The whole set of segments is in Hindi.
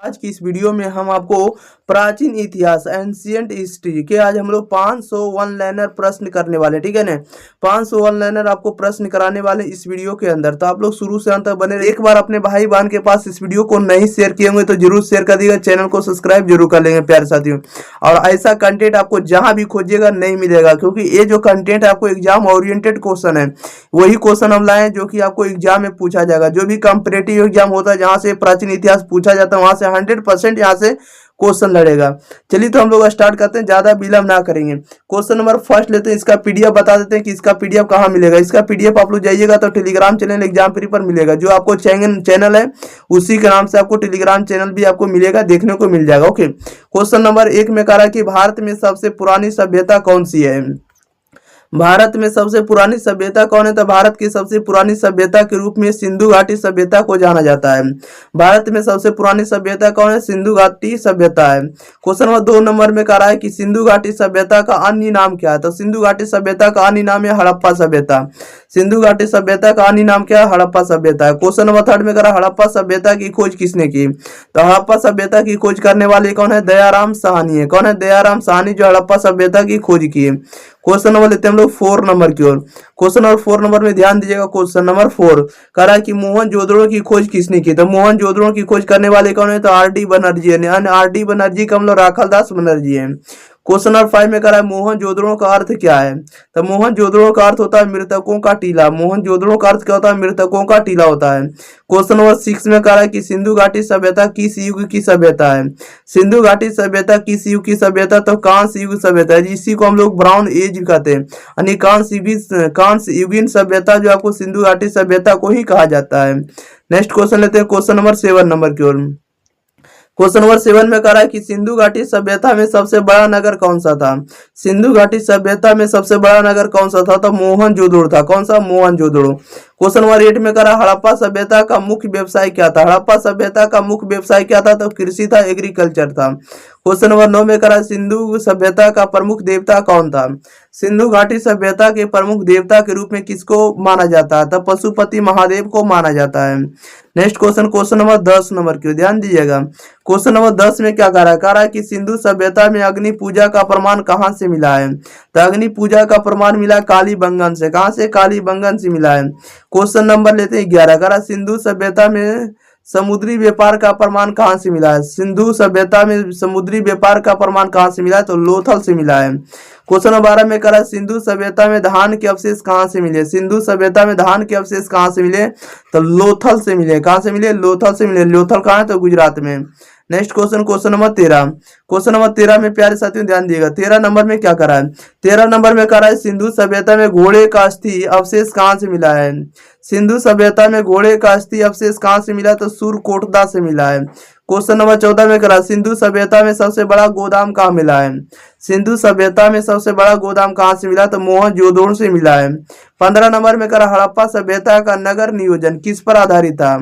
आज की इस वीडियो में हम आपको प्राचीन इतिहास एंशियंट हिस्ट्री के आज हम लोग 500 वन लाइनर प्रश्न करने वाले, ठीक है ना। 500 वन लाइनर आपको प्रश्न कराने वाले इस वीडियो के अंदर, तो आप लोग शुरू से अंत तक बने रहिए। एक बार अपने भाई बहन के पास इस वीडियो को नहीं शेयर किए होंगे तो जरूर शेयर कर दीजिएगा, चैनल को सब्सक्राइब जरूर कर लेंगे प्यारे साथियों। और ऐसा कंटेंट आपको जहां भी खोजिएगा नहीं मिलेगा, क्योंकि ये जो कंटेंट आपको एग्जाम ओरिएंटेड क्वेश्चन है वही क्वेश्चन हम लाए जो कि आपको एग्जाम में पूछा जाएगा। जो भी कॉम्पिटेटिव एग्जाम होता है जहां से प्राचीन इतिहास पूछा जाता है वहां से 100% यहाँ से क्वेश्चन लड़ेगा। चलिए तो हम लोग स्टार्ट करते हैं, ज्यादा विलंब ना करेंगे। क्वेश्चन नंबर फर्स्ट लेते हैं, इसका पीडीएफ बता देते हैं कि इसका पीडीएफ कहाँ मिलेगा। इसका पीडीएफ आप लोग जाइएगा तो टेलीग्राम चैनल एग्जाम फ्री पर मिलेगा। जो आपको चैनल है उसी के नाम से आपको टेलीग्राम चैनल भी आपको मिलेगा, देखने को मिल जाएगा। ओके, क्वेश्चन नंबर 1 में कह रहा है कि भारत में सबसे पुरानी सभ्यता कौन सी है। भारत में सबसे पुरानी सभ्यता कौन है, तो भारत की सबसे पुरानी सभ्यता के रूप में सिंधु घाटी सभ्यता को जाना जाता है। भारत में सबसे पुरानी सभ्यता कौन है, सिंधु घाटी सभ्यता है। क्वेश्चन नंबर 2 नंबर में कह रहा है कि सिंधु घाटी सभ्यता का अन्य नाम क्या है, तो सिंधु घाटी सभ्यता का अन्य नाम है हड़प्पा सभ्यता। सिंधु घाटी सभ्यता का अन्य नाम क्या है, हड़प्पा सभ्यता है। क्वेश्चन नंबर 3 में कह रहा है हड़प्पा सभ्यता की खोज किसने की, तो हड़प्पा सभ्यता की खोज करने वाले कौन है, दयाराम साहनी है। कौन है, दयाराम साहनी, जो हड़प्पा सभ्यता की खोज की है। क्वेश्चन नंबर लेते हैं हम लोग 4 नंबर की ओर। क्वेश्चन नंबर 4 नंबर में ध्यान दीजिएगा। क्वेश्चन नंबर 4 कह रहा है कि मोहनजोदड़ो की खोज किसने की, तो मोहनजोदड़ो की खोज करने वाले कौन है, तो आर.डी. बनर्जी है। आर.डी. बनर्जी का मतलब राखालदास बनर्जी है। क्वेश्चन नंबर 5 में कह रहा है मोहनजोदड़ो का अर्थ क्या है, तो मोहनजोदड़ो का अर्थ होता है मृतकों का टीला। मोहनजोदड़ो का अर्थ क्या होता है, मृतकों का टीला होता है। क्वेश्चन नंबर 6 में कह रहा है कि सिंधु घाटी सभ्यता किस युग की सभ्यता है। सिंधु घाटी सभ्यता किस युग की सभ्यता, तो कांस्य युग सभ्यता है। इसी को हम लोग ब्राउन एज कहते हैं, यानी कांस्य युगीन सभ्यता जो आपको सिंधु घाटी सभ्यता को ही कहा जाता है। नेक्स्ट क्वेश्चन लेते हैं, क्वेश्चन नंबर 7 नंबर की ओर। क्वेश्चन नंबर 7 में कह रहा है कि सिंधु घाटी सभ्यता में सबसे बड़ा नगर कौन सा था। सिंधु घाटी सभ्यता में सबसे बड़ा नगर कौन सा था, तो मोहनजोदड़ो था। कौन सा, मोहनजोदड़ो। क्वेश्चन नंबर 8 में कह रहा है हड़प्पा सभ्यता का मुख्य व्यवसाय क्या था। हड़प्पा सभ्यता का मुख्य व्यवसाय क्या था, तो कृषि था, एग्रीकल्चर था। क्वेश्चन नंबर 9 में कह रहा है सिंधु सभ्यता का प्रमुख देवता कौन था। सिंधु घाटी सभ्यता के प्रमुख देवता के रूप में किसको माना जाता है, तो पशुपति महादेव को माना जाता है। Next question, question number 10 number की ध्यान दीजिएगा। क्वेश्चन नंबर 10 में क्या कह रहा है कि सिंधु सभ्यता में अग्नि पूजा का प्रमाण कहाँ से मिला है, तो अग्नि पूजा का प्रमाण मिला कालीबंगन से। कहाँ से, कालीबंगन से मिला है। क्वेश्चन नंबर लेते हैं 11, कह रहा सिंधु सभ्यता में समुद्री व्यापार का प्रमाण कहाँ से मिला है। सिंधु सभ्यता में समुद्री व्यापार का प्रमाण कहाँ से मिला है, तो लोथल से मिला है। क्वेश्चन नंबर 12 में कह रहा है सिंधु सभ्यता में धान के अवशेष कहाँ से मिले। सिंधु सभ्यता में धान के अवशेष कहाँ से मिले, तो लोथल से मिले। कहाँ से मिले, लोथल से मिले। लोथल कहाँ है, तो गुजरात में। Next question, question number 13। Question number 13 में प्यारे साथियों ध्यान दिएगा। 13 नंबर में क्या कर रहा है, 13 नंबर में कह रहा है सिंधु सभ्यता में घोड़े का अस्थि अवशेष कहाँ से मिला है। सिंधु सभ्यता में घोड़े का अस्थि अवशेष कहाँ से मिला, तो सूरकोटदा से मिला है। क्वेश्चन नंबर 14 में करा सिंधु सभ्यता में सबसे बड़ा गोदाम कहाँ मिला है। सिंधु सभ्यता में सबसे बड़ा गोदाम कहाँ से मिला, तो मोहनजोदड़ो से मिला है। 15 नंबर में करा हड़प्पा सभ्यता का नगर नियोजन किस पर आधारित था।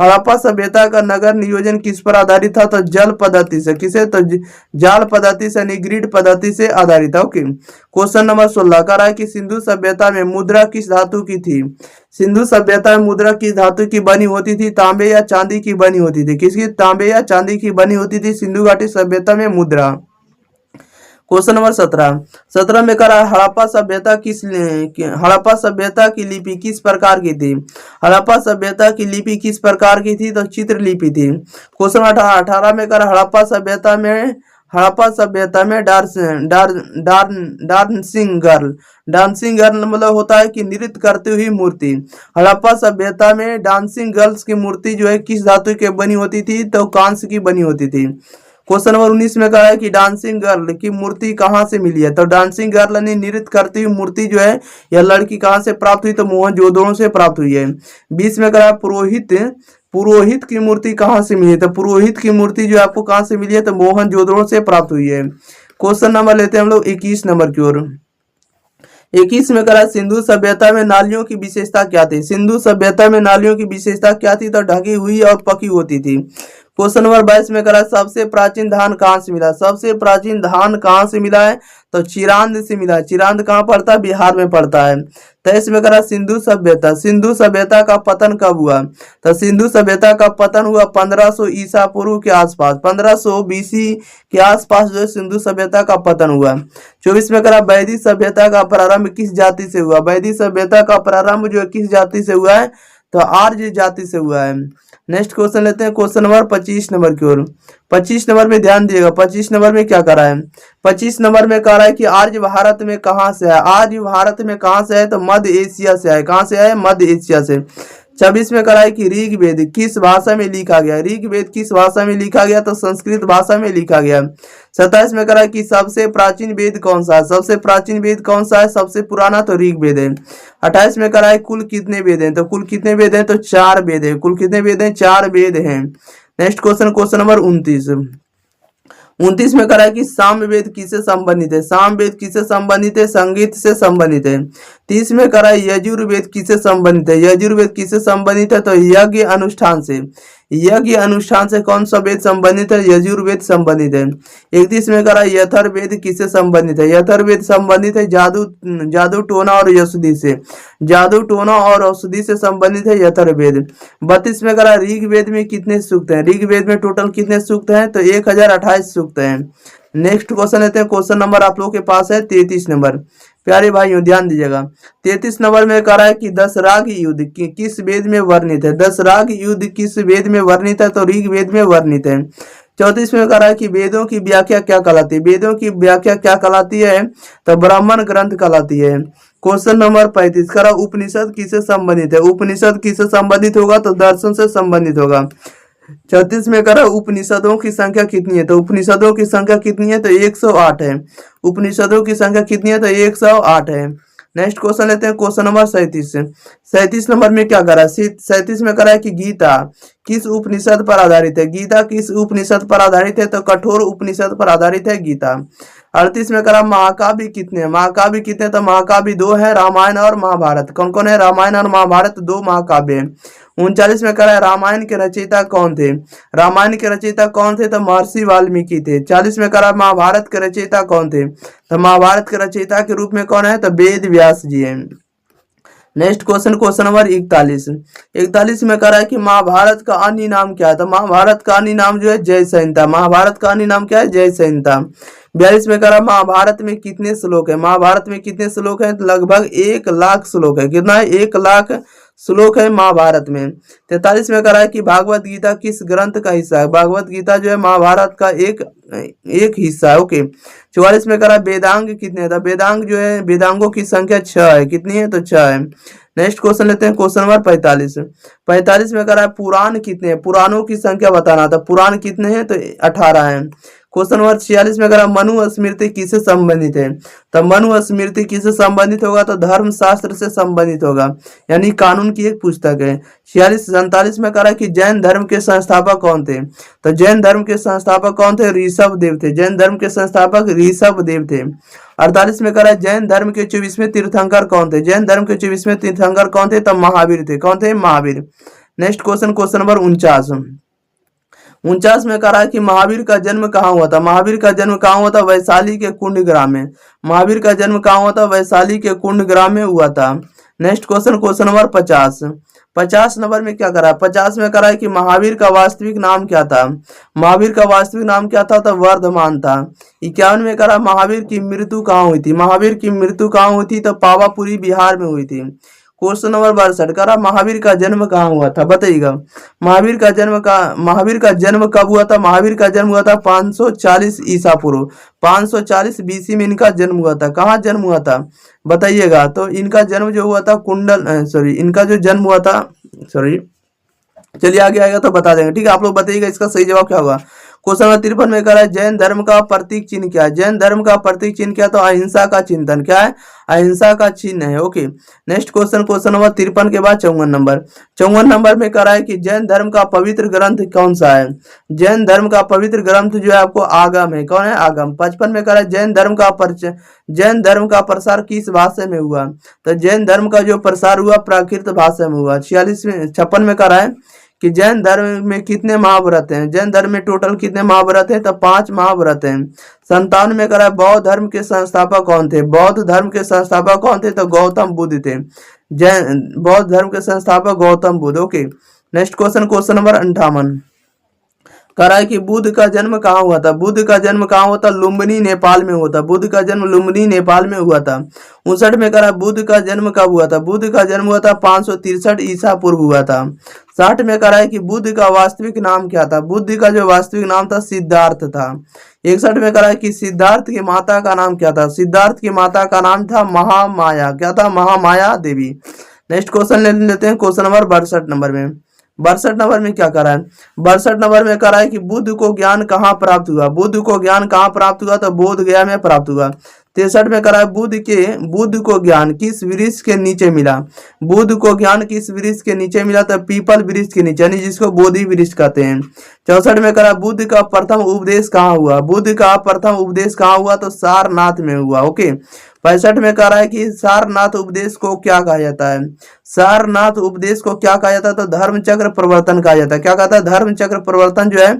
हड़प्पा सभ्यता का नगर नियोजन किस पर आधारित था, तो जल पद्धति से। किसे, तो जाल पद्धति से, ग्रिड पद्धति से आधारित था। ओके, क्वेश्चन नंबर 16 कह रहा है कि सिंधु सभ्यता में मुद्रा किस धातु की थी। सिंधु सभ्यता में मुद्रा किस धातु की बनी होती थी, तांबे या चांदी की बनी होती थी। किसकी, तांबे या चांदी की बनी होती थी सिंधु घाटी सभ्यता में मुद्रा। क्वेश्चन नंबर 17 में कह रहा है हड़प्पा सभ्यता की लिपि किस प्रकार की थी। हड़प्पा सभ्यता की लिपि किस प्रकार की थी, तो चित्र लिपि थी। क्वेश्चन 18 में कह रहा है हड़प्पा सभ्यता में डांसिंग गर्ल मतलब होता है कि नृत्य करती हुई मूर्ति। हड़प्पा सभ्यता में डांसिंग गर्ल्स की मूर्ति जो है किस धातु की बनी होती थी, तो कांस्य की बनी होती थी। क्वेश्चन नंबर 19 में कहा है कि डांसिंग गर्ल की मूर्ति कहाँ से मिली है, तो डांसिंग गर्ल ने नृत्य करती हुई मूर्ति जो है यह लड़की कहाँ से प्राप्त हुई, तो मोहनजोदड़ो से प्राप्त हुई है। 20 में कहा पुरोहित की मूर्ति कहाँ से मिली है, तो पुरोहित की मूर्ति जो आपको कहाँ से मिली है, तो मोहनजोदड़ो से प्राप्त हुई है। क्वेश्चन नंबर लेते हैं हम लोग 21 नंबर की ओर। 21 में करा सिंधु सभ्यता में नालियों की विशेषता क्या थी। सिंधु सभ्यता में नालियों की विशेषता क्या थी, तो ढकी हुई और पकी होती थी। क्वेश्चन नंबर 22 में करा सबसे प्राचीन धान कहाँ से मिला, सबसे प्राचीन धान कहाँ से मिला है, तो चिरांद से मिला। चिरांद कहाँ पड़ता है, बिहार में पड़ता है। 23 में करा सिंधु सभ्यता, सिंधु सभ्यता का पतन कब हुआ, तो सिंधु सभ्यता का पतन हुआ 1500 ईसा पूर्व के आसपास, 1500 बीसी के आसपास जो है सिंधु सभ्यता का पतन हुआ। 24 में करा वैदिक सभ्यता का प्रारंभ किस जाति से हुआ, वैदिक सभ्यता का प्रारंभ जो है किस जाति से हुआ है, तो आर्य जाति से हुआ है। नेक्स्ट क्वेश्चन लेते हैं, क्वेश्चन नंबर 25 नंबर की ओर। 25 नंबर में ध्यान दिएगा, 25 नंबर में क्या करा है, 25 नंबर में कह रहा है कि आर्य भारत में कहाँ से है, आर्य भारत में कहाँ से है, तो मध्य एशिया से है। कहाँ से है, मध्य एशिया से। 26 में करा है कि ऋग्वेद किस भाषा में लिखा गया, ऋग्वेद किस भाषा में लिखा गया, तो संस्कृत भाषा में लिखा गया। 27 में करा है कि सबसे प्राचीन वेद कौन सा है, सबसे प्राचीन वेद कौन सा है, सबसे पुराना तो ऋग्वेद है। 28 में करा है कुल कितने वेद हैं, तो कुल कितने वेद हैं, तो 4 वेद है। कुल कितने वेद हैं, 4 वेद हैं। Next question, question number 29। 29 में करा है कि सामवेद किससे संबंधित है, सामवेद किससे संबंधित है, संगीत से संबंधित है। 30 में करा है यजुर्वेद किससे संबंधित है, यजुर्वेद किससे संबंधित है, तो यज्ञ अनुष्ठान से। यज्ञ अनुष्ठान से कौन सा वेद संबंधित है, यजुर्वेद संबंधित है। 31 में करा यथर्वेद किससे संबंधित है, यथर्वेद संबंधित है जादू जादू टोना और औषधि से, जादू टोना और औषधि से संबंधित है यथर्वेद। 32 में करा ऋग्वेद में कितने सूक्त हैं, ऋग्वेद में टोटल कितने सूक्त हैं, तो 1028 सूक्त हैं। नेक्स्ट क्वेश्चन लेते हैं, क्वेश्चन नंबर आप लोगों के पास है 33 नंबर। प्यारे भाइयों ध्यान दीजिएगा, 33 नंबर में कह रहा है कि दशराग युद्ध किस वेद में वर्णित है, दशराग युद्ध किस वेद में वर्णित है, तो ऋग्वेद में वर्णित है। 34 में कह रहा है कि वेदों की व्याख्या क्या कहलाती है, वेदों की व्याख्या क्या कहलाती है, तो ब्राह्मण ग्रंथ कहलाती है। क्वेश्चन नंबर 35 कह रहा उपनिषद किससे संबंधित है, उपनिषद किससे संबंधित होगा, तो दर्शन से संबंधित होगा। 36 में करा उपनिषदों की संख्या कितनी है, तो उपनिषदों की संख्या कितनी है, तो 108 है। उपनिषदों की संख्या कितनी है, तो 108 है। नेक्स्ट क्वेश्चन लेते हैं, क्वेश्चन नंबर 37। 37 नंबर में क्या करा है, 37 में करा है कि गीता किस उपनिषद पर आधारित है, गीता किस उपनिषद पर आधारित है, तो कठोर उपनिषद पर आधारित है गीता। 38 में करा महाकाव्य कितने हैं, महाकाव्य कितने, तो महाकाव्य 2 है, रामायण और महाभारत। कौन कौन है, रामायण और महाभारत 2 महाकाव्य हैं। 39 में करा रामायण के रचयिता कौन थे, रामायण के रचयिता कौन थे, तो महर्षि वाल्मीकि थे। 40 में करा महाभारत के रचयिता कौन थे, तो महाभारत के रचयिता के रूप में कौन है, तो वेद व्यास जी हैं। Next question, question number 41। 41 में कह रहा है कि महाभारत का अन्य नाम क्या है, तो महाभारत का अन्य नाम जो है जय संहिता, महाभारत का अन्य नाम क्या है, जय संहिता। 42 में कह रहा महाभारत में कितने श्लोक है, महाभारत में कितने श्लोक है, तो लगभग 1 लाख श्लोक है। कितना है, 1 लाख श्लोक है महाभारत में। 43 में कह रहा है कि भागवत गीता किस ग्रंथ का हिस्सा है, भागवत गीता जो है महाभारत का एक हिस्सा है। ओके। 44 में कह रहा है वेदांग कितने हैं, तो वेदांग जो है वेदांगों की संख्या 6 है। कितनी है, तो 6 है। नेक्स्ट क्वेश्चन लेते हैं, क्वेश्चन नंबर 45। 45 में कह रहा है पुराण कितने हैं, पुराणों की संख्या बताना था, पुराण कितने हैं, तो 18 है। क्वेश्चन नंबर 46 में कह रहा मनु स्मृति किससे संबंधित है, तो मनु स्मृति किससे संबंधित होगा, तो धर्म शास्त्र से संबंधित होगा, यानी कानून की एक पुस्तक है। 47 में कह रहा है कि जैन धर्म के संस्थापक कौन थे, तो जैन धर्म के संस्थापक कौन थे, ऋषभ देव थे, जैन धर्म के संस्थापक ऋषभ देव थे। 48 में कह रहा है जैन धर्म के 24वें तीर्थंकर कौन थे, जैन धर्म के 24वें तीर्थंकर कौन थे, तो महावीर थे। कौन थे, Mahavir. Next question, question number 49 में कह रहा है कि महावीर का जन्म कहाँ हुआ था, महावीर का जन्म कहाँ हुआ था, वैशाली के कुंड ग्राम में। महावीर का जन्म कहाँ हुआ था, वैशाली के कुंड ग्राम में हुआ था। Next question, question number 50 number में क्या करा है, 50 में करा है कि महावीर का वास्तविक नाम क्या था, महावीर का वास्तविक नाम क्या था, तो वर्धमान था। 51 में करा महावीर की मृत्यु कहाँ हुई थी, महावीर की मृत्यु कहाँ हुई थी, तो पावापुरी बिहार में हुई थी। क्वेश्चन नंबर 62 करा महावीर का जन्म कहाँ हुआ था, बताइएगा महावीर का जन्म कब हुआ था, महावीर का जन्म हुआ था 540 ईसा पूर्व, 540 बीसी में इनका जन्म हुआ था। कहाँ जन्म हुआ था, बताइएगा। तो इनका जन्म जो हुआ था इनका जो जन्म हुआ था चलिए आगे आएगा तो बता देंगे, ठीक है। आप लोग बताइएगा इसका सही जवाब क्या होगा। क्वेश्चन नंबर 53 में कह रहा है जैन धर्म का प्रतीक चिन्ह क्या है, जैन धर्म का प्रतीक चिन्ह क्या, तो अहिंसा का चिंतन क्या है, अहिंसा का चिन्ह है। Okay. Next question, question number 53 के बाद 54 नंबर में कह रहा है कि जैन धर्म का पवित्र ग्रंथ कौन सा है, जैन धर्म का पवित्र ग्रंथ जो है आपको आगम है। कौन है, आगम। 55 में कह रहा है जैन धर्म का प्रसार किस भाषा में हुआ, तो जैन धर्म का जो प्रसार हुआ प्राकृत भाषा में हुआ। 56 में कह रहा है कि जैन धर्म में कितने महाव्रत हैं। जैन धर्म में टोटल कितने महाव्रत हैं, तो 5 महाव्रत हैं। 57 में करा बौद्ध धर्म के संस्थापक कौन थे। बौद्ध धर्म के संस्थापक कौन थे, तो गौतम बुद्ध थे। जैन बौद्ध धर्म के संस्थापक Gautam Buddha. Okay, next question, question number 58 कह रहा है कि बुद्ध का जन्म कहाँ हुआ था। बुद्ध का जन्म कहाँ हुआ था, लुम्बिनी नेपाल में हुआ था। बुद्ध का जन्म लुम्बिनी नेपाल में हुआ था। 59 में कह रहा है बुद्ध का जन्म कब हुआ था। बुद्ध का जन्म हुआ था 563 ईसा पूर्व हुआ था। 60 में कह रहा है कि बुद्ध का वास्तविक नाम क्या था। बुद्ध का जो वास्तविक नाम था सिद्धार्थ था। 61 में कह रहा है कि सिद्धार्थ की माता का नाम क्या था। सिद्धार्थ की माता का नाम था महामाया। क्या था, महामाया देवी। नेक्स्ट क्वेश्चन ले लेते हैं, क्वेश्चन नंबर 62 नंबर में। 62 नंबर में क्या करा है, 62 नंबर में करा है कि बुद्ध को ज्ञान कहाँ प्राप्त हुआ। बुद्ध को ज्ञान कहाँ प्राप्त हुआ, तो बोध गया में प्राप्त हुआ। 63 में करा है बुद्ध को ज्ञान किस वृक्ष के नीचे मिला। बुद्ध को ज्ञान किस वृक्ष के नीचे मिला, तो पीपल वृक्ष के नीचे, यानी जिसको बोधि वृक्ष कहते हैं। 64 में करा बुद्ध का प्रथम उपदेश कहाँ हुआ। बुद्ध का प्रथम उपदेश कहाँ हुआ, तो सारनाथ में हुआ। ओके, 65 में कह रहा है कि सारनाथ उपदेश को क्या कहा जाता है। सारनाथ उपदेश को क्या कहा जाता है, तो धर्म चक्र प्रवर्तन कहा जाता है। क्या कहता है, धर्म चक्र प्रवर्तन जो है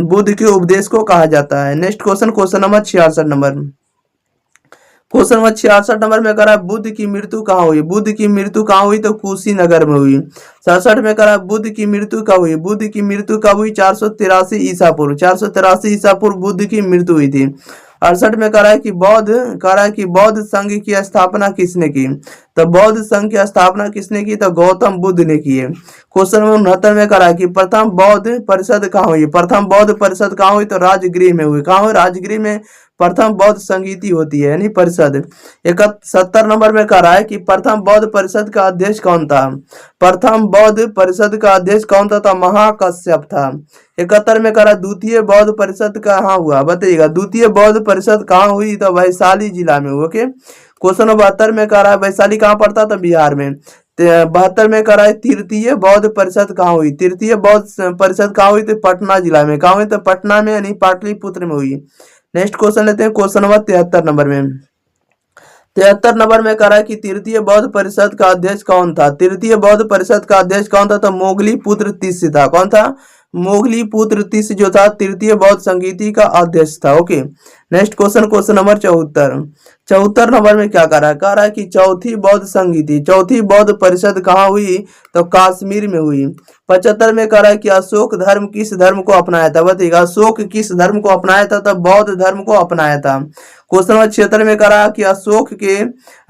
बुद्ध के उपदेश को कहा जाता है। Next question, question number 66 number. Question number 66 number में करा बुद्ध की मृत्यु कहाँ हुई। बुद्ध की मृत्यु कहाँ हुई, तो कुशीनगर में हुई। 67 में करा बुद्ध की मृत्यु कब हुई। बुद्ध की मृत्यु कब हुई, 483 ईसा पूर्व। 483 ईसा पूर्व बुद्ध की मृत्यु हुई थी। 68 में कह रहा है कि बौद्ध संघ की स्थापना किसने की। तो बौद्ध संघ की स्थापना किसने की, तो गौतम बुद्ध ने की है। क्वेश्चन नंबर 69 में कह रहा है कि प्रथम बौद्ध परिषद कहाँ हुई। प्रथम बौद्ध परिषद कहाँ हुई, तो राजगृह में हुई। कहाँ हुई, राजगृह में प्रथम बौद्ध संगीति होती है, यानी परिषद। 71 नंबर में कह रहा है कि प्रथम बौद्ध परिषद का अध्यक्ष कौन था। प्रथम बौद्ध परिषद का अध्यक्ष कौन था, तो महाकश्यप था। 71 में कह रहा द्वितीय बौद्ध परिषद कहाँ हुआ, बताइएगा। द्वितीय बौद्ध परिषद कहाँ हुई, तो वैशाली जिला में हुआ। ओके, क्वेश्चन नंबर 72 में कह रहा है वैशाली कहाँ पड़ता था, बिहार में। 72 में कह रहा है तृतीय बौद्ध परिषद कहाँ हुई। तृतीय बौद्ध परिषद कहाँ हुई, तो पटना जिला में। कहाँ हुई, तो पटना में, यानी पाटलिपुत्र में हुई। नेक्स्ट क्वेश्चन लेते हैं, क्वेश्चन नंबर 73 नंबर में। 73 नंबर में कह रहा है कि तृतीय बौद्ध परिषद का अध्यक्ष कौन था। तृतीय बौद्ध परिषद का अध्यक्ष कौन था, तो मोगली पुत्र तिस्य था। कौन था, मोगली पुत्र तिस्य जो था तृतीय बौद्ध संगीति का अध्यक्ष था। Okay, next question, question number 74 number में क्या कह रहा है कि चौथी बौद्ध संगीति, चौथी बौद्ध परिषद कहाँ हुई, तो कश्मीर में हुई। 75 में कह रहा है कि अशोक धर्म किस धर्म को अपनाया था, बताइएगा। अशोक किस धर्म को अपनाया था, तो बौद्ध धर्म को अपनाया था। क्वेश्चन नंबर 76 में कह रहा है कि अशोक के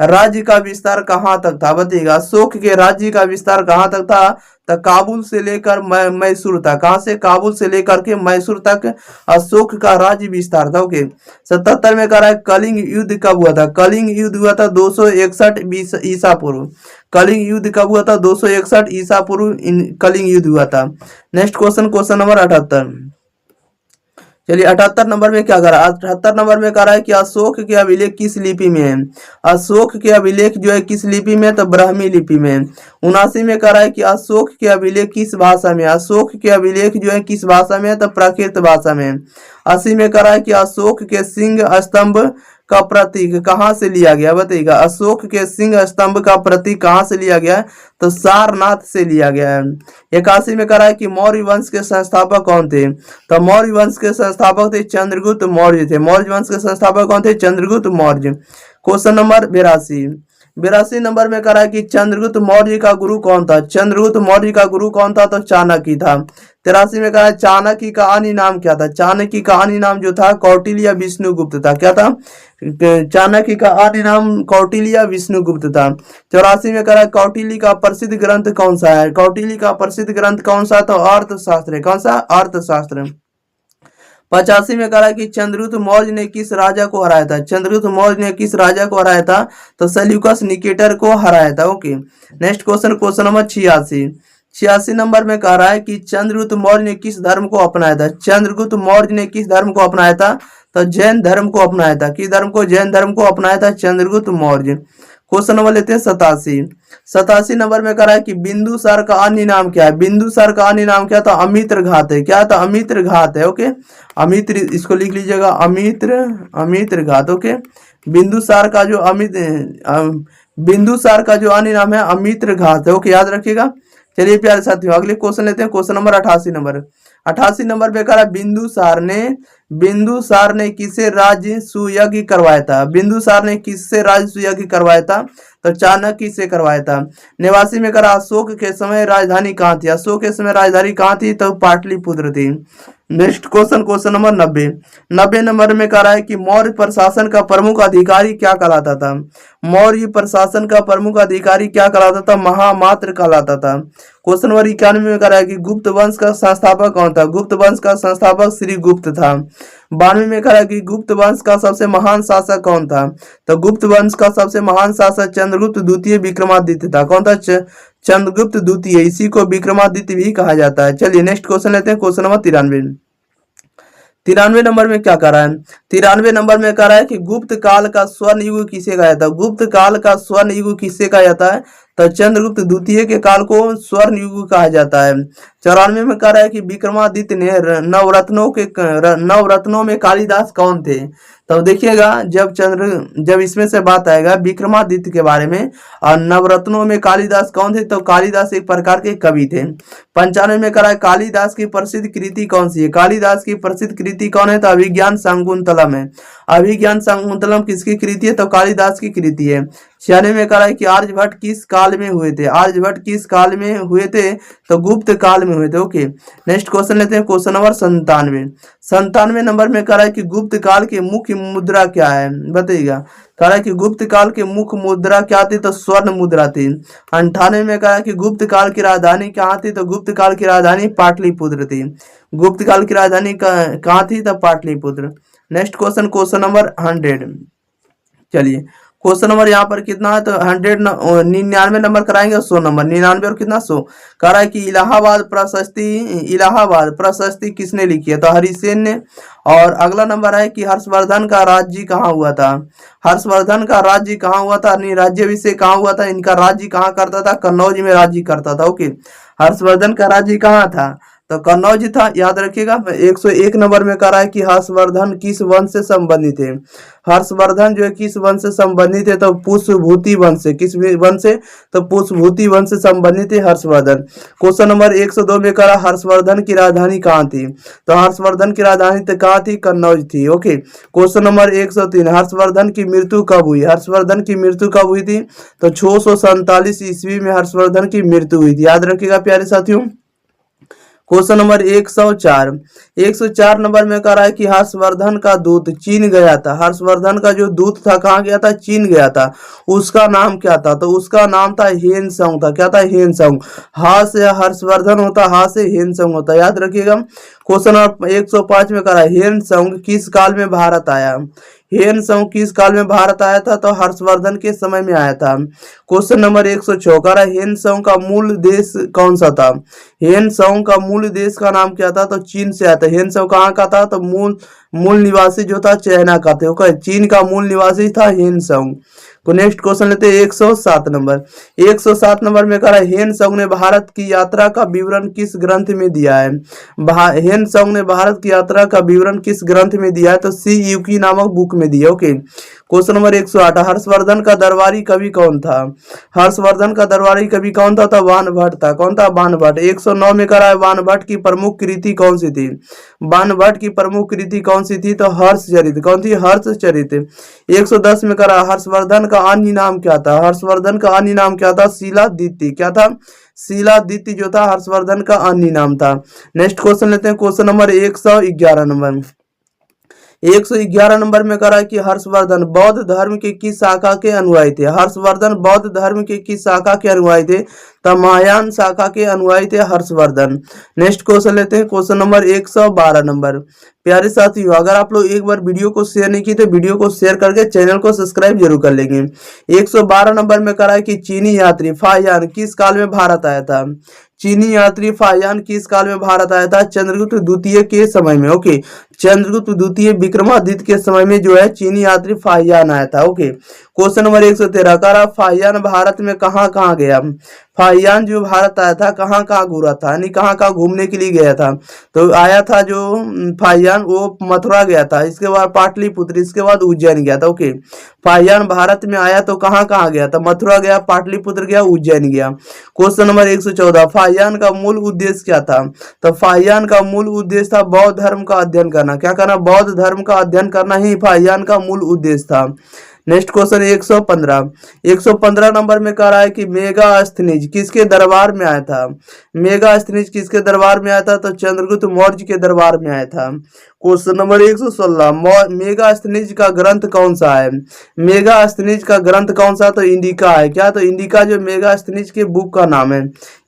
राज्य का विस्तार कहाँ तक था, बताइएगा। अशोक के राज्य का विस्तार कहाँ तक था, तो काबुल से लेकर मैसूर तक। कहाँ से, काबुल से लेकर के मैसूर तक अशोक का राज्य विस्तार था। ओके, 77 में कह रहा है कलिंग युद्ध कब हुआ था। कलिंग युद्ध हुआ था 261 ईसा पूर्व। कलिंग युद्ध कब हुआ था, 261 ईसा पूर्व कलिंग युद्ध हुआ था। Next question, question number 78। चलिए 78 नंबर में क्या करा, 78 नंबर में कह रहा है कि अशोक के अभिलेख किस लिपि में है। अशोक के अभिलेख जो है किस लिपि में, तो ब्राह्मी लिपि में। 79 में कह रहा है कि अशोक के अभिलेख किस भाषा में। अशोक के अभिलेख जो है किस भाषा में, तो प्राकृत भाषा में। 80 में कह रहा है कि अशोक के सिंह स्तंभ का प्रतीक कहाँ से लिया गया, बताइएगा। अशोक के सिंह स्तंभ का प्रतीक कहाँ से लिया गया है, तो सारनाथ से लिया गया है। 81 में कह रहा है कि मौर्य वंश के संस्थापक कौन थे, तो मौर्य वंश के संस्थापक थे चंद्रगुप्त मौर्य थे। मौर्य वंश के संस्थापक कौन थे, Chandragupta Maurya. Question number 82 number में कह रहा है कि चंद्रगुप्त मौर्य का गुरु कौन था। चंद्रगुप्त मौर्य का गुरु कौन था, तो चाणक्य था। 83 में कहा चाणक्य का अन्य नाम क्या था। चाणक्य का अन्य नाम जो था कौटिल्य विष्णुगुप्त था। क्या था, चाणक्य का अन्य नाम कौटिल्य विष्णुगुप्त था। 84 में कह रहा है कौटिल्य का प्रसिद्ध ग्रंथ कौन सा है। कौटिल्य का प्रसिद्ध ग्रंथ कौन सा, तो अर्थशास्त्र है। कौन सा, अर्थशास्त्र। 85 में कह रहा है कि चंद्रगुप्त मौर्य ने किस राजा को हराया था। चंद्रगुप्त मौर्य ने किस राजा को हराया था, तो सेल्यूकस निकेटर को हराया था। Okay, next question, question number 86 number में कह रहा है कि चंद्रगुप्त मौर्य ने किस धर्म को अपनाया था। चंद्रगुप्त मौर्य ने किस धर्म को अपनाया था, तो जैन धर्म को अपनाया था। किस धर्म को, जैन धर्म को अपनाया था चंद्रगुप्त मौर्य। क्वेश्चन नंबर लेते हैं 87 नंबर में कह रहा है कि बिंदुसार का अन्य नाम क्या है। बिंदुसार का अन्य नाम क्या था, अमित्र घात है। क्या था, अमित्र घात है। ओके, अमित्र, इसको लिख लीजिएगा, अमित्र घात। ओके, बिंदुसार का जो बिंदुसार का जो अन्य नाम है अमित्र घात है। ओके, याद रखिएगा, चलिए प्यारे साथियों अगले क्वेश्चन लेते हैं। क्वेश्चन नंबर 88 नंबर पे कह रहा है बिंदुसार ने किसे राज्य सुयज्ञ करवाया था। बिंदुसार ने किससे राज्य सुयज्ञ करवाया था, तो चाणक्य से करवाया था। 89 में करा अशोक के समय राजधानी कहाँ थी। अशोक के समय राजधानी कहाँ थी, तो पाटलिपुत्र थी। नेक्स्ट क्वेश्चन नंबर 90 नंबर में कह रहा है कि मौर्य प्रशासन का प्रमुख अधिकारी क्या कहलाता था। मौर्य प्रशासन का प्रमुख अधिकारी क्या कहलाता था, महामात्र कहलाता था। क्वेश्चन नंबर 91 में कह रहा है कि गुप्त वंश का संस्थापक कौन था। गुप्त वंश का संस्थापक श्री गुप्त था। 92 में कह रहा है कि गुप्त वंश का सबसे महान शासक कौन था, तो गुप्त वंश का सबसे महान शासक चंद्रगुप्त द्वितीय विक्रमादित्य था। कौन था, चंद्रगुप्त द्वितीय, इसी को विक्रमादित्य भी कहा जाता है। चलिए नेक्स्ट क्वेश्चन लेते हैं। क्वेश्चन नंबर 93 नंबर में क्या कह रहा है। 93 नंबर में कह रहा है कि गुप्त काल का स्वर्ण युग किसे कहा जाता है। गुप्त काल का स्वर्ण युग किसे कहा जाता है, तो चंद्रगुप्त द्वितीय के काल को स्वर्ण युग कहा जाता है। 94 में कह रहा है कि विक्रमादित्य ने नवरत्नों में कालिदास कौन थे। तो देखिएगा जब इसमें से बात आएगा विक्रमादित्य के बारे में और नवरत्नों में कालिदास कौन थे, तो कालिदास एक प्रकार के कवि थे। 95 में कह रहा है कालिदास की प्रसिद्ध कृति कौन सी है। कालिदास की प्रसिद्ध कृति कौन है, तो अभिज्ञान शाकुंतलम है। अभिज्ञान शाकुंतलम किसकी कृति है, तो कालिदास की कृति है। 96 में कह रहा है कि आर्यभट्ट किस काल में हुए थे। आर्यभट्ट किस काल में हुए थे, तो गुप्त काल में हुए थे। ओके नेक्स्ट क्वेश्चन लेते हैं। क्वेश्चन नंबर 97 नंबर में कह रहा है कि गुप्त काल की मुख्य मुद्रा क्या है, बताइएगा। कह रहा है कि गुप्त काल की मुख्य मुद्रा क्या थी, तो स्वर्ण मुद्रा थी। 98 में कहा है कि गुप्त काल की राजधानी कहाँ थी, तो गुप्त काल की राजधानी पाटलिपुत्र थी। गुप्त काल की राजधानी कहाँ थी, तो पाटलिपुत्र। Next question number 100। चलिए क्वेश्चन नंबर यहाँ पर कितना है, तो 199 नंबर कराएंगे, 100 नंबर 99 और कितना 100। कह रहा है कि इलाहाबाद प्रशस्ति किसने लिखी है, तो हरिसेन ने। और अगला नंबर है कि हर्षवर्धन का राज्य कहाँ हुआ था। हर्षवर्धन का राज्य कहाँ हुआ था, राज्याभिषेक कहाँ हुआ था, इनका राज्य कहाँ करता था, कन्नौज में राज्य करता था। ओके हर्षवर्धन का राज्य कहाँ था, तो कन्नौज था, याद रखिएगा। 101 नंबर में कह रहा है कि हर्षवर्धन किस वंश से संबंधित है। हर्षवर्धन जो है किस वंश से संबंधित है, तो पुष्पभूति वंश से। किस वंश से, तो पुष्पभूति वंश से संबंधित है हर्षवर्धन। क्वेश्चन नंबर 102 में कह रहा हर्षवर्धन की राजधानी कहाँ थी, तो हर्षवर्धन की राजधानी कहाँ थी, कन्नौज थी। ओके क्वेश्चन नंबर 103 हर्षवर्धन की मृत्यु कब हुई। हर्षवर्धन की मृत्यु कब हुई थी, तो 647 ईस्वी में हर्षवर्धन की मृत्यु हुई थी, याद रखिएगा प्यारे साथियों। क्वेश्चन नंबर 104 नंबर में कह रहा है कि हर्षवर्धन का दूत चीन गया था। हर्षवर्धन का जो दूत था कहाँ गया था, चीन गया था। उसका नाम क्या था, तो उसका नाम था हेनसोंग था। क्या था, हेनसोंग। हा से हर्षवर्धन होता, हा से हेनसोंग होता, याद रखिएगा। क्वेश्चन नंबर 105 में कह रहा है हेनसोंग किस काल में भारत आया। हेनसोंग किस काल में भारत आया था, तो हर्षवर्धन के समय में आया था। क्वेश्चन नंबर 106 कह रहा है हेनसोंग का मूल देश कौन सा था। हेनसोंग का मूल देश का नाम क्या था, तो चीन से आया था। हेनसोंग कहाँ का था, तो मूल निवासी जो था चाइना का था। ओके चीन का मूल निवासी था हेनसोंग। तो नेक्स्ट क्वेश्चन लेते हैं 107 नंबर। 107 नंबर में कह रहा है हेनसोंग ने भारत की यात्रा का विवरण किस ग्रंथ में दिया है। हेनसोंग ने भारत की यात्रा का विवरण किस ग्रंथ में दिया है, तो सी यूकी नामक बुक में दिया। ओके क्वेश्चन नंबर 108 हर्षवर्धन का दरबारी कवि कौन था। हर्षवर्धन का दरबारी कवि कौन था, तो बाणभट्ट था। कौन था, बाणभट्ट। 109 में कह रहा है बाणभट्ट की प्रमुख कृति कौन सी थी। बाणभट्ट की प्रमुख कृति कौन सी थी, तो हर्षचरित। कौन थी, हर्षचरित। 110 में कह रहा हर्षवर्धन का अन्य नाम क्या था। हर्षवर्धन का अन्य नाम क्या था, शिलादित्य। क्या था, शिलादित्य जो था हर्षवर्धन का अन्य नाम था। नेक्स्ट क्वेश्चन लेते हैं। Question number 111 number. 111 नंबर में कह रहा है कि हर्षवर्धन बौद्ध धर्म के किस शाखा के अनुयायी थे। हर्षवर्धन बौद्ध धर्म के किस शाखा के अनुयायी थे, तो महायान शाखा के अनुयायी थे हर्षवर्धन। नेक्स्ट क्वेश्चन लेते हैं। Question number 112 number. प्यारे साथियों अगर आप लोग एक बार वीडियो को शेयर नहीं की तो वीडियो को शेयर करके चैनल को सब्सक्राइब जरूर कर लेंगे। 112 नंबर में कह रहा है कि चीनी यात्री फाहियान किस काल में भारत आया था। चीनी यात्री फाहियान किस काल में भारत आया था, चंद्रगुप्त द्वितीय के समय में। ओके चंद्रगुप्त द्वितीय विक्रमादित्य के समय में जो है चीनी यात्री फाहियान आया था। ओके क्वेश्चन नंबर 113 कह रहा फाहियान भारत में कहाँ कहाँ गया। फाहियान जो भारत आया था कहाँ कहाँ घूरा था, यानी कहाँ कहाँ घूमने के लिए गया था। तो आया था जो फाहियान वो मथुरा गया था, इसके बाद पाटलिपुत्र, इसके बाद उज्जैन गया था। ओके, फाहियान भारत में आया तो कहाँ कहाँ गया था, मथुरा गया, पाटलिपुत्र गया, उज्जैन गया। क्वेश्चन नंबर 114 फाहियान का मूल उद्देश्य क्या था। तो फाहियान का मूल उद्देश्य था बौद्ध धर्म का अध्ययन करना। क्या करना, बौद्ध धर्म का अध्ययन करना ही फाहियान का मूल उद्देश्य था। नेक्स्ट क्वेश्चन 115 नंबर में कह रहा है कि मेगास्थनीज किसके दरबार में आया था। मेगास्थनीज किसके दरबार में आया था, तो चंद्रगुप्त मौर्य के दरबार में आया था। क्वेश्चन नंबर 116 मेगास्थनीज का ग्रंथ कौन सा है। मेगास्थनीज का ग्रंथ कौन सा, तो इंडिका है। क्या, तो इंडिका जो मेगास्थनीज के बुक का नाम है।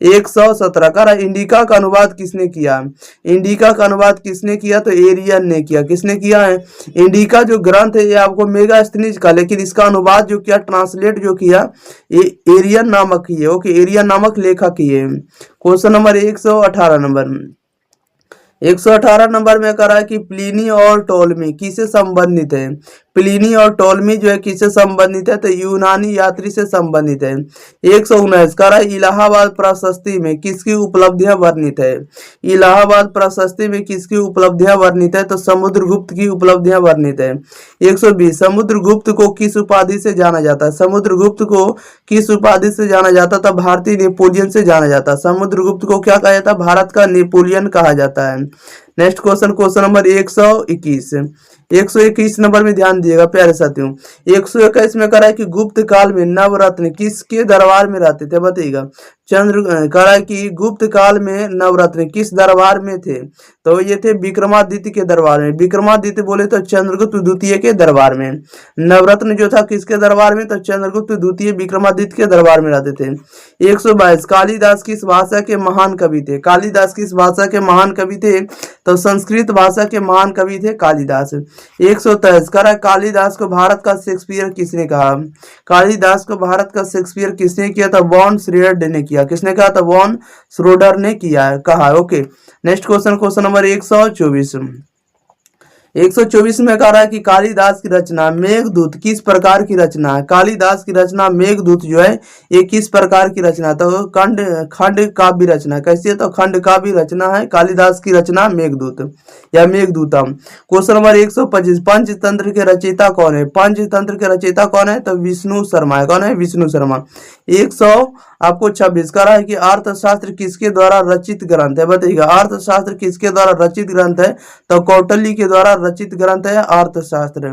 117 का इंडिका का अनुवाद किसने किया। इंडिका का अनुवाद किसने किया, तो एरियन ने किया। किसने किया है, इंडिका जो ग्रंथ है ये आपको मेगास्थनीज का, लेकिन इसका अनुवाद जो किया, ट्रांसलेट जो किया, ये एरियन नामक ही है। ओके, एरियन नामक लेखक ही है। क्वेश्चन नंबर 118 नंबर में कह रहा है कि प्लिनी और टोलमी किससे संबंधित है। प्लिनी और टोलमी जो है किससे संबंधित है, तो यूनानी यात्री से संबंधित है। 119 कह रहा है इलाहाबाद प्रशस्ति में किसकी उपलब्धियां वर्णित है। इलाहाबाद प्रशस्ति में किसकी उपलब्धियां वर्णित है, तो समुद्रगुप्त की उपलब्धियां वर्णित है। 120 समुद्रगुप्त को किस उपाधि से जाना जाता है। समुद्रगुप्त को किस उपाधि से जाना जाता था, भारतीय नेपोलियन से जाना जाता। समुद्रगुप्त को क्या कहा जाता है, भारत का नेपोलियन कहा जाता है। नेक्स्ट क्वेश्चन नंबर 121 नंबर में ध्यान दिएगा प्यारे साथियों। 121 में कह रहा है कि गुप्त काल में नवरत्न किसके दरबार में रहते थे, बताइएगा। कह रहा है कि गुप्त काल में नवरत्न किस दरबार में थे, तो ये थे विक्रमादित्य के दरबार में। विक्रमादित्य बोले तो चंद्रगुप्त द्वितीय के दरबार में। नवरत्न जो था किसके दरबार में, तो चंद्रगुप्त द्वितीय विक्रमादित्य के दरबार में रहते थे। 122 कालिदास किस भाषा के महान कवि थे। कालिदास किस भाषा के महान कवि थे, तो संस्कृत भाषा के महान कवि थे कालिदास। 123 कह रहा है कालिदास को भारत का शेक्सपियर किसने कहा। कालिदास को भारत का शेक्सपियर किसने किया था, वॉन श्रोडर ने किया। किसने कहा था, वॉन श्रोडर ने किया है, कहा। ओके, नेक्स्ट क्वेश्चन नंबर 124 में कह रहा है कि कालिदास की रचना मेघदूत किस प्रकार की रचना है। कालिदास की रचना मेघदूत जो है ये किस प्रकार की रचना, तो खंड काव्य रचना। कैसी है, तो खंड काव्य रचना है कालिदास की रचना मेघदूत या मेघदूतम। क्वेश्चन नंबर 125 पंचतंत्र के रचयिता कौन है। पंचतंत्र के रचयिता कौन है, तो विष्णु शर्मा है। कौन है, विष्णु शर्मा। 126 कह रहा है कि अर्थशास्त्र किसके द्वारा रचित ग्रंथ है, बताइएगा। अर्थशास्त्र किसके द्वारा रचित ग्रंथ है, तो कौटिल्य के द्वारा रचित ग्रंथ है अर्थशास्त्र।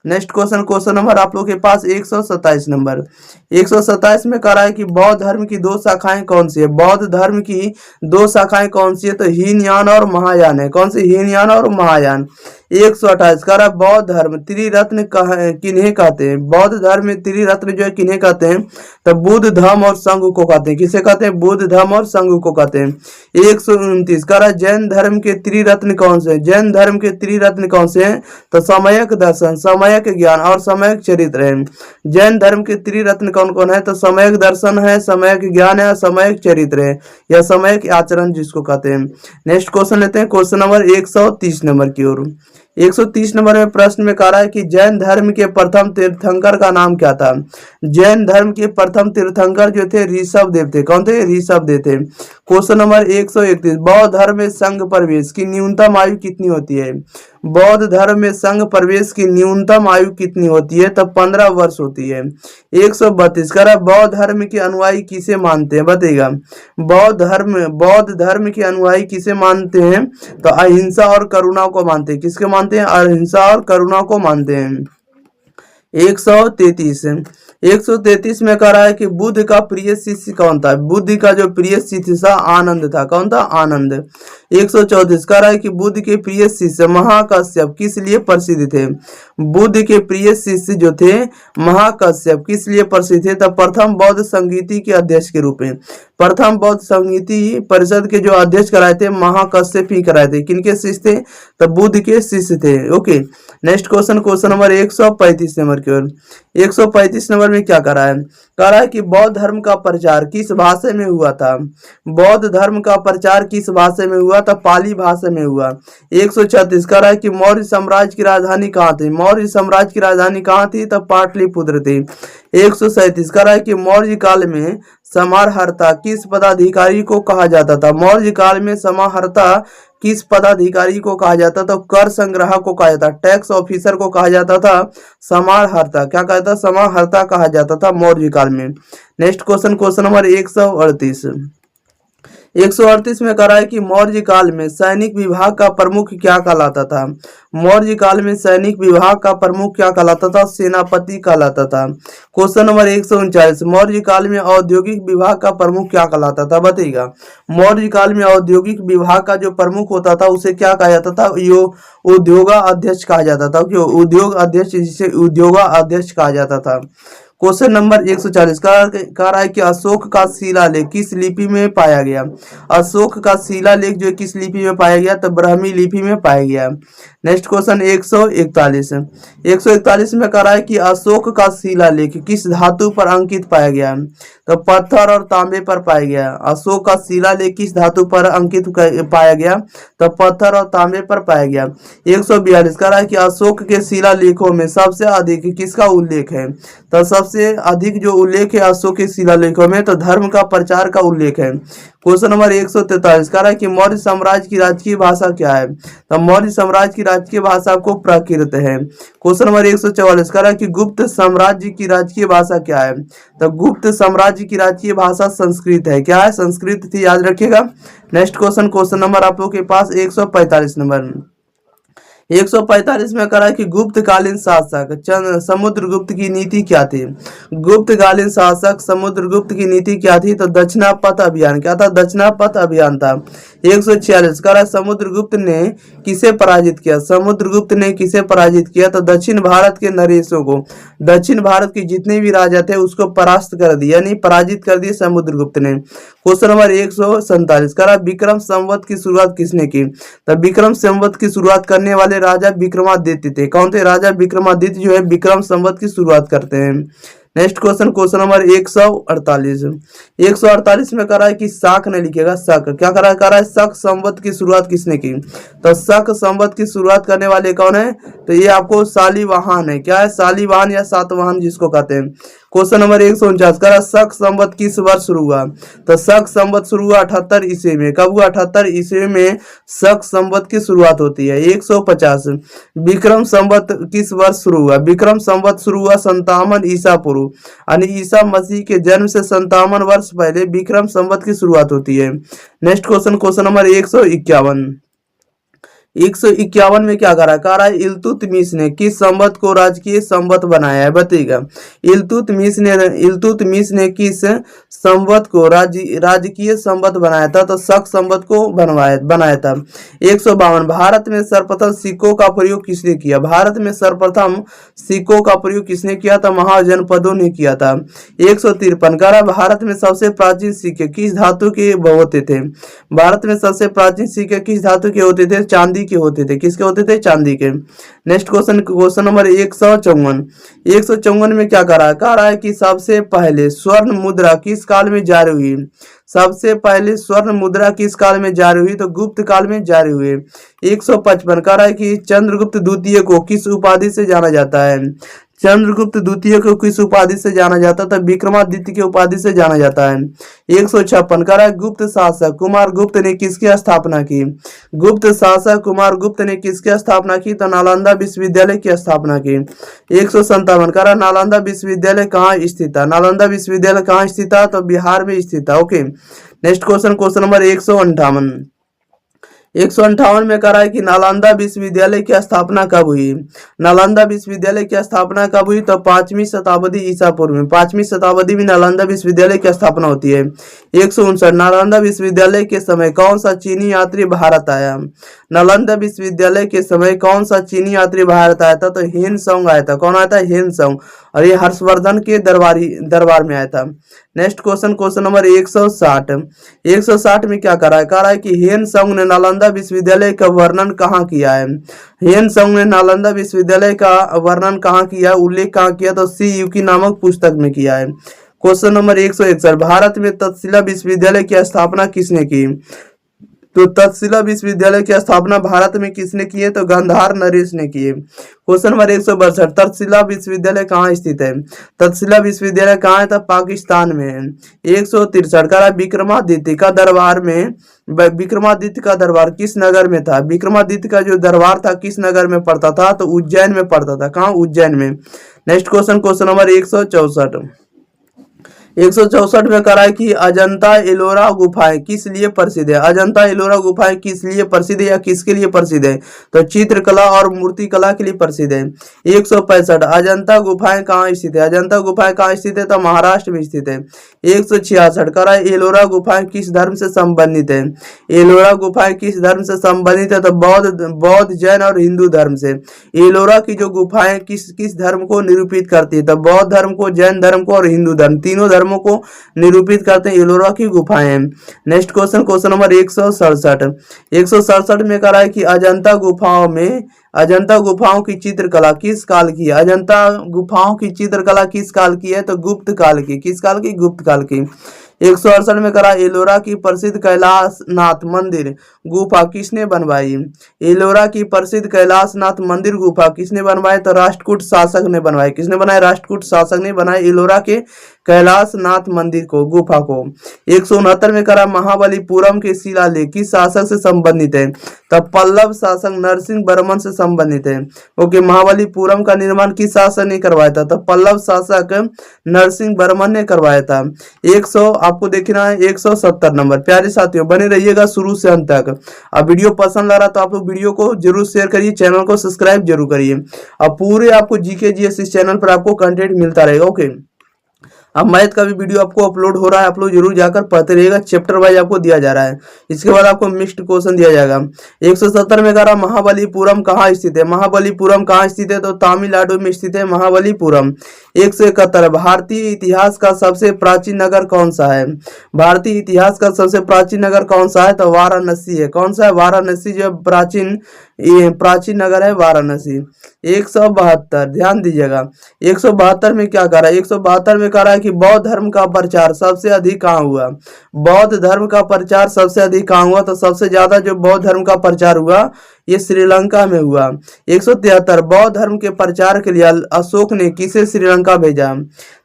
नेक्स्ट क्वेश्चन नंबर आप लोग के पास 127 नंबर। 127 में कह रहा है कि बौद्ध धर्म की दो शाखाएं कौन सी है। बौद्ध धर्म की दो शाखाएं कौन सी है, तो हीनयान और महायान है। कौन सी, हीनयान और महायान। 128 कह रहा है बौद्ध धर्म त्रिरत्न किन्हें कहते हैं। बौद्ध धर्म में त्रिरत्न जो है किन्हें कहते हैं, तो बुद्ध धम्म और संघ को कहते हैं। किसे कहते हैं, बुद्ध धम्म और संघ को कहते हैं। 129 कह रहा है जैन धर्म के त्रिरत्न कौन से। जैन धर्म के त्रिरत्न कौन से हैं, तो समयक दर्शन, समयक ज्ञान और समयक चरित्र है। जैन धर्म के त्रिरत्न कौन कौन है, तो समयक दर्शन है, समयक ज्ञान है, समयक चरित्र है या समयक आचरण जिसको कहते हैं। नेक्स्ट क्वेश्चन लेते हैं, क्वेश्चन नंबर 130 नंबर की ओर। 130 नंबर में प्रश्न में कह रहा है कि जैन धर्म के प्रथम तीर्थंकर का नाम क्या था। जैन धर्म के प्रथम तीर्थंकर जो थे ऋषभ देव थे। कौन थे, ऋषभ देव थे। क्वेश्चन नंबर 131 बौद्ध धर्म में संघ प्रवेश की न्यूनतम आयु कितनी होती है। बौद्ध धर्म में संघ प्रवेश की न्यूनतम आयु कितनी होती है, तब 15 वर्ष होती है। 132 कह रहा है बौद्ध धर्म के अनुयायी किसे मानते हैं, बताइएगा। बौद्ध धर्म के अनुयायी किसे मानते हैं, तो अहिंसा और करुणा को मानते हैं। किसके मानते हैं, अहिंसा और करुणा को मानते हैं। 133 में कह रहा है कि बुद्ध का प्रिय शिष्य कौन था। बुद्ध का जो प्रिय शिष्य था आनंद था। कौन था, आनंद। 134 कह रहा है कि बुद्ध के प्रिय शिष्य महाकश्यप किस लिए प्रसिद्ध थे। बुद्ध के प्रिय शिष्य जो थे महाकश्यप किस लिए प्रसिद्ध थे, तब प्रथम बौद्ध संगीति के अध्यक्ष के रूप में। प्रथम बौद्ध संगीति परिषद के जो अध्यक्ष कराए थे महाकश्यप ही कराए थे। किनके शिष्य थे, तब बुद्ध के शिष्य थे। Okay, next question number 135 number की ओर। 135 नंबर में क्या कर रहा है, कह रहा है कि बौद्ध धर्म का प्रचार किस भाषा में हुआ था। बौद्ध धर्म का प्रचार किस भाषा में हुआ तो पाली भाषा में हुआ। 136 कह रहा है कि मौर्य साम्राज्य की राजधानी कहाँ थी? मौर्य साम्राज्य की राजधानी कहाँ थी? तो पाटलिपुत्र थी। 137 कह रहा है कि मौर्य काल में समाहर्ता किस पदाधिकारी को कहा जाता था? मौर्य काल में समाहर्ता किस पदाधिकारी को कहा जाता था? कर संग्राहक को कहा जाता, टैक्स ऑफिसर को कहा जाता था समाहर्ता। क्या कहा जाता? समाहर्ता कहा जाता था मौर्य काल में। Next question, question number 138। 138 में कह रहा है कि मौर्य काल में सैनिक विभाग का प्रमुख क्या कहलाता था? मौर्य काल में सैनिक विभाग का प्रमुख क्या कहलाता था? सेनापति कहलाता था। क्वेश्चन नंबर 139, मौर्य काल में औद्योगिक विभाग का प्रमुख क्या कहलाता था? बताइएगा। मौर्य काल में औद्योगिक विभाग का जो प्रमुख होता था उसे क्या कहा जाता था? यो उद्योगा अध्यक्ष कहा जाता था। क्यों? उद्योग अध्यक्ष, जिसे उद्योगा अध्यक्ष कहा जाता था। क्वेश्चन नंबर 140 कह रहा है कि अशोक का शिलालेख किस लिपि में पाया गया? अशोक का शिलालेख जो किस लिपि में पाया गया? तो ब्राह्मी लिपि में पाया गया। Next question 141। 141 में कह रहा है कि अशोक का शिलालेख किस धातु पर अंकित पाया गया? तो पत्थर और तांबे पर पाया गया। अशोक का शिलालेख किस धातु पर अंकित पाया गया? तो पत्थर और तांबे पर पाया गया। 142 कह रहा है कि अशोक के शिलालेखों में सबसे अधिक किसका उल्लेख है? तो सबसे अधिक जो उल्लेख है अशोक के शिलालेखों में तो धर्म का प्रचार का उल्लेख है। क्वेश्चन नंबर 143 कह रहा है कि मौर्य साम्राज्य की राजकीय भाषा क्या है? तो मौर्य साम्राज्य की राजकीय भाषा को प्राकृत है। क्वेश्चन नंबर 144 कह रहा है कि गुप्त साम्राज्य की राजकीय भाषा क्या है? तो गुप्त साम्राज्य की राजकीय भाषा संस्कृत है। क्या है? संस्कृत थी, याद रखिएगा। नेक्स्ट क्वेश्चन, क्वेश्चन नंबर आप लोग के पास 145 नंबर। 145 में कह रहा है कि गुप्तकालीन शासक समुद्रगुप्त की नीति क्या थी? गुप्तकालीन शासक समुद्रगुप्त की नीति क्या थी? तो दक्षिणापथ अभियान। क्या था? दक्षिणापथ अभियान था। 146 कह रहा है समुद्रगुप्त ने किसे पराजित किया? समुद्रगुप्त ने किसे पराजित किया? तो दक्षिण भारत के नरेशों को, दक्षिण भारत के जितने भी राजा थे उसको परास्त कर दिया, यानी पराजित कर दिया समुद्रगुप्त ने। क्वेश्चन नंबर 147 कह रहा है विक्रम संवत की शुरुआत किसने की? तो विक्रम संवत की शुरुआत करने वाले राजा विक्रमादित्य थे। कौन थे? राजा विक्रमादित्य जो है विक्रम संवत की शुरुआत करते हैं। Next question, question number 148। 148 में कह रहा है कि शाक ने लिखेगा। शक क्या कह रहा है? शक संवत की शुरुआत किसने की? तो शक संवत की शुरुआत करने वाले कौन है? तो ये आपको शालिवाहन है। क्या है? शालिवाहन या सातवाहन जिसको कहते हैं। क्वेश्चन नंबर 149 कह रहा शक संवत किस वर्ष शुरू हुआ? तो शक संवत शुरू हुआ 78 ईस्वी में। कब हुआ? 78 ईस्वी में शक संवत की शुरुआत होती है। 150 विक्रम संवत किस वर्ष शुरू हुआ? विक्रम संवत शुरू हुआ 57 ईसा पूर्व, यानी ईसा मसीह के जन्म से 57 वर्ष पहले विक्रम संवत की शुरुआत होती है। Next question, question number 151। 151 में क्या कह रहा है? इल्तुतमिश ने किस संवत को राजकीय संवत बनाया है? बताइएगा। इल्तुतमिश ने किस संवत को राजकीय संवत बनाया था? तो शक संवत को बनाया था। 152 भारत में सर्वप्रथम सिक्कों का प्रयोग किसने किया? भारत में सर्वप्रथम सिक्कों का प्रयोग किसने किया था? महाजनपदों ने किया था। 153 कह रहा भारत में सबसे प्राचीन सिक्के किस धातु के होते थे? भारत में सबसे प्राचीन सिक्के किस धातु के होते थे? चांदी के होते थे। किसके होते थे? चांदी के। Next question, question number 154। 154 में क्या कह रहा है कि सबसे पहले स्वर्ण मुद्रा किस काल में जारी हुई? सबसे पहले स्वर्ण मुद्रा किस काल में जारी हुई? तो गुप्त काल में जारी हुई। 155 कह रहा है कि चंद्रगुप्त द्वितीय को किस उपाधि से जाना जाता है? चंद्रगुप्त द्वितीय को किस उपाधि से जाना जाता था? विक्रमादित्य की उपाधि से जाना जाता है। 156 कह रहा है गुप्त शासक कुमार गुप्त ने किसकी स्थापना की? गुप्त शासक कुमार गुप्त ने किसकी स्थापना की? तो नालंदा विश्वविद्यालय की स्थापना की। 157 कह रहा नालंदा विश्वविद्यालय कहाँ स्थित है? नालंदा विश्वविद्यालय कहाँ स्थित है? तो बिहार में स्थित है। Okay. Next question, question number 158। 158 में कह रहा है कि नालंदा विश्वविद्यालय की स्थापना कब हुई? नालंदा विश्वविद्यालय की स्थापना कब हुई? तो 5वीं शताब्दी ईसा पूर्व में। 5वीं शताब्दी में नालंदा विश्वविद्यालय की स्थापना होती है। 159 नालंदा विश्वविद्यालय के समय कौन सा चीनी यात्री भारत आया? नालंदा विश्वविद्यालय के समय कौन सा चीनी यात्री भारत आया था? तो हेन सोंग आया था। कौन आया था? हेन सोंग। और ये हर्षवर्धन के दरबार में आया था। Next question, question number 160। 160 में क्या कह रहा है कि हेन सोंग ने नालंदा विश्वविद्यालय का वर्णन कहाँ किया है? हेन सोंग ने नालंदा विश्वविद्यालय का वर्णन कहाँ किया, उल्लेख कहाँ किया? तो सी युकी नामक पुस्तक में किया है। क्वेश्चन नंबर 161 भारत में तक्षशिला विश्वविद्यालय की स्थापना किसने की? तो तक्षशिला विश्वविद्यालय की स्थापना भारत में किसने की है? तो गांधार नरेश ने की है। क्वेश्चन नंबर 162, तक्षशिला विश्वविद्यालय कहाँ स्थित है? तक्षशिला विश्वविद्यालय कहाँ है? तो पाकिस्तान में है। 163 का विक्रमादित्य का दरबार में, विक्रमादित्य का दरबार किस नगर में था? विक्रमादित्य का जो दरबार था किस नगर में पड़ता था? तो उज्जैन में पड़ता था। कहाँ? उज्जैन में। नेक्स्ट क्वेश्चन, क्वेश्चन नंबर 164, 164 में करा है कि अजंता एलोरा गुफाएं किस लिए प्रसिद्ध है? अजंता एलोरा गुफाएं किस लिए प्रसिद्ध है या किसके लिए प्रसिद्ध है? तो चित्रकला और मूर्ति कला के लिए प्रसिद्ध है। 165, अजंता गुफाएं कहाँ स्थित है? अजंता गुफाएं कहाँ स्थित है? तो महाराष्ट्र में स्थित है। 166 करा एलोरा गुफाएं किस धर्म से संबंधित है? एलोरा गुफाएं किस धर्म से संबंधित है? तो बौद्ध, जैन और हिंदू धर्म से। एलोरा की जो गुफाएं किस किस धर्म को निरूपित करती है? तो बौद्ध धर्म को, जैन धर्म को और हिंदू धर्म, तीनों धर्मों को निरूपित करते हैं एलोरा की गुफाएं। नेक्स्ट क्वेश्चन, क्वेश्चन नंबर 167, 167 में करा है कि अजंता गुफाओं में, अजंता गुफाओं की चित्रकला किस काल की है? अजंता गुफाओं की चित्रकला किस काल की है? तो गुप्त काल की। किस काल की? गुप्त काल की। 168 में करा एलोरा की प्रसिद्ध कैलाशनाथ मंदिर गुफा किसने बनवाई? एलोरा की प्रसिद्ध कैलाशनाथ मंदिर गुफा किसने बनवाई? तो राष्ट्रकूट शासक ने बनवाई। किसने बनाया? राष्ट्रकूट शासक ने बनाया एलोरा के कैलाशनाथ मंदिर को, गुफा को। 169 में करा महाबलीपुरम के शिलालेख किस शासक से संबंधित है? तब पल्लव शासक नरसिंह वर्मन से संबंधित है। ओके, महाबलीपुरम का निर्माण किस शासक ने करवाया था? तब पल्लव शासक नरसिंह वर्मन ने करवाया था। 100 आपको देखना है 170 नंबर। प्यारे साथियों, बने रहिएगा शुरू से अंत तक। अब वीडियो पसंद आ रहा तो आप लोग वीडियो को जरूर शेयर करिए, चैनल को सब्सक्राइब जरूर करिए। अब पूरे आपको जीके जीएस इस चैनल पर आपको कंटेंट मिलता रहेगा। ओके, अब मैथ का भी वीडियो आपको अपलोड हो रहा है, आप लोग जरूर जाकर पढ़ते रहिएगा। चैप्टर वाइज आपको दिया जा रहा है। इसके बाद आपको मिक्स्ड क्वेश्चन दिया जाएगा। 170 में कह रहा महाबलीपुरम कहाँ स्थित है? महाबलीपुरम कहाँ स्थित है? तो तमिलनाडु में स्थित है महाबलीपुरम। 171 भारतीय इतिहास का सबसे प्राचीन नगर कौन सा है? भारतीय इतिहास का सबसे प्राचीन नगर कौन सा है? तो वाराणसी है। कौन सा है? वाराणसी जो प्राचीन नगर है वाराणसी। 172 ध्यान दीजिएगा, 172 में क्या कर रहा है? 172 में कह रहा है कि बौद्ध धर्म का प्रचार सबसे अधिक कहाँ हुआ? बौद्ध धर्म का प्रचार सबसे अधिक कहाँ हुआ? तो सबसे ज्यादा जो बौद्ध धर्म का प्रचार हुआ ये श्रीलंका में हुआ। 173 बौद्ध धर्म के प्रचार के लिए अशोक ने किसे श्रीलंका भेजा?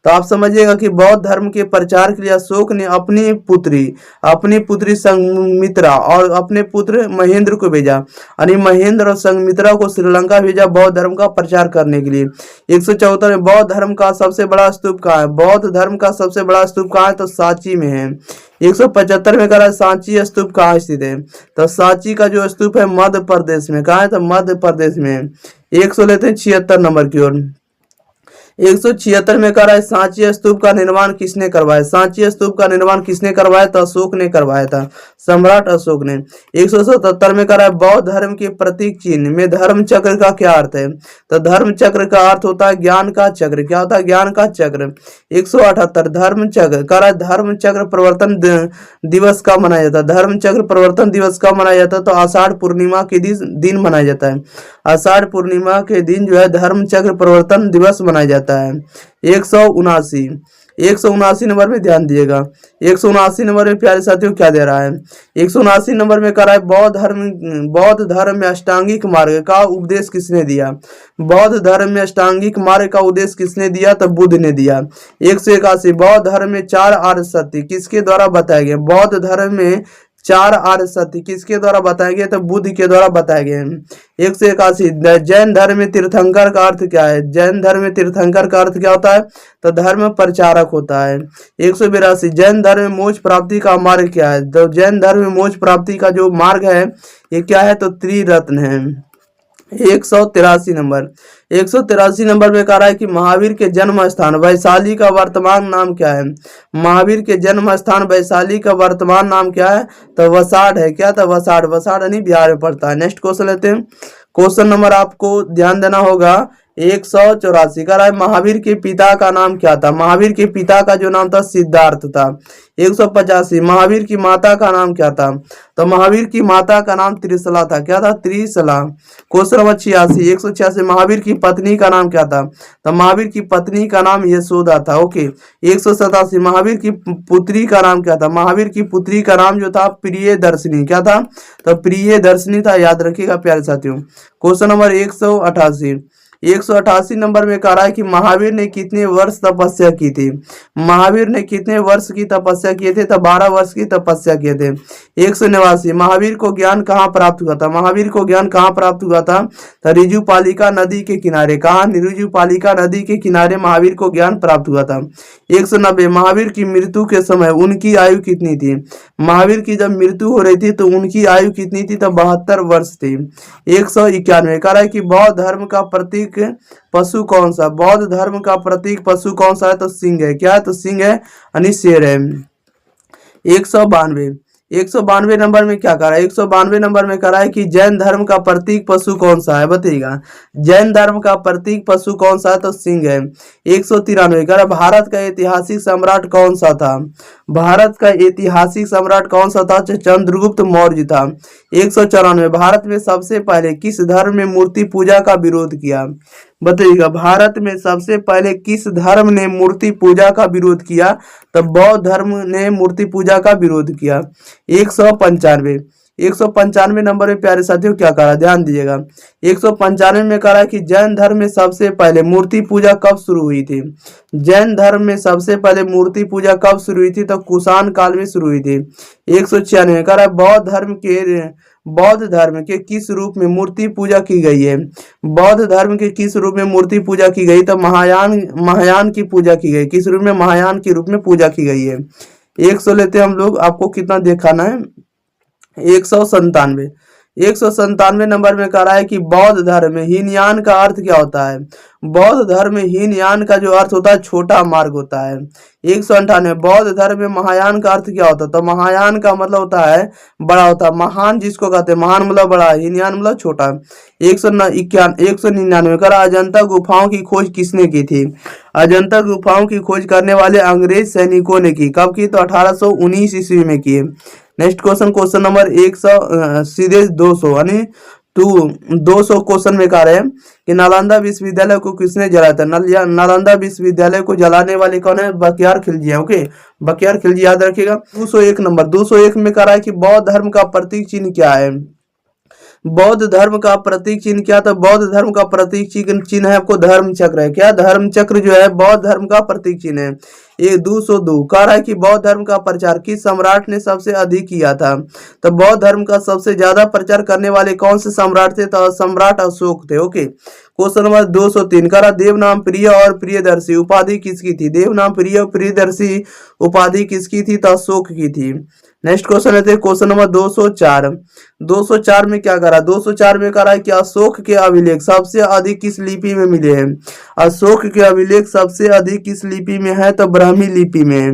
तो आप समझिएगा कि बौद्ध धर्म के प्रचार के लिए अशोक ने अपनी पुत्री संघमित्रा और अपने पुत्र महेंद्र को भेजा। यानी महेंद्र और संघमित्रा को श्रीलंका भेजा बौद्ध धर्म का प्रचार करने के लिए। 174 में बौद्ध धर्म का सबसे बड़ा स्तूप कहाँ है? बौद्ध धर्म का सबसे बड़ा स्तूप कहाँ है? तो सांची में है। 175 में कह रहा है सांची स्तूप कहाँ स्थित है? तो सांची का जो स्तूप है मध्य प्रदेश में। कहाँ है? तो मध्य प्रदेश में। 100 लेते हैं 76 नंबर की ओर। 176 में कह रहा है सांची स्तूप का निर्माण किसने करवाया? सांची स्तूप का निर्माण किसने करवाया? तो अशोक ने करवाया था, सम्राट अशोक ने। 177 में कह रहा है बौद्ध धर्म के प्रतीक चिन्ह में धर्म चक्र का क्या अर्थ है? तो धर्म चक्र का अर्थ होता है ज्ञान का चक्र। क्या होता है? ज्ञान का चक्र। 178 धर्म चक्र कह रहा है धर्म चक्र प्रवर्तन दिवस कब मनाया जाता है? धर्म चक्र प्रवर्तन दिवस कब मनाया जाता है? तो आषाढ़ पूर्णिमा के दिन मनाया जाता है। आषाढ़ पूर्णिमा के दिन जो है धर्म चक्र प्रवर्तन दिवस मनाया जाता है। 179 नंबर में ध्यान दिएगा। 179 नंबर में प्यारे साथियों क्या दे रहा है? 179 नंबर में कह रहा है बौद्ध धर्म में अष्टांगिक मार्ग का उपदेश किसने दिया? बौद्ध धर्म में अष्टांगिक मार्ग का उपदेश किसने दिया? तो बुद्ध ने दिया। 181 बौद्ध धर्म में 4 आर्य सत्य किसके द्वारा बताए गए? बौद्ध धर्म में 4 आर्य सत्य किसके द्वारा बताए गए? तो बुद्ध के द्वारा बताए गए हैं। 181 जैन धर्म में तीर्थंकर का अर्थ क्या है? जैन धर्म में तीर्थंकर का अर्थ क्या होता है? तो धर्म प्रचारक होता है। 182 जैन धर्म में मोक्ष प्राप्ति का मार्ग क्या है? तो जैन धर्म में मोक्ष प्राप्ति का जो मार्ग है ये क्या है? तो त्रिरत्न है। 183 नंबर में कह रहा है कि महावीर के जन्म स्थान वैशाली का वर्तमान नाम क्या है? महावीर के जन्म स्थान वैशाली का वर्तमान नाम क्या है? तो वसाड़ है। क्या? तो वसाड़ यानी बिहार में पड़ता है। नेक्स्ट क्वेश्चन लेते हैं। क्वेश्चन नंबर आपको ध्यान देना होगा 184 कह रहा है महावीर के पिता का नाम क्या था। महावीर के पिता का जो नाम था सिद्धार्थ था। 185 महावीर की माता का नाम क्या था। तो महावीर की माता का नाम त्रिशला था। क्या था? त्रिशला। क्वेश्चन नंबर 86 186 महावीर की पत्नी का नाम क्या था। तो महावीर की पत्नी का नाम यशोदा था। ओके। 187 महावीर की पुत्री का नाम क्या था। महावीर की पुत्री का नाम जो था प्रियदर्शिनी। क्या था? तो प्रियदर्शिनी था। याद रखिएगा प्यारे साथियों। क्वेश्चन नंबर 188 नंबर में कह रहा है कि महावीर ने कितने वर्ष तपस्या की थी। महावीर ने कितने वर्ष की तपस्या किए थे। तो 12 वर्ष की तपस्या किए थे। 189 महावीर को ज्ञान कहाँ प्राप्त हुआ था। महावीर को ज्ञान कहाँ प्राप्त हुआ था। तो ऋजुपालिका नदी के किनारे। कहाँ? ऋजुपालिका नदी के किनारे महावीर को ज्ञान प्राप्त हुआ था। 190 महावीर की मृत्यु के समय उनकी आयु कितनी थी। महावीर की जब मृत्यु हो रही थी तो उनकी आयु कितनी थी। तो 72 वर्ष थी। 191 कह रहा है कि बौद्ध धर्म का प्रतीक पशु कौन सा। बौद्ध धर्म का प्रतीक पशु कौन सा है। तो सिंह है। क्या है? तो सिंह है यानी शेर है। 192 नंबर में क्या कह रहा है। 192 नंबर में कह रहा है कि जैन धर्म का प्रतीक पशु कौन सा है। बताइएगा जैन धर्म का प्रतीक पशु कौन सा है। तो सिंह है। 193 कह रहा है भारत का ऐतिहासिक सम्राट कौन सा था। भारत का ऐतिहासिक सम्राट कौन सा था। चंद्रगुप्त मौर्य था। 194 भारत में सबसे पहले किस धर्म ने मूर्ति पूजा का विरोध किया। बताइएगा भारत में सबसे पहले किस धर्म ने मूर्ति पूजा का विरोध किया। तो बौद्ध धर्म ने मूर्ति पूजा का विरोध किया। 195 नंबर में प्यारे साथियों क्या कह रहा है। ध्यान दीजिएगा। 195 में कह रहा है कि जैन धर्म में सबसे पहले मूर्ति पूजा कब शुरू हुई थी। जैन धर्म में सबसे पहले मूर्ति पूजा कब शुरू हुई थी। तो कुषाण काल में शुरू हुई थी। 196 कह रहा है बौद्ध धर्म के किस रूप में मूर्ति पूजा की गई है। बौद्ध धर्म के किस रूप में मूर्ति पूजा की गई। तो महायान की पूजा की गई। किस रूप में? महायान के रूप में पूजा की गई है। 100 लेते हैं हम लोग। आपको कितना दिखाना है। 197 नंबर में कह रहा है कि बौद्ध धर्म में हीनयान का अर्थ क्या होता है। बौद्ध धर्म में हीनयान का जो अर्थ होता है छोटा मार्ग होता है। 198 बौद्ध धर्म में महायान का अर्थ क्या होता है। तो महायान का मतलब होता है बड़ा होता है। महान जिसको कहते हैं, महान मतलब बड़ा, हीनयान मतलब छोटा। 199 कर अजंता गुफाओं की खोज किसने की थी। अजंता गुफाओं की खोज करने वाले अंग्रेज सैनिकों ने की। कब की? तो 1819 ईस्वी में की। नेक्स्ट क्वेश्चन नंबर 100 सीधे 200 यानी 200 क्वेश्चन में कह रहे हैं कि नालंदा विश्वविद्यालय को किसने जलाया था। नालंदा विश्वविद्यालय को जलाने वाले कौन है। बख्तियार खिलजी है। ओके, बख्तियार खिलजी याद रखिएगा। 201 नंबर 201 में कह रहा है कि बौद्ध धर्म का प्रतीक चिन्ह क्या है। बौद्ध धर्म का प्रतीक चिन्ह क्या था। बौद्ध धर्म का प्रतीक चिन्ह है आपको धर्म चक्र है। क्या? धर्म चक्र जो है बौद्ध धर्म का प्रतीक चिन्ह है। ये 202 कह रहा है कि बौद्ध धर्म का प्रचार किस सम्राट ने सबसे अधिक किया था। तो बौद्ध धर्म का सबसे ज्यादा प्रचार करने वाले कौन से सम्राट थे। तो सम्राट अशोक थे। ओके। क्वेश्चन नंबर 203 कह रहा देवनाम प्रिय और प्रियदर्शी उपाधि किसकी थी। देवनाम प्रिय और प्रियदर्शी उपाधि किसकी थी। तो अशोक की थी। नेक्स्ट क्वेश्चन लेते हैं क्वेश्चन नंबर 204 में क्या करा। 204 में करा है कि अशोक के अभिलेख सबसे अधिक किस लिपि में मिले हैं। अशोक के अभिलेख सबसे अधिक किस लिपि में है। तो ब्राह्मी लिपि में है।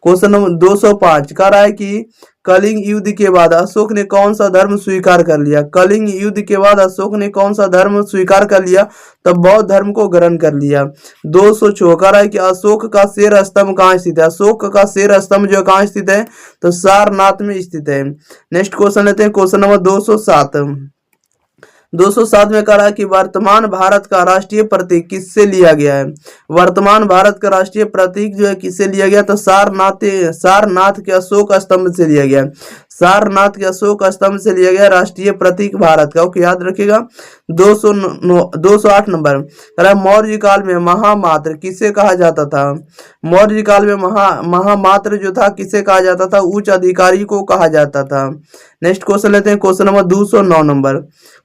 क्वेश्चन नंबर 205 कह रहा है कि कलिंग युद्ध के बाद अशोक ने कौन सा धर्म स्वीकार कर लिया। कलिंग युद्ध के बाद अशोक ने कौन सा धर्म स्वीकार कर लिया। तब बौद्ध धर्म को ग्रहण कर लिया। 206 कह रहा है कि अशोक का शेर स्तंभ कहाँ स्थित है। अशोक का शेर स्तंभ जो कहाँ स्थित है। तो सारनाथ में स्थित है। नेक्स्ट क्वेश्चन लेते हैं क्वेश्चन नंबर 207 में कह रहा है कि वर्तमान भारत का राष्ट्रीय प्रतीक किससे लिया गया है। वर्तमान भारत का राष्ट्रीय प्रतीक जो है किससे लिया गया। तो सारनाथ के अशोक स्तंभ से लिया गया। सारनाथ के अशोक स्तंभ से लिया गया राष्ट्रीय प्रतीक भारत का। ओके, याद रखिएगा। 208 नंबर कह रहा है मौर्य काल में महामात्र किसे कहा जाता था। मौर्य काल में महामात्र जो था किसे कहा जाता था। उच्च अधिकारी को कहा जाता था। नेक्स्ट क्वेश्चन लेते हैं question number 209 number.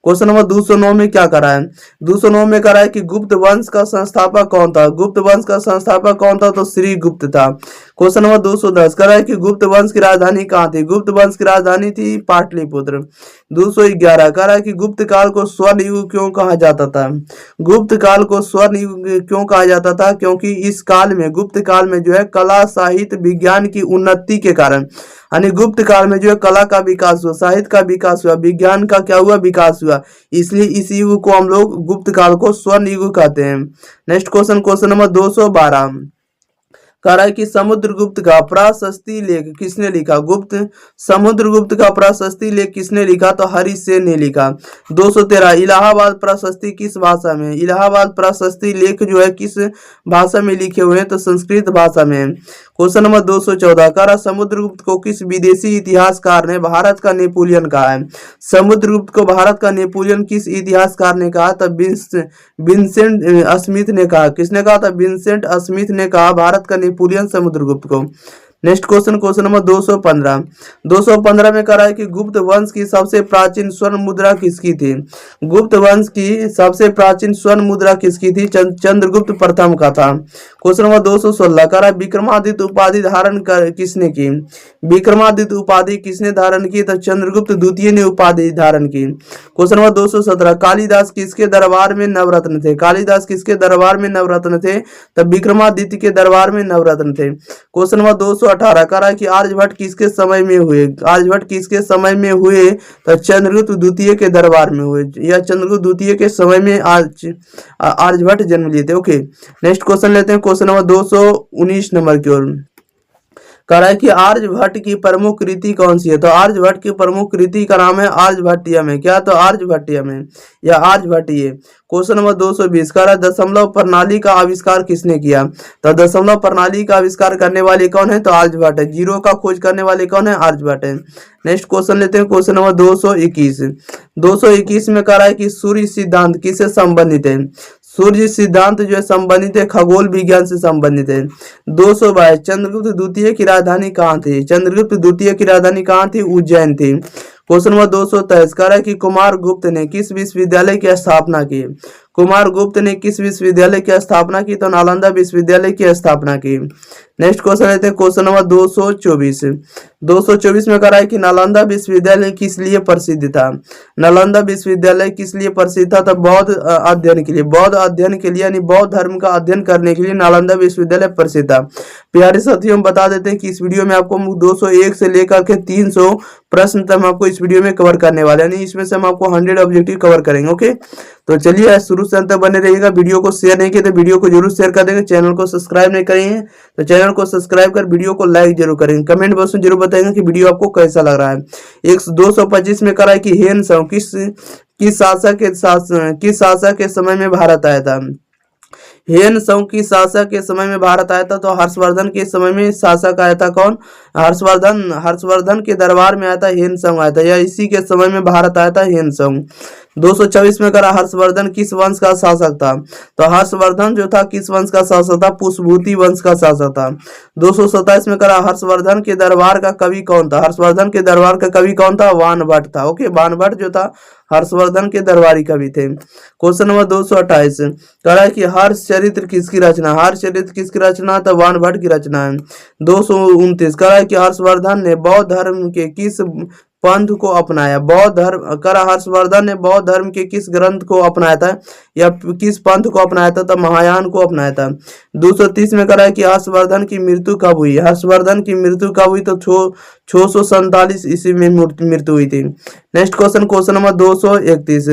Question number 209 में क्या करा है। 209 में करा है कि गुप्त वंश का संस्थापक कौन था। गुप्त वंश का संस्थापक कौन था। तो श्री गुप्त था। क्वेश्चन नंबर 210 कर रहा है कि गुप्त वंश की राजधानी कहाँ थी। गुप्त वंश की राजधानी थी पाटलिपुत्र। 211 कर रहा है कि गुप्त काल को स्वर्ण युग क्यों कहा जाता था। गुप्त काल को स्वर्ण युग क्यों कहा जाता था, क्योंकि इस काल में, गुप्त काल में जो है कला, साहित्य, विज्ञान की उन्नति के कारण, यानी गुप्त काल में जो है कला का विकास हुआ, साहित्य का विकास हुआ, विज्ञान का क्या हुआ, विकास हुआ, इसलिए इस युग को हम लोग गुप्त काल को स्वर्ण युग कहते हैं। नेक्स्ट क्वेश्चन, क्वेश्चन नंबर 212 कह रहा है कि समुद्रगुप्त का प्राशस्ती लेख किसने लिखा। गुप्त समुद्रगुप्त का प्राशस्ती लेख किसने लिखा, तो हरिसेन ने लिखा। 213 इलाहाबाद प्राशस्ती किस भाषा में। इलाहाबाद प्राशस्ती लेख जो है किस भाषा में लिखे हुए हैं, तो संस्कृत भाषा में। क्वेश्चन नंबर 214 कह रहा समुद्रगुप्त को किस विदेशी इतिहासकार ने भारत का नेपोलियन कहा है। समुद्रगुप्त को भारत का नेपोलियन किस इतिहासकार ने कहा, तब विंसेंट स्मिथ ने कहा। किसने कहा था, विंसेंट स्मिथ ने कहा भारत का नेपोलियन समुद्रगुप्त को। नेक्स्ट क्वेश्चन, क्वेश्चन नंबर 215 में कह रहा है कि गुप्त वंश की सबसे प्राचीन स्वर्ण मुद्रा किसकी थी। गुप्त वंश की सबसे प्राचीन स्वर्ण मुद्रा किसकी थी, चंद्रगुप्त प्रथम का था। क्वेश्चन नंबर 216 कह रहा है विक्रमादित्य उपाधि धारण किसने की। विक्रमादित्य उपाधि किसने धारण की, तो चंद्रगुप्त द्वितीय ने उपाधि धारण की। क्वेश्चन नंबर 217 कालिदास किसके दरबार में नवरत्न थे। कालिदास किसके दरबार में नवरत्न थे, तब विक्रमादित्य के दरबार में नवरत्न थे। क्वेश्चन नंबर 218 कह रहा है कि आर्यभट्ट किसके समय में हुए। आर्यभट्ट किसके समय में हुए, तो चंद्रगुप्त द्वितीय के दरबार में हुए, या चंद्रगुप्त द्वितीय के समय में आर्यभट्ट जन्म लिए थे। ओके, नेक्स्ट क्वेश्चन लेते हैं, क्वेश्चन नंबर 219 नंबर की ओर। कह रहा है कि आर्यभट्ट की प्रमुख कृति कौन सी है, तो आर्यभट्ट की प्रमुख कृति का नाम है आर्यभट्टियम है। क्या, तो आर्यभट्टियम है या आर्यभट्टीय। क्वेश्चन नंबर 220 कह रहा है दशमलव प्रणाली का आविष्कार किसने किया, तो दशमलव प्रणाली का आविष्कार करने वाले कौन है, तो आर्यभट्ट है। जीरो का खोज करने वाले कौन है, आर्यभट्ट है। नेक्स्ट क्वेश्चन लेते हैं, क्वेश्चन नंबर 221 में कह रहा है कि सूर्य सिद्धांत किससे संबंधित है। सूर्य सिद्धांत जो है संबंधित है खगोल विज्ञान से संबंधित है। 222 चंद्रगुप्त द्वितीय की राजधानी कहाँ थी। चंद्रगुप्त द्वितीय की राजधानी कहाँ थी, उज्जैन थी। क्वेश्चन नंबर 223 कह रहा है कि कुमार गुप्त ने किस विश्वविद्यालय की स्थापना की। कुमार गुप्त ने किस विश्वविद्यालय की स्थापना की, तो नालंदा विश्वविद्यालय की स्थापना की। नेक्स्ट क्वेश्चन लेते हैं, क्वेश्चन नंबर 224 में कह रहा है कि नालंदा विश्वविद्यालय किस लिए प्रसिद्ध था। नालंदा विश्वविद्यालय किस लिए प्रसिद्ध था, तो बौद्ध अध्ययन के लिए। बौद्ध अध्ययन के लिए यानी बौद्ध धर्म का अध्ययन करने के लिए नालंदा विश्वविद्यालय प्रसिद्ध था। प्यारे साथियों, हम बता देते हैं कि इस वीडियो में आपको 201 से लेकर के 300 प्रश्न तक हम आपको इस वीडियो में कवर करने वाले हैं, यानी इसमें से हम आपको 100 ऑब्जेक्टिव कवर करेंगे। ओके, तो चलिए शुरू से अंत तक बने रहिएगा। वीडियो को शेयर नहीं किए तो वीडियो को जरूर शेयर कर देंगे। चैनल को सब्सक्राइब नहीं करेंगे तो चैनल को सब्सक्राइब कर वीडियो को लाइक जरूर करेंगे। कमेंट बॉक्स में जरूर बताएंगे कि वीडियो आपको कैसा लग रहा है। 225 में कह रहा है कि हेन सांग किस शासक के समय में भारत आया था। हेन सांग की शासक के समय में भारत आया था, तो हर्षवर्धन के समय में शासक आया था। कौन, हर्षवर्धन के दरबार में आया था, हेन सांग आया था, या इसी के समय में भारत आया था हेन सांग। 224 में करा हर्षवर्धन किस वंश का शासक था, तो हर्षवर्धन जो था किस वंश का शासक था, पुष्पभूति वंश का शासक था। 227 में करा हर्षवर्धन के दरबार का कवि कौन था। हर्षवर्धन के दरबार का कवि कौन था, वानभट्ट था। ओके, वानभट्ट जो था हर्षवर्धन के दरबारी कवि थे। क्वेश्चन नंबर 228 कह रहा है कि हर्षचरित्र किसकी रचना। हर्षचरित्र किसकी रचना, तो वानभट्ट की रचना है। 229 कह रहा है कि हर्षवर्धन ने बौद्ध धर्म के किस पंथ को अपनाया। बौद्ध धर्म करा हर्षवर्धन ने बौद्ध धर्म के किस ग्रंथ को अपनाया था या किस पंथ को अपनाया था, तो महायान को अपनाया था। 230 में करा है कि हर्षवर्धन की मृत्यु कब हुई। हर्षवर्धन की मृत्यु कब हुई, तो 647 ईस्वी में मृत्यु हुई थी। नेक्स्ट क्वेश्चन, क्वेश्चन नंबर 231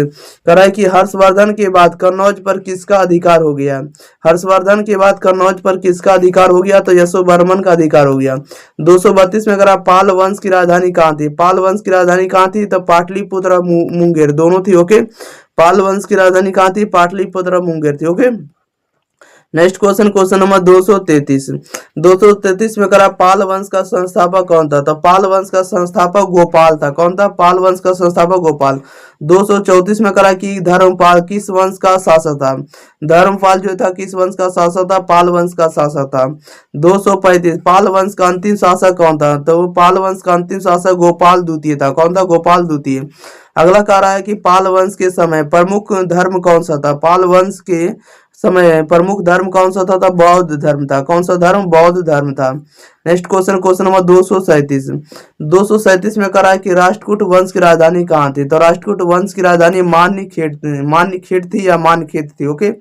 करा है कि हर्षवर्धन के बाद कन्नौज पर किसका अधिकार हो गया। हर्षवर्धन के बाद कन्नौज पर किसका अधिकार हो गया, तो यशोवर्मन का अधिकार हो गया। 232 में करा पाल वंश की राजधानी कहाँ थी। पाल वंश की राजधानी कहाँ थी, तो पाटलिपुत्र मुंगेर दोनों थी। ओके, पाल वंश की राजधानी कहाँ थी, पाटलिपुत्र मुंगेर थी। Okay, next question, question number 233 में करा पाल वंश का संस्थापक कौन था, तो पाल वंश का संस्थापक गोपाल था। कौन था, पाल वंश का संस्थापक गोपाल। 234 में करा कि धर्मपाल किस वंश का शासक था। धर्मपाल जो था किस वंश का शासक था? पाल वंश का शासक था। 235 पाल वंश का अंतिम शासक कौन था? तो पाल वंश का अंतिम शासक गोपाल द्वितीय था। कौन था? गोपाल द्वितीय। अगला कह रहा है कि पाल वंश के समय प्रमुख धर्म कौन सा था? पाल वंश के समय प्रमुख धर्म कौन सा था? बौद्ध धर्म था। कौन सा धर्म? बौद्ध धर्म था। नेक्स्ट क्वेश्चन, क्वेश्चन नंबर 237 में कह रहा है कि राष्ट्रकूट वंश की राजधानी कहाँ थी? तो राष्ट्रकूट वंश की राजधानी मान्यखेड़ थी या मानखेत थी। ओके।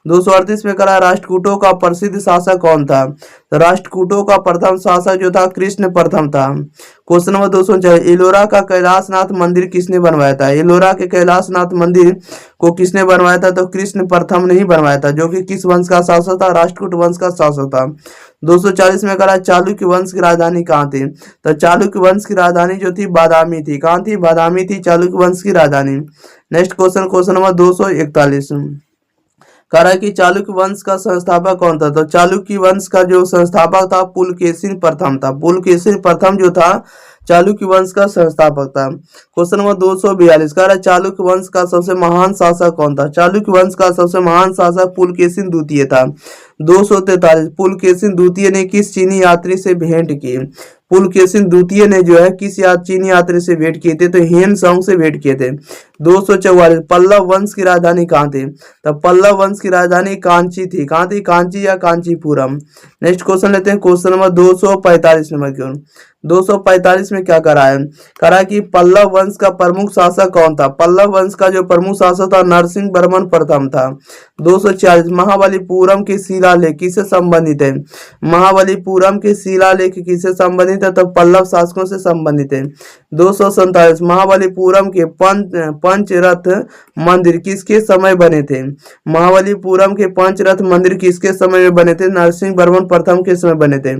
238 में कह रहा है राष्ट्रकूटों का प्रसिद्ध शासक कौन था? तो राष्ट्रकूटों का प्रथम शासक जो था कृष्ण प्रथम था। क्वेश्चन नंबर 249, एलोरा का कैलाशनाथ मंदिर किसने बनवाया था? एलोरा के कैलाशनाथ मंदिर को किसने बनवाया था? तो कृष्ण प्रथम ने ही बनवाया था, जो कि किस वंश का शासक था? राष्ट्रकूट वंश का शासक था। 240 में कह रहा है चालुक्य वंश की राजधानी कहाँ थी? तो चालुक्य वंश की राजधानी जो थी बादामी थी। कहाँ थी? बादामी थी चालुक्य वंश की राजधानी। नेक्स्ट क्वेश्चन, क्वेश्चन नंबर 241 कह रहा है कि चालुक्य वंश का संस्थापक कौन था? तो चालुक्य वंश का जो संस्थापक था पुलकेशिन प्रथम था। पुलकेशिन प्रथम जो था चालुक्य वंश का संस्थापक था। क्वेश्चन नंबर 242 कह रहा है चालुक्य वंश का सबसे महान शासक कौन था? चालुक्य वंश का सबसे महान शासक पुलकेशिन द्वितीय था। 243 पुलकेशिन द्वितीय ने किस चीनी यात्री से भेंट की? पुलकेशिन द्वितीय ने जो है किस चीनी यात्री से भेंट किए थे? तो हेन सांग से भेंट किए थे। 244 पल्लव वंश की राजधानी कहाँ थी? तो पल्लव वंश की राजधानी कांची थी। कहाँ थी? कांची या कांचीपुरम। नेक्स्ट क्वेश्चन लेते हैं, क्वेश्चन नंबर 245 नंबर क्यों 245 में क्या करा है? करा कि पल्लव वंश का प्रमुख शासक कौन था? पल्लव वंश का जो प्रमुख शासक था नरसिंह वर्मन प्रथम था। 246 महाबलीपुरम के शिलालेख किससे संबंधित है? महाबलीपुरम के शिलालेख किससे संबंधित है? तो पल्लव शासकों से संबंधित है। 247 महाबलीपुरम के पंचरथ मंदिर किसके समय बने थे? महाबलीपुरम के पंचरथ मंदिर किसके समय में बने थे? नरसिंह वर्मन प्रथम के समय बने थे।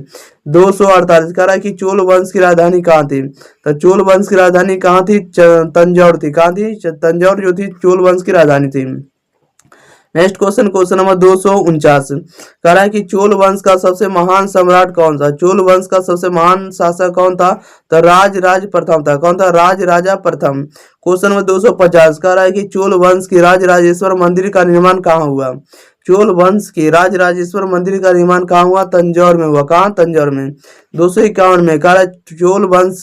248 कह रहा है कि चोल वंश की राजधानी कहाँ थी? तो चोल वंश की राजधानी कहाँ थी? तंजौर थी। कहाँ थी? तंजौर जो थी चोल वंश की राजधानी थी। नेक्स्ट क्वेश्चन, क्वेश्चन नंबर 249 कह रहा है कि चोल वंश का सबसे महान सम्राट कौन था? चोल वंश का सबसे महान शासक कौन था? तो राज प्रथम था। कौन था? राजा प्रथम। क्वेश्चन नंबर 250 कह रहा है कि चोल वंश के राजराजेश्वर मंदिर का निर्माण कहाँ हुआ? चोल वंश के राजराजेश्वर मंदिर का निर्माण कहाँ हुआ? तंजौर में हुआ। कहाँ? तंजौर में। 251 में कह रहा है चोल वंश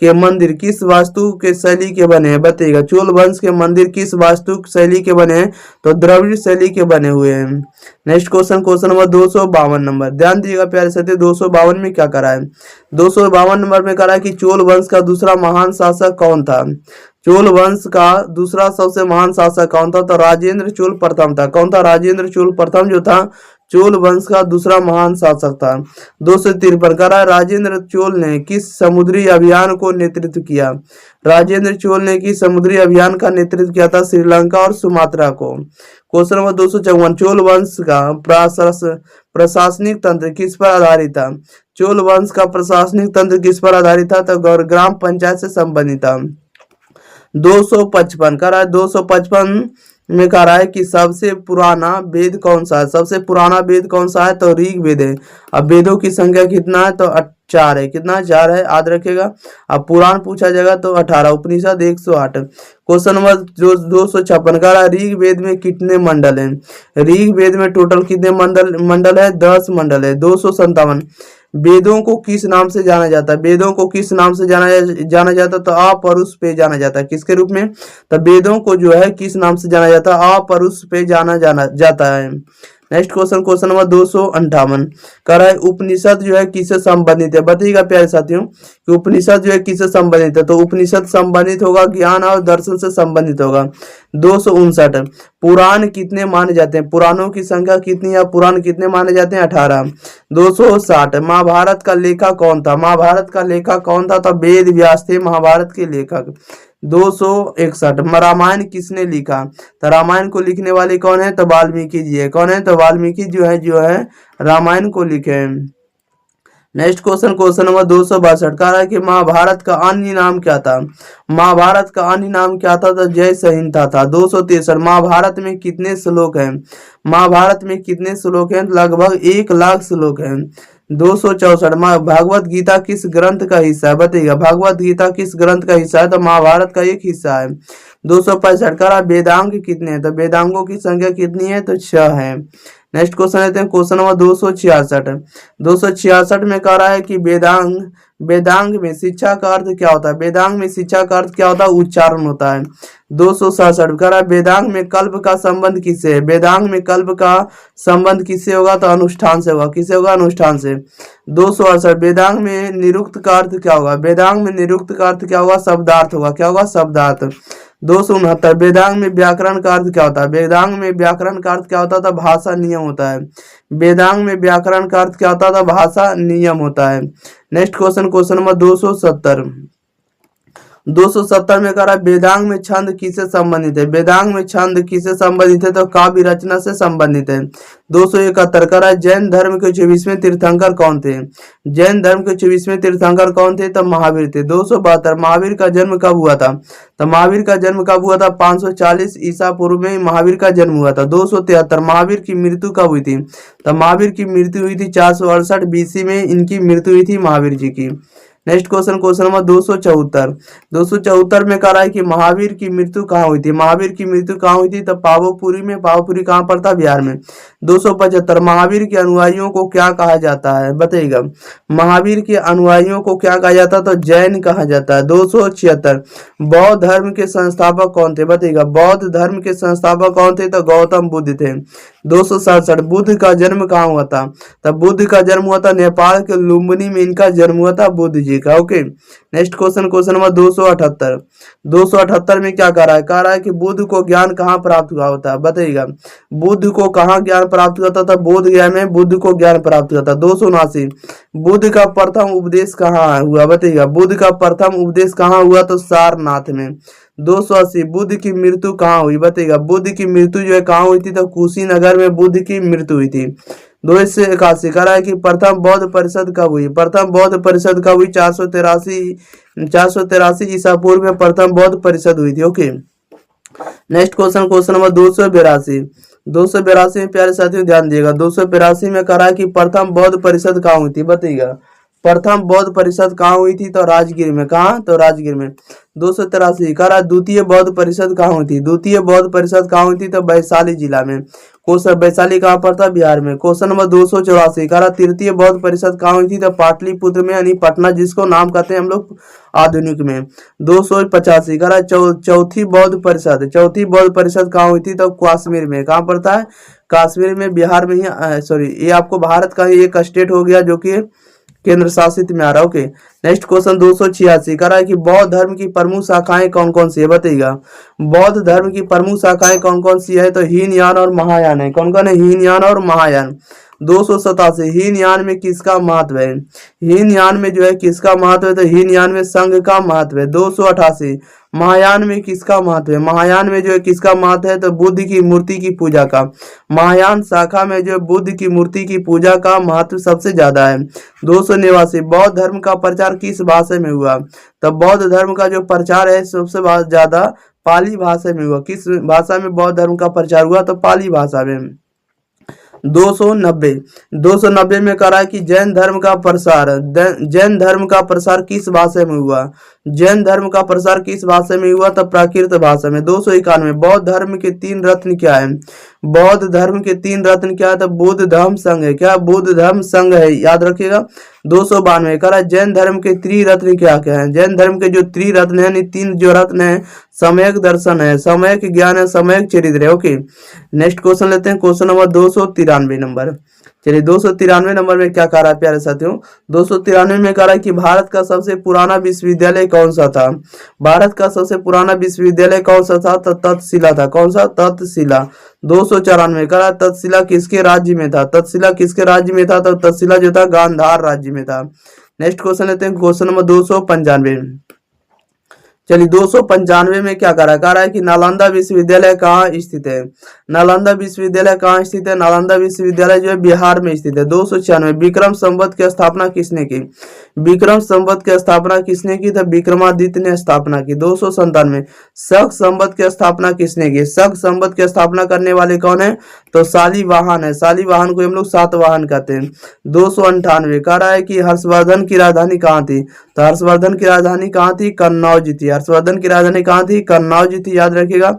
के मंदिर किस वास्तु के शैली के बने हैं? बताइएगा। चोल वंश के मंदिर किस वास्तु शैली के बने हैं? तो द्रविड़ शैली के बने हुए हैं। Next question, question number 252 number ध्यान दीजिएगा प्यारे साथी। 252 में क्या करा है? 252 नंबर में करा है कि चोल वंश का दूसरा महान शासक कौन था? चोल वंश का दूसरा सबसे महान शासक कौन था? तो राजेंद्र चोल प्रथम था। कौन था? राजेंद्र चोल प्रथम जो था चोल वंश का दूसरा महान शासक था। 253 कह रहा है राजेंद्र चोल ने किस समुद्री अभियान को नेतृत्व किया? राजेंद्र चोल ने किस समुद्री अभियान का नेतृत्व किया था? श्रीलंका और सुमात्रा को। क्वेश्चन नंबर 254 चोल वंश का प्रशासनिक तंत्र किस पर आधारित था? चोल वंश का प्रशासनिक तंत्र किस पर आधारित था? तो ग्राम पंचायत से संबंधित था। 255 कह रहा है 255 में कह रहा है कि सबसे पुराना वेद कौन सा है? सबसे पुराना वेद कौन सा है? तो ऋग वेद है। अब वेदों की संख्या कितना है? तो 4 है। कितना? 4 है, याद रखिएगा। अब पुराण पूछा जाएगा तो 18। उपनिषद 108। क्वेश्चन नंबर 256 कह रहा है ऋग वेद में कितने मंडल हैं? ऋग वेद में टोटल कितने मंडल है? 10 मंडल है। 257 वेदों को किस नाम से जाना जाता है? वेदों को किस नाम से जाना जाता है? तो अपरुष पे जाना जाता है। किसके रूप में? तो वेदों को जो है किस नाम से जाना जाता है? अपरुष पे जाना जाता है। नेक्स्ट क्वेश्चन, क्वेश्चन नंबर 258 कह रहा है उपनिषद जो है किससे संबंधित है? बताइएगा प्यारे साथियों कि उपनिषद जो है किससे संबंधित है? तो उपनिषद संबंधित होगा ज्ञान और दर्शन से संबंधित होगा। 259 पुराण कितने माने जाते हैं? पुराणों की संख्या कितनी है? पुराण कितने माने जाते हैं? 18। 260 महाभारत का लेखक कौन था? महाभारत का लेखक कौन था? तो वेद व्यास थे महाभारत के लेखक। 261 रामायण किसने लिखा? तो रामायण को लिखने वाले कौन है? तो वाल्मीकि जी है। कौन है? तो वाल्मीकि जो है रामायण को लिखे। नेक्स्ट क्वेश्चन, क्वेश्चन नंबर 262 कह रहा है कि महाभारत का अन्य नाम क्या था? महाभारत का अन्य नाम क्या था? तो जय संहिता था। 263 महाभारत में कितने श्लोक हैं? महाभारत में कितने श्लोक हैं? लगभग 1 लाख श्लोक हैं। 264 भागवत गीता किस ग्रंथ का हिस्सा है, बताइएगा। भागवत गीता किस ग्रंथ का हिस्सा है, तो महाभारत का एक हिस्सा है। 265 करा वेदांग कितने हैं, तो वेदांगों की संख्या कितनी है, तो 6 है। नेक्स्ट क्वेश्चन लेते हैं, क्वेश्चन नंबर 266। 266 में कह रहा है कि वेदांग वेदांग में शिक्षा का अर्थ क्या होता है, वेदांग में शिक्षा का अर्थ क्या होता है, उच्चारण होता है। 267 कह रहा है वेदांग में कल्प का संबंध किससे है, वेदांग में कल्प का संबंध किससे होगा, तो अनुष्ठान से होगा, किससे होगा, अनुष्ठान से। 268 वेदांग में निरुक्त का अर्थ क्या होगा, वेदांग में निरुक्त का अर्थ क्या होगा, शब्दार्थ होगा, क्या होगा, शब्दार्थ। 269 वेदांग में व्याकरण का अर्थ क्या होता है, वेदांग में व्याकरण का अर्थ क्या होता था, भाषा नियम होता है। वेदांग में व्याकरण का अर्थ क्या होता था, भाषा नियम होता है। Next question, question number 270। 270 में कह रहा है वेदांग में छंद किससे संबंधित है, वेदांग में छंद किससे संबंधित है, तो काव्य रचना से संबंधित है। 271 कह रहा है जैन धर्म के 24वें तीर्थंकर कौन थे, जैन धर्म के 24वें तीर्थंकर कौन थे, तो महावीर थे। 272 महावीर का जन्म कब हुआ था, तो महावीर का जन्म कब हुआ था, 540 ईसा पूर्व में महावीर का जन्म हुआ था। 273 महावीर की मृत्यु कब हुई थी, तो महावीर की मृत्यु हुई थी 468 बीसी में, इनकी मृत्यु हुई थी महावीर जी की। Next question, question number 274। 274 में कह रहा है कि महावीर की मृत्यु कहाँ हुई थी, महावीर की मृत्यु कहाँ हुई थी, तो पावापुरी में। पावापुरी कहाँ पर था, बिहार में। 275 महावीर के अनुयायियों को क्या कहा जाता है, बताइएगा। महावीर के अनुयायियों को क्या कहा जाता है, तो जैन कहा जाता है। 276 बौद्ध धर्म के संस्थापक कौन थे, बताइएगा। बौद्ध धर्म के संस्थापक कौन थे, तो गौतम बुद्ध थे। 267 बुद्ध का जन्म कहाँ हुआ था, तब बुद्ध का जन्म हुआ था नेपाल के लुम्बिनी में, इनका जन्म हुआ था बुद्ध जी का। Okay. Next question, question number 278। 278 में क्या कह रहा है, कह रहा है कि बुद्ध को ज्ञान कहाँ प्राप्त हुआ होता है, बताइएगा। बुद्ध को कहाँ ज्ञान प्राप्त हुआ था, बोध गया में बुद्ध को ज्ञान प्राप्त हुआ था। 279 बुद्ध का प्रथम उपदेश कहाँ हुआ, बताइएगा। बुद्ध का प्रथम उपदेश कहाँ हुआ, तो सारनाथ में। 280 बुद्ध की मृत्यु कहाँ हुई, बताइएगा। बुद्ध की मृत्यु जो है कहाँ हुई थी, तो कुशीनगर में बुद्ध की मृत्यु हुई थी। 281 कह रहा है कि प्रथम बौद्ध परिषद कब हुई, प्रथम बौद्ध परिषद कब हुई, 483 ईसा पूर्व में प्रथम बौद्ध परिषद हुई थी। Okay. Next question, question number 282। 282 में प्यारे साथियों ध्यान दिएगा। 282 में कह रहा है कि प्रथम बौद्ध परिषद कहाँ हुई थी, बताइएगा। प्रथम बौद्ध परिषद कहाँ हुई थी, तो राजगीर में। कहाँ, तो राजगीर में। 283 कह रहा द्वितीय बौद्ध परिषद कहाँ हुई थी, द्वितीय बौद्ध परिषद कहाँ हुई थी, तो वैशाली जिला में। क्वेश्चन वैशाली कहाँ पर था, बिहार में। क्वेश्चन नंबर 284 कह रहा तृतीय बौद्ध परिषद कहाँ हुई थी, तो पाटलिपुत्र में, यानी पटना, जिसको नाम कहते हैं हम लोग आधुनिक में। 285 कह रहा चौथी बौद्ध परिषद, चौथी बौद्ध परिषद कहाँ हुई थी, तो कश्मीर में। कहाँ पड़ता है, कश्मीर में, बिहार में ही। सॉरी, ये आपको भारत का ही एक स्टेट हो गया जो कि केंद्र शासित में आ रहा है। ओके। नेक्स्ट क्वेश्चन 286 कह रहा है कि बौद्ध धर्म की प्रमुख शाखाएं कौन कौन सी है, बताइएगा। बौद्ध धर्म की प्रमुख शाखाएं कौन कौन सी है, तो हीनयान और महायान है। कौन कौन है, हीनयान और महायान। 287 हीनयान में किसका महत्व है, हीनयान में जो है किसका महत्व है, तो हीनयान में संघ का महत्व है। 288 महायान में किसका महत्व है, महायान में जो है किसका महत्व है, तो बुद्ध की मूर्ति की पूजा का। महायान शाखा में जो बुद्ध की मूर्ति की पूजा का महत्व सबसे ज्यादा है। 289 बौद्ध धर्म का प्रचार किस भाषा में हुआ, तो बौद्ध धर्म का जो प्रचार है सबसे ज्यादा पाली भाषा में हुआ। किस भाषा में बौद्ध धर्म का प्रचार हुआ, तो पाली भाषा में। 290 में कह रहा है कि जैन धर्म का प्रसार, जैन धर्म का प्रसार किस भाषा में हुआ, जैन धर्म का प्रसार किस भाषा में हुआ, तो प्राकृत भाषा में। 291 बौद्ध धर्म के 3 रत्न क्या है, बौद्ध धर्म के 3 रत्न क्या है, तो बुद्ध धम्म संघ है। क्या, बुद्ध धम्म संघ है, याद रखिएगा। 292 कह रहा है जैन धर्म के त्रिरत्न क्या क्या है, जैन धर्म के जो त्रिरत्न है, 3 जो रत्न है, सम्यक दर्शन है, सम्यक ज्ञान है, सम्यक चरित्र है। ओके। नेक्स्ट क्वेश्चन लेते हैं, क्वेश्चन नंबर 293 नंबर। चलिए 293 नंबर में क्या कह रहा है प्यारे साथियों, 293 में कह रहा है कि भारत का सबसे पुराना विश्वविद्यालय कौन सा था, भारत का सबसे पुराना विश्वविद्यालय कौन सा था, तो तक्षशिला था। कौन सा, तक्षशिला। 294 कह रहा तक्षशिला किसके राज्य में था, तक्षशिला किसके राज्य में था, तो तक्षशिला जो था गांधार राज्य में था। नेक्स्ट क्वेश्चन लेते हैं, क्वेश्चन नंबर 295। चलिए 295 में क्या कह रहा है कि नालंदा विश्वविद्यालय कहाँ स्थित है। नालंदा विश्वविद्यालय कहाँ स्थित है। नालंदा विश्वविद्यालय जो है बिहार में स्थित है। 296 विक्रम संवत की स्थापना किसने की। विक्रम संवत की स्थापना किसने की तो विक्रमादित्य ने स्थापना की। 297 शक संवत की स्थापना किसने की। शक संवत की स्थापना करने वाले कौन है तो शालिवाहन है। शालिवाहन को हम लोग सातवाहन कहते हैं। 298 कह रहा है कि हर्षवर्धन की राजधानी कहाँ थी तो हर्षवर्धन की राजधानी कहाँ थी कन्नौज थी। हर्षवर्धन की राजधानी कहाँ थी कन्नौज थी, याद रखिएगा।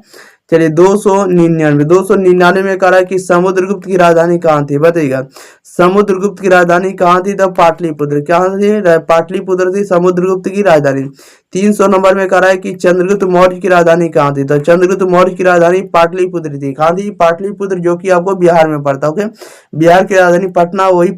चलिए 299 में कह रहा है कि समुद्रगुप्त की राजधानी कहाँ थी, बताइएगा। समुद्रगुप्त की राजधानी कहाँ थी तो पाटलिपुत्र। कहाँ थी पाटलिपुत्र थी समुद्रगुप्त की राजधानी। 300 नंबर में कह रहा है कि चंद्रगुप्त मौर्य की राजधानी कहाँ थी तो चंद्रगुप्त मौर्य की राजधानी पाटलिपुत्र थी। कहाँ थी पाटलिपुत्र, जो कि आपको बिहार में पड़ता है। ओके, बिहार की राजधानी पटना, वही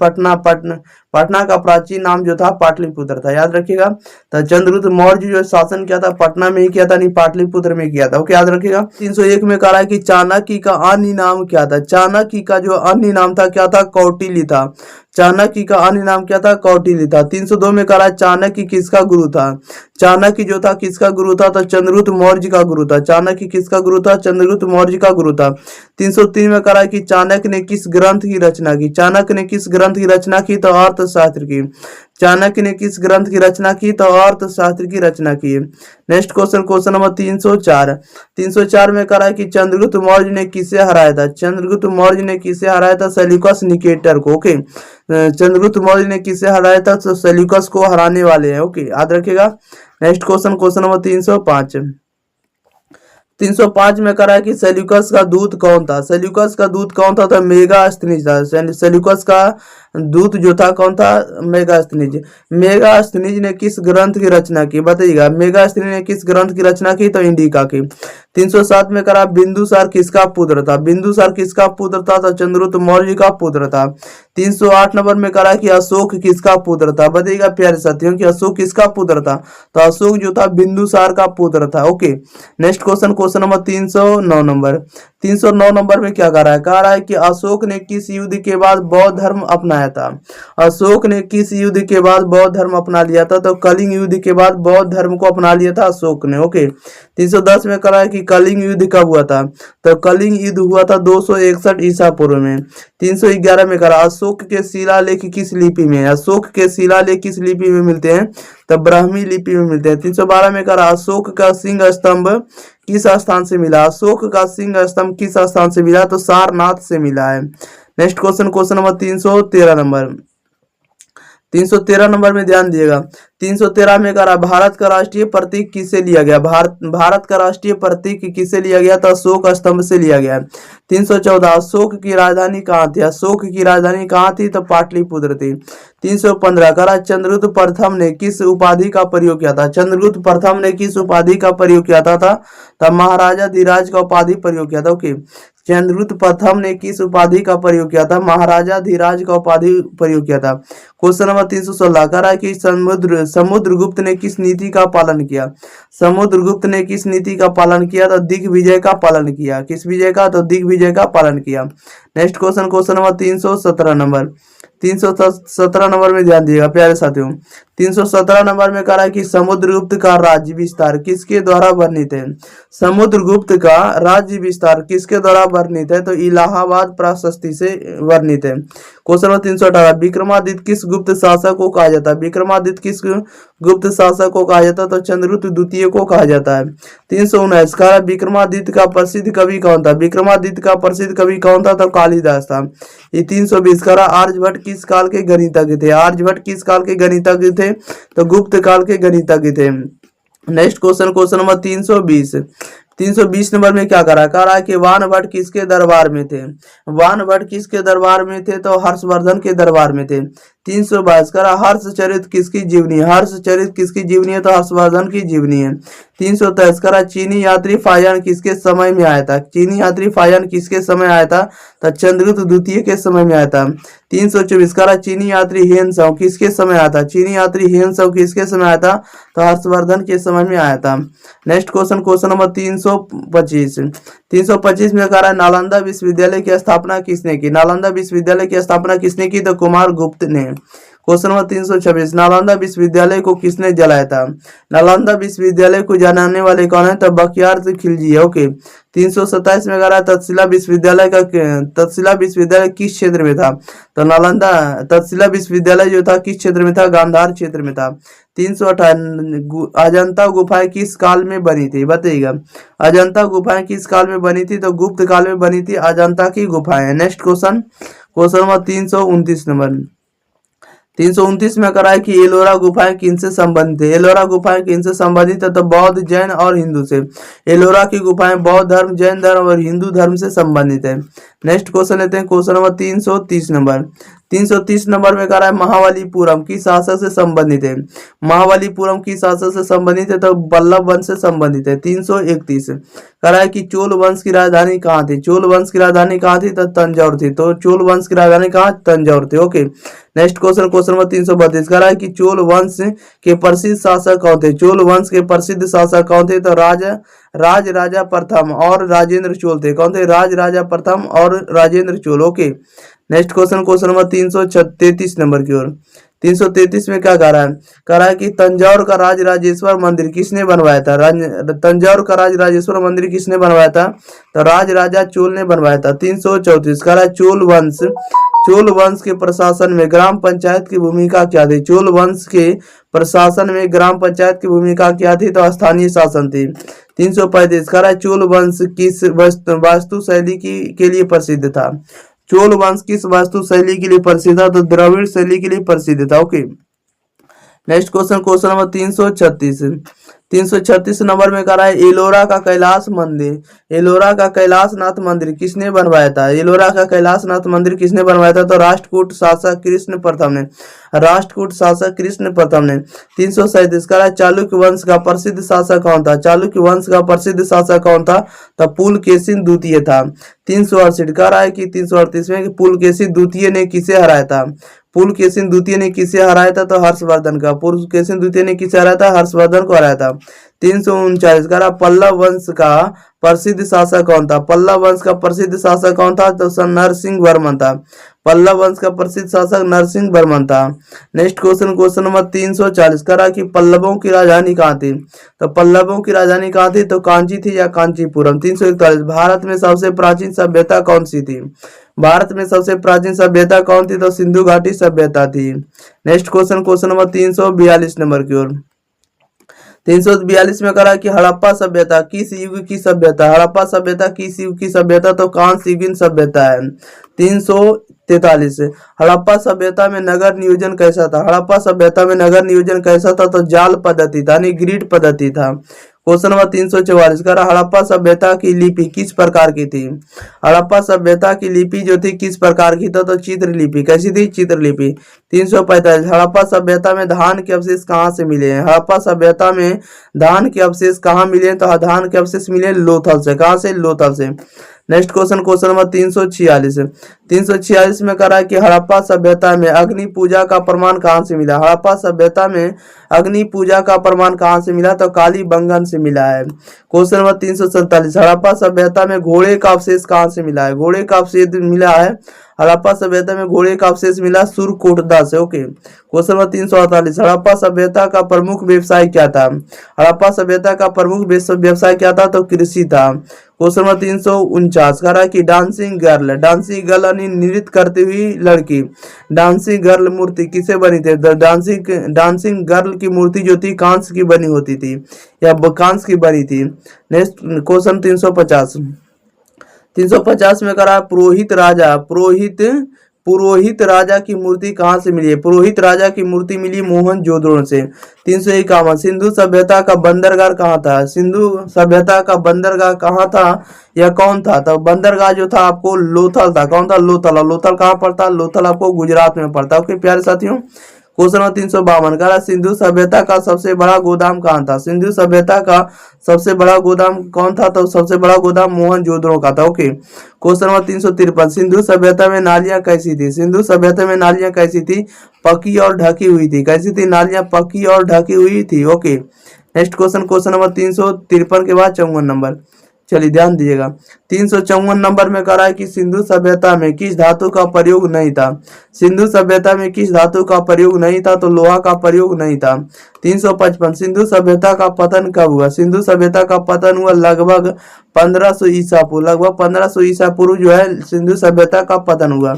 पटना का प्राचीन नाम जो था पाटलिपुत्र था, याद रखिएगा। तो चंद्रगुप्त मौर्य जो शासन किया था पटना में ही किया था, नहीं पाटलिपुत्र में किया था। ओके, याद रखिएगा। 301 में कह रहा है कि चाणक्य का अन्य नाम क्या था। चाणक्य का जो अन्य नाम था क्या था कौटिल्य था। चाणक्य का अन्य नाम क्या था कौटिल्य था। 302 में कह रहा है चाणक्य किसका गुरु था। चाणक्य जो था किसका गुरु था तो चंद्रगुप्त मौर्य का गुरु था। चाणक्य किसका गुरु था चंद्रगुप्त मौर्य का गुरु था। 303 में कह रहा है कि चाणक्य ने किस ग्रंथ की रचना की। चाणक्य ने किस ग्रंथ की रचना की तो अर्थशास्त्र की। चाणक्य ने किस ग्रंथ की रचना की तो अर्थशास्त्र की रचना की। नेक्स्ट क्वेश्चन नंबर 304 में कह रहा है कि चंद्रगुप्त मौर्य ने किसे हराया था। चंद्रगुप्त मौर्य ने किसे हराया था सेल्यूकस निकेटर को। ओके, चंद्रगुप्त मौर्य ने किसे हराया था तो सेल्यूकस को हराने वाले हैं। ओके, याद रखिएगा। नेक्स्ट क्वेश्चन नंबर 305 में कह रहा है कि सेल्यूकस का दूत कौन था। सेल्यूकस का दूत कौन था तो मेगास्थनीज था। सेल्यूकस का दूत जो था कौन था मेगास्थनीज। मेगास्थनीज ने किस ग्रंथ की रचना की, बताइएगा। मेगास्थनीज ने किस ग्रंथ की रचना की तो इंडिका की। 307 में करा बिंदुसार किसका पुत्र था। बिंदुसार किसका पुत्र था तो चंद्रगुप्त मौर्य का पुत्र था। 308 नंबर में करा कि अशोक किसका पुत्र था, बताइएगा प्यारे साथियों कि अशोक किसका पुत्र था तो अशोक जो था बिंदुसार का पुत्र था। Okay, next question number 309 number में क्या कह रहा है कि अशोक ने किस युद्ध के बाद बौद्ध धर्म अपनाया था। अशोक ने किस युद्ध के बाद बौद्ध धर्म अपना लिया था तो कलिंग युद्ध के बाद बौद्ध धर्म को अपना लिया था अशोक ने। ओके, 310 में कह रहा है कि कलिंग युद्ध कब हुआ था तो कलिंग युद्ध हुआ था 261 ईसा पूर्व में। 311 में कह रहा अशोक के शिलालेख किस लिपि में। अशोक के शिलालेख किस लिपि में मिलते हैं तो ब्राह्मी लिपि में मिलते हैं। 312 में कह रहा अशोक का सिंह स्तंभ किस स्थान से मिला। अशोक का सिंह स्तंभ किस स्थान से मिला तो सारनाथ से मिला है। नेक्स्ट क्वेश्चन नंबर 313 नंबर में ध्यान दिएगा। 313 में कह रहा भारत का राष्ट्रीय प्रतीक किसे लिया गया। भारत का राष्ट्रीय प्रतीक किसे लिया गया तो अशोक स्तंभ से लिया गया। 314 अशोक की राजधानी कहाँ थी। अशोक की राजधानी कहाँ थी तो पाटलिपुत्र थी। 315 कह रहा चंद्रगुप्त प्रथम ने किस उपाधि का प्रयोग किया था। चंद्रगुप्त प्रथम ने किस उपाधि का प्रयोग किया था तब महाराजा धीराज का उपाधि प्रयोग किया था। ओके, चंद्रगुप्त प्रथम ने किस उपाधि का प्रयोग किया था महाराजा धीराज का उपाधि प्रयोग किया था। क्वेश्चन नंबर 316 कह रहा है कि समुद्रगुप्त ने किस नीति का पालन किया। समुद्रगुप्त ने किस नीति का पालन किया तो दिग्विजय का पालन किया। किस विजय का तो दिग्विजय का पालन किया। नेक्स्ट क्वेश्चन नंबर 317 नंबर में ध्यान दिएगा प्यारे साथियों। 317 नंबर में कह रहा है कि समुद्रगुप्त का राज्य विस्तार किसके द्वारा वर्णित है। समुद्रगुप्त का राज्य विस्तार किसके द्वारा वर्णित है तो इलाहाबाद प्रशस्ति से वर्णित है। क्वेश्चन नंबर 318 विक्रमादित्य किस गुप्त शासक को कहा जाता है। विक्रमादित्य किस गुप्त शासक को कहा जाता है तो चंद्रगुप्त द्वितीय को कहा जाता है। 319 कहा विक्रमादित्य का प्रसिद्ध कवि कौन था। विक्रमादित्य का प्रसिद्ध कवि कौन था तो कालिदास था। ये 320 कहा आर्यभट्ट किस काल के गणितज्ञ थे। आर्यभट्ट किस काल के गणितज्ञ थे तो गुप्त काल के गणितज्ञ थे। नेक्स्ट क्वेश्चन नंबर 320 नंबर में क्या कह रहा है कि वानभट्ट किसके दरबार में थे। वानभट्ट किसके दरबार में थे तो हर्षवर्धन के दरबार में थे। 322 कह रहा हर्षचरित किसकी जीवनी। हर्षचरित किसकी जीवनी है तो हर्षवर्धन की जीवनी है। 323 कह रहा चीनी यात्री फायान किसके समय में आया था। चीनी यात्री फायान किसके समय आया था तो चंद्रगुप्त द्वितीय के समय में आया था। 324 कह रहा चीनी यात्री हेनसाओ किसके समय आया था। चीनी यात्री हेनसाओ किसके समय आया था तो हर्षवर्धन के समय में आया था। नेक्स्ट क्वेश्चन नंबर 325 में कह रहा है नालंदा विश्वविद्यालय की स्थापना किसने की। नालंदा विश्वविद्यालय की स्थापना किसने की तो कुमार गुप्त ने। क्वेश्चन नंबर 326, नालंदा विश्वविद्यालय को किसने जलाया था? नालंदा विश्वविद्यालय को जलाने वाले कौन है? तो बख्तियार खिलजी है। ओके। 327 में कह रहा है तक्षशिला विश्वविद्यालय किस क्षेत्र में था? तो नालंदा तक्षशिला विश्वविद्यालय जो था किस क्षेत्र में था? गांधार क्षेत्र में था। 358, अजंता गुफाएं किस काल में बनी थी? बताइएगा। अजंता गुफाएं किस काल में बनी थी? तो गुप्त काल में बनी थी अजंता की गुफाएं। Next question, question number 329 number 329 में करा है कि एलोरा गुफाएं किनसे संबंधित है? एलोरा गुफाएं किनसे संबंधित है? तो बौद्ध, जैन और हिंदू से। एलोरा की गुफाएं बौद्ध धर्म, जैन धर्म और हिंदू धर्म से संबंधित है। नेक्स्ट क्वेश्चन लेते हैं, क्वेश्चन नंबर 330 नंबर में कह रहा है महाबलीपुरम की शासक से संबंधित है। महाबलीपुरम की शासक से संबंधित है तो बल्लभ वंश से संबंधित है। 331 कह रहा है कि चोल वंश की राजधानी कहाँ थी? चोल वंश की राजधानी कहाँ थी? तो तंजौर थी। तो चोल वंश की राजधानी कहाँ? तंजौर थी। Okay. Next question, question number 332 कह रहा है कि चोल वंश के प्रसिद्ध शासक कौन थे? चोल वंश के प्रसिद्ध शासक कौन थे? तो राज राजा प्रथम और राजेंद्र चोल थे। कौन थे? राज राजा प्रथम और Rajendra Chola. Okay. Next question, question number 333 number की ओर। 333 में क्या कह रहा है? कह रहा है कि तंजौर का राजराजेश्वर मंदिर किसने बनवाया था? तंजौर का राजराजेश्वर मंदिर किसने बनवाया था? तो राज राजा चोल ने बनवाया था। 334 कह रहा है चोल वंश के प्रशासन में ग्राम पंचायत की भूमिका क्या थी? चोल वंश के प्रशासन में ग्राम पंचायत की भूमिका क्या थी? तो स्थानीय शासन थी। 335 कह रहा है चोल वंश किस वास्तु शैली के लिए प्रसिद्ध था? चोल वंश किस वास्तु शैली के लिए प्रसिद्ध था? तो द्रविड़ शैली के लिए प्रसिद्ध था। Okay. Next question, question number 336 number में कह रहा है एलोरा का कैलाशनाथ मंदिर किसने बनवाया था? एलोरा का कैलाशनाथ मंदिर किसने बनवाया था? तो राष्ट्रकूट शासक कृष्ण प्रथम ने। 337 कह रहा है चालुक्य वंश का प्रसिद्ध शासक कौन था? चालुक्य वंश का प्रसिद्ध शासक कौन था? तो पुलकेशिन द्वितीय था। 368 कह रहा है कि 338 में पुलकेशिन द्वितीय ने किसे हराया था? पुलकेशिन द्वितीय ने किसे हराया था? तो हर्षवर्धन का। पुलकेशिन द्वितीय ने किसे हराया था? हर्षवर्धन को हराया था। 339 कह रहा पल्लव वंश का प्रसिद्ध शासक कौन था? पल्लव वंश का प्रसिद्ध शासक कौन था? तो नरसिंह वर्मन था। पल्लव वंश का प्रसिद्ध शासक नरसिंह वर्मन था। नेक्स्ट क्वेश्चन, क्वेश्चन नंबर 340 कह रहा कि पल्लवों की राजधानी कहाँ थी? तो पल्लवों की राजधानी कहाँ थी? तो कांची थी या कांचीपुरम। 341 भारत में सबसे प्राचीन सभ्यता कौन सी थी? भारत में सबसे प्राचीन सभ्यता कौन थी? तो सिंधु घाटी सभ्यता थी। Next question, question number 342 number की ओर। 342 में करा कि हड़प्पा सभ्यता किस युग की सभ्यता? हड़प्पा सभ्यता किस युग की सभ्यता? तो कांस्य युगीन सभ्यता है। 343 हड़प्पा सभ्यता में नगर नियोजन कैसा था? हड़प्पा सभ्यता में नगर नियोजन कैसा था? तो जाल पद्धति था, यानी ग्रिड पद्धति था। क्वेश्चन नंबर 344 कह रहा हड़प्पा सभ्यता की लिपि किस प्रकार की थी? हड़प्पा सभ्यता की लिपि जो थी किस प्रकार की था? तो चित्रलिपि। कैसी थी? चित्रलिपि। 345 हड़प्पा सभ्यता में धान के अवशेष कहाँ से मिले हैं? हड़प्पा सभ्यता में धान के अवशेष कहाँ मिले हैं? तो धान के अवशेष मिले लोथल से। कहाँ से? लोथल से। नेक्स्ट क्वेश्चन, क्वेश्चन नंबर 346 में कह रहा है कि हड़प्पा सभ्यता में अग्नि पूजा का प्रमाण कहाँ से मिला? हड़प्पा सभ्यता में अग्नि पूजा का प्रमाण कहाँ से मिला? तो कालीबंगन से मिला है। क्वेश्चन नंबर 347 हड़प्पा सभ्यता में घोड़े का अवशेष कहाँ से मिला है? घोड़े का अवशेष मिला है हड़प्पा सभ्यता में घोड़े का अवशेष मिला सुरकोटदा से। ओके। क्वेश्चन नंबर 348 हड़प्पा सभ्यता का प्रमुख व्यवसाय क्या था? हड़प्पा सभ्यता का प्रमुख व्यवसाय क्या था? तो कृषि था। क्वेश्चन नंबर 349 कह रहा है कि डांसिंग गर्ल यानी नृत्य करती हुई लड़की, डांसिंग गर्ल मूर्ति किसे बनी थी? डांसिंग गर्ल की मूर्ति जो थी कांस्य की बनी होती थी या कांस्य की बनी थी। नेक्स्ट क्वेश्चन 350 में करा पुरोहित राजा की मूर्ति कहाँ से मिली है? पुरोहित राजा की मूर्ति मिली मोहनजोदड़ो से। 351 सिंधु सभ्यता का बंदरगाह कहाँ था? सिंधु सभ्यता का बंदरगाह कहाँ था या कौन था? तो बंदरगाह जो था आपको लोथल था। कौन था? लोथल। और लोथल कहाँ पड़ता? लोथल आपको गुजरात में पड़ता है। ओके प्यारे साथियों। क्वेश्चन नंबर 352 कह रहा सिंधु सभ्यता का सबसे बड़ा गोदाम कहाँ था? सिंधु सभ्यता का सबसे बड़ा गोदाम कौन था? तो सबसे बड़ा गोदाम मोहनजोदड़ो का था। ओके। क्वेश्चन नंबर 353 सिंधु सभ्यता में नालियां कैसी थी? सिंधु सभ्यता में नालियां कैसी थी? पकी और ढकी हुई थी। कैसी थी? नालियां पकी और ढकी हुई थी। Okay. Next question, question number 353 के बाद 54 नंबर चलिए ध्यान दीजिएगा। 354 नंबर में कह रहा है कि सिंधु सभ्यता में किस धातु का प्रयोग नहीं था। सिंधु सभ्यता में किस धातु का प्रयोग नहीं था, तो लोहा का प्रयोग नहीं था। 355 सिंधु सभ्यता का पतन कब हुआ। सिंधु सभ्यता का पतन हुआ लगभग 1500 ईसा पूर्व, लगभग 1500 ईसा पूर्व जो है सिंधु सभ्यता का पतन हुआ।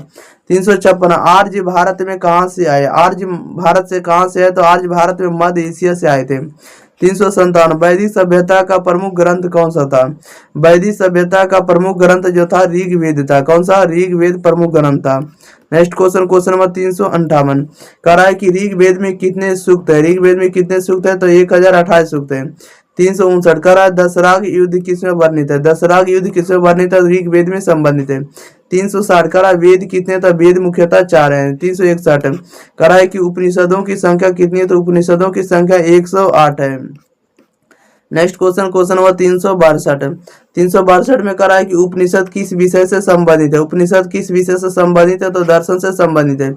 356 आर्य भारत में कहाँ से आए। आर्य भारत से कहाँ से आए, तो आर्य भारत में मध्य एशिया से आए थे। 357 वैदिक सभ्यता का प्रमुख ग्रंथ कौन सा था। वैदिक सभ्यता का प्रमुख ग्रंथ जो था ऋग्वेद था। कौन सा, ऋग्वेद प्रमुख ग्रंथ था। नेक्स्ट क्वेश्चन नंबर 358 कह रहा है कि ऋग्वेद में कितने सूक्त है। ऋग्वेद में कितने सूक्त है, तो 1028 सूक्त है। 359 कह रहा है दशराग युद्ध किसमें वर्णित है। दशराग युद्ध किसमें वर्णित है, ऋग्वेद में संबंधित है। 360 कह रहा है वेद कितने, तो वेद मुख्यतः 4 हैं। 361 कह रहा है कि उपनिषदों की संख्या कितनी है, तो उपनिषदों की संख्या 108 है। नेक्स्ट क्वेश्चन नंबर 362 362 में कह रहा है कि उपनिषद किस विषय से संबंधित है। उपनिषद किस विषय से संबंधित है, तो दर्शन से संबंधित है।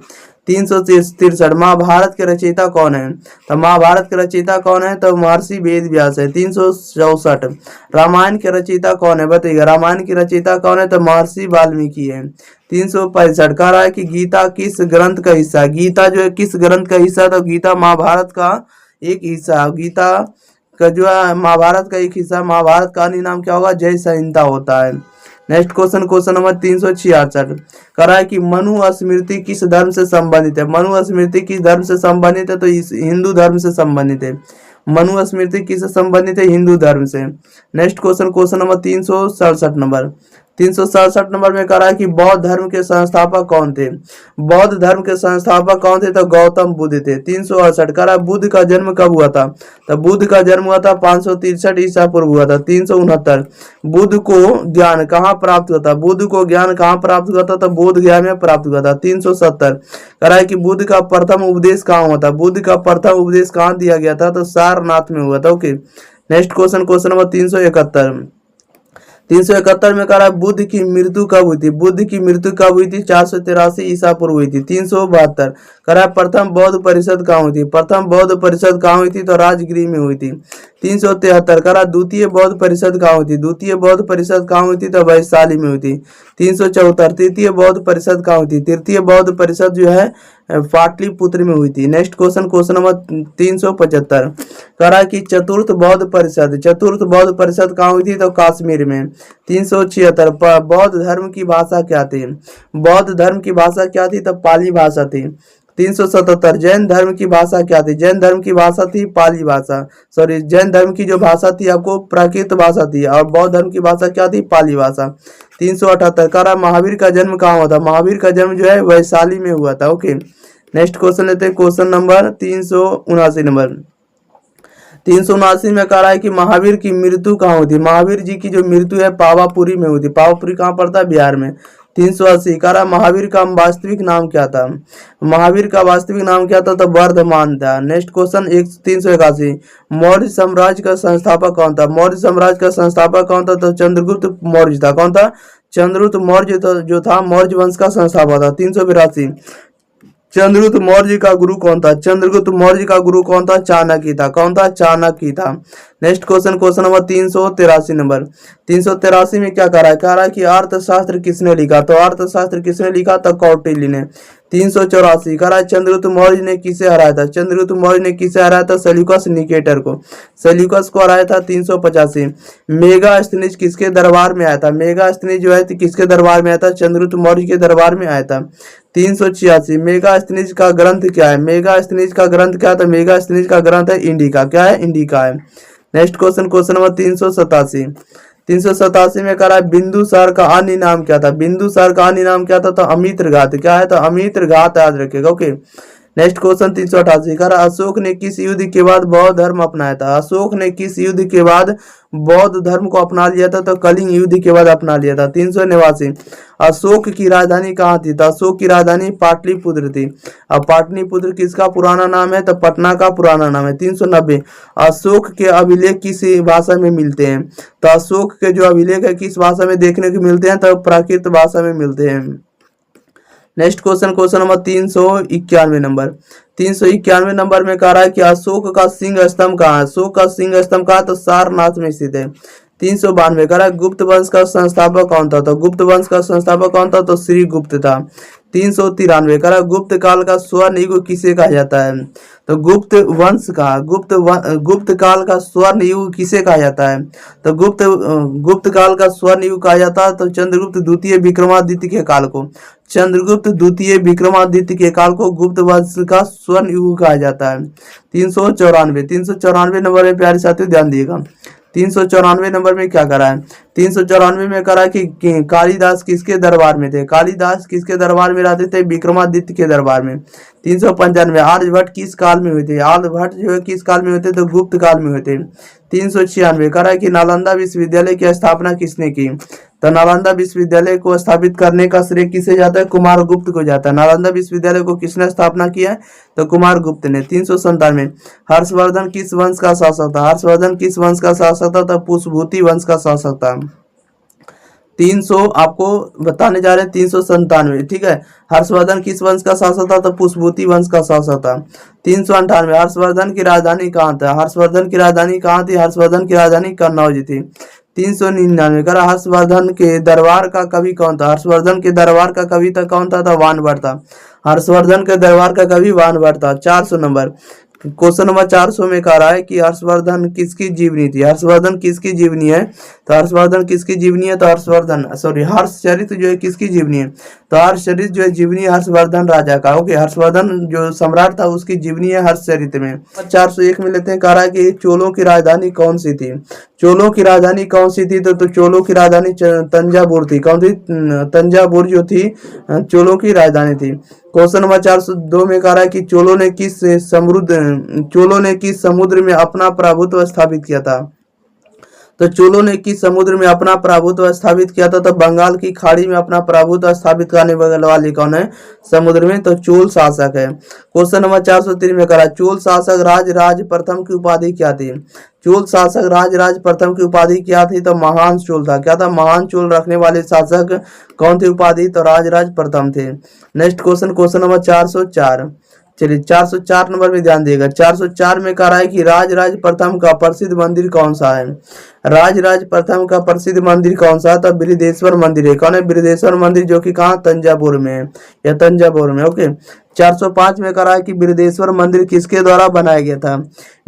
363 महाभारत के रचयिता कौन है। तो महाभारत के रचयिता कौन है, तो महर्षि वेद व्यास है। 364 रामायण के रचयिता कौन है, बताइएगा रामायण की रचयिता कौन है, तो महर्षि वाल्मीकि है। 365 कह रहा है कि गीता किस ग्रंथ का हिस्सा है। गीता जो है किस ग्रंथ का हिस्सा, तो गीता महाभारत का एक हिस्सा है। गीता का जो है महाभारत का एक हिस्सा। महाभारत का अन्य नाम क्या होगा, जय संहिता होता है। नेक्स्ट क्वेश्चन नंबर 366 कह रहा है कि मनु स्मृति किस धर्म से संबंधित है। मनु स्मृति किस धर्म से संबंधित है, तो इस हिंदू धर्म से संबंधित है। मनु स्मृति किससे संबंधित है, हिंदू धर्म से। नेक्स्ट क्वेश्चन नंबर 367 नंबर में कह रहा है कि बौद्ध धर्म के संस्थापक कौन थे। बौद्ध धर्म के संस्थापक कौन थे, तो गौतम बुद्ध थे। 368 कह रहा है बुद्ध का जन्म कब हुआ था, तो बुद्ध का जन्म हुआ था 563 ईसा पूर्व हुआ था। 369 बुद्ध को ज्ञान कहाँ प्राप्त हुआ था। बुद्ध को ज्ञान कहाँ प्राप्त हुआ था, तो बोध गया में प्राप्त हुआ था। 370 कह रहा है कि बुद्ध का प्रथम उपदेश कहाँ हुआ था। बुद्ध का प्रथम उपदेश कहाँ दिया गया था, तो सारनाथ में हुआ था। ओके। नेक्स्ट क्वेश्चन नंबर 371 में कह रहा है बुद्ध की मृत्यु कब हुई थी। बुद्ध की मृत्यु कब हुई थी, 483 ईसा पूर्व हुई थी। 372 कह रहा है प्रथम बौद्ध परिषद कहाँ हुई थी। प्रथम बौद्ध परिषद कहाँ हुई थी, तो राजगृह में हुई थी। 373 कह रहा द्वितीय बौद्ध परिषद कहाँ हुई थी। द्वितीय बौद्ध परिषद कहाँ हुई थी, तो वैशाली में हुई थी। 374 तृतीय बौद्ध परिषद कहाँ हुई थी। तृतीय बौद्ध परिषद जो है पाटलिपुत्र में हुई थी। नेक्स्ट क्वेश्चन नंबर 375 कह रहा है कि चतुर्थ बौद्ध परिषद कहाँ हुई थी, तो कश्मीर में। 376 बौद्ध धर्म की भाषा क्या थी। बौद्ध धर्म की भाषा क्या थी, तो पाली भाषा थी। 377 जैन धर्म की भाषा क्या थी। जैन धर्म की भाषा थी पाली भाषा। सॉरी, जैन धर्म की जो भाषा थी आपको प्राकृत भाषा थी, और बौद्ध धर्म की भाषा क्या थी, पाली भाषा। 378 कह रहा महावीर का जन्म कहाँ हुआ था। महावीर का जन्म जो है वैशाली में हुआ था। ओके। नेक्स्ट क्वेश्चन लेते हैं, क्वेश्चन नंबर 379 में कह रहा है कि महावीर की मृत्यु कहाँ हुई थी। महावीर जी की जो मृत्यु है पावापुरी में हुई थी। पावापुरी कहाँ पड़ता है, बिहार में। 380 कह रहा महावीर का वास्तविक नाम क्या था। महावीर का वास्तविक नाम क्या था, तो वर्धमान था। नेक्स्ट क्वेश्चन 381 मौर्य साम्राज्य का संस्थापक कौन था। मौर्य साम्राज्य का संस्थापक कौन था, तो चंद्रगुप्त मौर्य था। कौन था, चंद्रगुप्त मौर्य जो था मौर्य वंश का संस्थापक था। 382 चंद्रगुप्त मौर्य का गुरु कौन था। चंद्रगुप्त मौर्य का गुरु कौन था, चाणक्य था। कौन था, चाणक्य था। नेक्स्ट क्वेश्चन नंबर 383 में क्या कह रहा है, कह रहा है कि अर्थशास्त्र किसने लिखा। तो अर्थशास्त्र किसने लिखा, तो कौटिल्य ने। 384 कह रहा है चंद्रगुप्त मौर्य ने किसे हराया था। चंद्रगुप्त मौर्य ने किसे हराया था, सेल्यूकस निकेटर को। सेल्यूकस को हराया था। 385 मेगास्थनीज किसके दरबार में आया था। मेगास्थनीज जो है किसके दरबार में आया था, चंद्रगुप्त मौर्य के दरबार में आया था। 386 मेगास्थनीज का ग्रंथ क्या है। मेगास्थनीज का ग्रंथ क्या है, तो मेगास्थनीज का ग्रंथ है इंडिका। क्या है, इंडिका है। नेक्स्ट क्वेश्चन नंबर 387 में कह रहा है बिंदुसार का अन्य नाम क्या था। बिंदुसार का अन्य नाम क्या था, तो अमित्रघात। क्या है, तो अमित्रघात याद रखिएगा। ओके। नेक्स्ट क्वेश्चन 388 कह रहा अशोक ने किस युद्ध के बाद बौद्ध धर्म अपनाया था। अशोक ने किस युद्ध के बाद बौद्ध धर्म को अपना लिया था, तो कलिंग युद्ध के बाद अपना लिया था। 389 अशोक की राजधानी कहाँ थी, तो अशोक की राजधानी पाटलिपुत्र थी। अब पाटलिपुत्र किसका पुराना नाम है, तो पटना का पुराना नाम है। 390 अशोक के अभिलेख किस भाषा में मिलते हैं। तो अशोक के जो अभिलेख है किस भाषा में देखने को मिलते हैं, तो प्राकृत भाषा में मिलते हैं। नेक्स्ट क्वेश्चन नंबर 391 नंबर में कह रहा है कि अशोक का सिंह स्तंभ कहाँ है। अशोक का सिंह स्तंभ कहाँ, तो सारनाथ में स्थित है। 392 करा गुप्त वंश का संस्थापक कौन था? तो गुप्त वंश का संस्थापक कौन था? तो श्री गुप्त था। 393 करा गुप्त काल का स्वर्ण युग किसे कहा जाता है? तो गुप्त वंश का गुप्त काल का स्वर्ण युग किसे कहा जाता है? तो गुप्त काल का स्वर्ण युग कहा जाता है तो चंद्रगुप्त द्वितीय विक्रमादित्य के काल को, चंद्रगुप्त द्वितीय विक्रमादित्य के काल को गुप्त वंश का स्वर्ण युग कहा जाता है। 394 नंबर में प्यारे साथियों ध्यान दिएगा। 394 नंबर में क्या करा है? 394 में करा कि कालिदास किसके दरबार में थे? कालिदास किसके दरबार में रहते थे? विक्रमादित्य के दरबार में। 395 आर्यभट्ट किस काल में हुए थे? आर्यभट्ट जो है किस काल में हुए थे? तो गुप्त काल में हुए थे। 396 करा कि नालंदा विश्वविद्यालय की स्थापना किसने की? तो नालंदा विश्वविद्यालय को स्थापित करने का श्रेय किसे जाता है? कुमार गुप्त को जाता है। नालंदा विश्वविद्यालय को किसने स्थापना किया है? तो कुमार गुप्त ने। 397 हर्षवर्धन किस वंश का शासक था? हर्षवर्धन किस वंश का शासक था? तो पुष्पभूति वंश का शासक था। 300 आपको बताने जा रहे हैं 397, ठीक है। हर्षवर्धन किस वंश का शासक था? तो पुष्पभूति वंश का शासक था। 398 हर्षवर्धन की राजधानी कहाँ था? हर्षवर्धन की राजधानी कहाँ थी? हर्षवर्धन की राजधानी कन्नौज थी। 399 करा हर्षवर्धन के दरबार का कवि कौन था? हर्षवर्धन के दरबार का कवि था कौन था? वानभट्ट था। हर्षवर्धन के दरबार का कवि वानभट्ट था। 400 नंबर क्वेश्चन नंबर 400 में कह रहा है कि हर्षवर्धन किसकी जीवनी थी? हर्षवर्धन किसकी जीवनी है? तो हर्षवर्धन किसकी जीवनी है? तो हर्षचरित जो है किसकी जीवनी है? तो हर्षचरित जो है जीवनी हर्षवर्धन राजा का। ओके, हर्षवर्धन जो सम्राट था उसकी जीवनी है हर्षचरित में। 401 में लेते हैं, कह रहा है कि चोलों की राजधानी कौन सी थी? चोलों की राजधानी कौन सी थी? तो चोलों की राजधानी तंजावुर थी। कौन थी? तंजावुर जो थी चोलों की राजधानी थी। क्वेश्चन नंबर 402 में कह रहा है कि चोलों ने किस समुद्र में अपना प्रभुत्व स्थापित किया था? तो चोलों ने किस समुद्र में अपना प्रभुत्व स्थापित किया था? तो बंगाल की खाड़ी में अपना प्रभुत्व स्थापित करने वाले कौन है समुद्र में? तो चोल शासक है। क्वेश्चन नंबर 403 में करा चोल शासक राज प्रथम की उपाधि क्या थी? चोल शासक राज प्रथम की उपाधि क्या थी? तो महान चोल था। क्या था? महान चोल रखने वाले शासक कौन थे? उपाधि तो राज प्रथम थे। Next question number 404। चलिए 404 नंबर में ध्यान दिएगा। 404 में कह रहा है कि राज प्रथम का प्रसिद्ध मंदिर कौन सा है? राज प्रथम का प्रसिद्ध मंदिर कौन सा है? तो बृहदेश्वर मंदिर है। कौन है? बृहदेश्वर मंदिर, जो कि कहाँ? तंजावुर में है, या तंजावुर में। ओके, 405 में कह रहा है कि बृहदेश्वर मंदिर किसके द्वारा बनाया गया था?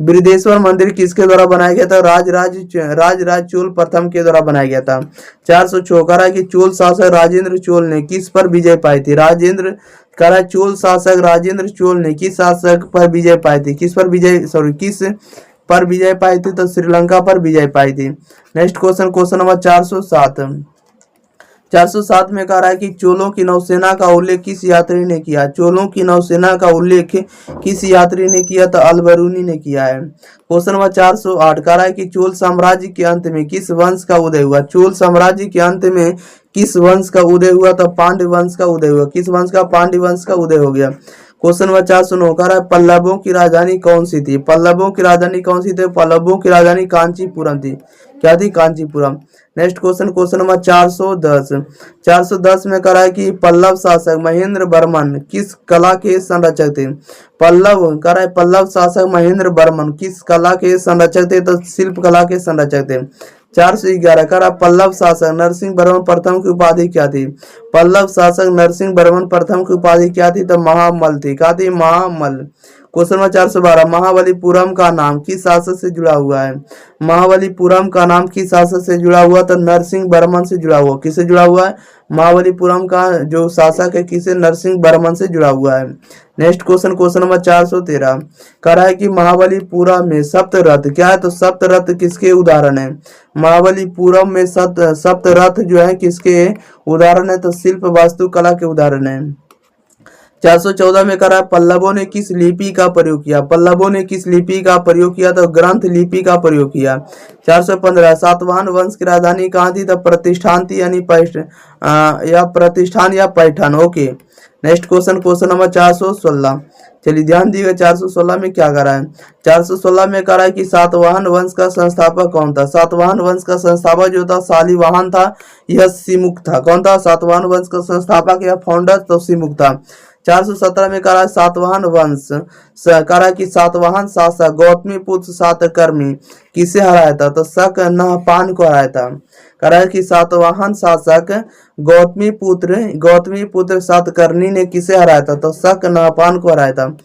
बृहदेश्वर मंदिर किसके द्वारा बनाया गया था? राज चोल प्रथम के द्वारा बनाया गया था। 406 कह रहा है कि चोल शासक राजेंद्र चोल ने किस पर विजय पाई थी? चोल शासक राजेंद्र चोल ने किस शासक पर विजय पाई थी? किस पर विजय पाई थी? तो श्रीलंका पर विजय पाई थी। Next question number 407। 407 में कह रहा है कि चोलों की नौसेना का उल्लेख किस यात्री ने किया? चोलों की नौसेना का उल्लेख किस यात्री ने किया? तो अलबरूनी ने किया है। क्वेश्चन नंबर 408 कह रहा है कि चोल साम्राज्य के अंत में किस वंश का उदय हुआ? चोल साम्राज्य के अंत में किस वंश का उदय हुआ? तो पांड्य वंश का उदय हुआ। किस वंश का? पांड्य वंश का उदय हो गया। क्वेश्चन नंबर 409 कह रहा है पल्लवों की राजधानी कौन सी थी? पल्लवों की राजधानी कौन सी थी? पल्लवों की राजधानी कांचीपुरम थी। क्या थी? कांचीपुरम। Next question number 410। 410 में कह रहा है कि पल्लव शासक महेंद्र वर्मन किस कला के संरक्षक थे? पल्लव शासक महेंद्र वर्मन किस कला के संरक्षक थे? तो शिल्प कला के संरक्षक थे। 411 कह रहा पल्लव शासक नरसिंह वर्मन प्रथम की उपाधि क्या थी? पल्लव शासक नरसिंह वर्मन प्रथम की उपाधि क्या थी? तो महामल थी। क्या थी? महामल। क्वेश्चन नंबर 412 महाबलीपुरम का नाम किस शासक से जुड़ा हुआ है? महाबलीपुरम का नाम किस शासक से जुड़ा हुआ? तो नरसिंह वर्मन से जुड़ा हुआ। किससे जुड़ा हुआ है? महाबलीपुरम का जो शासक है किसे? नरसिंह वर्मन से जुड़ा हुआ है। नेक्स्ट क्वेश्चन नंबर 413 कह रहा है कि महाबलीपुरम में सप्तरथ क्या है? तो सप्तरथ किसके उदाहरण है? महाबलीपुरम में सप्तरथ जो है किसके उदाहरण है? तो शिल्प वास्तुकला के उदाहरण है। 414 में कह रहा है पल्लवों ने किस लिपि का प्रयोग किया? पल्लवों ने किस लिपि का प्रयोग किया? तो ग्रंथ लिपि का प्रयोग किया। 415 सातवाहन वंश की राजधानी कहाँ थी? तो प्रतिष्ठान थी, यानी प्रतिष्ठान या Paithan. Okay, next question number 416। चलिए ध्यान दीजिएगा 416 में क्या कर रहा है। 416 में कह रहा है कि सातवाहन वंश का संस्थापक कौन था? सातवाहन वंश का संस्थापक जो था शालिवाहन था, यह सिमुक था। कौन था? सातवाहन वंश का संस्थापक या फाउंडर तो सिमुक था। 417 में करा सातवाहन वंश करा कि सातवाहन शासक गौतमी पुत्र सातकर्मी किसे हराया था? तो शक नहपान को हराया था। करा कि सातवाहन शासक गौतमी पुत्र सातकर्णी ने किसे हराया था? तो शक नहपान को हराया था।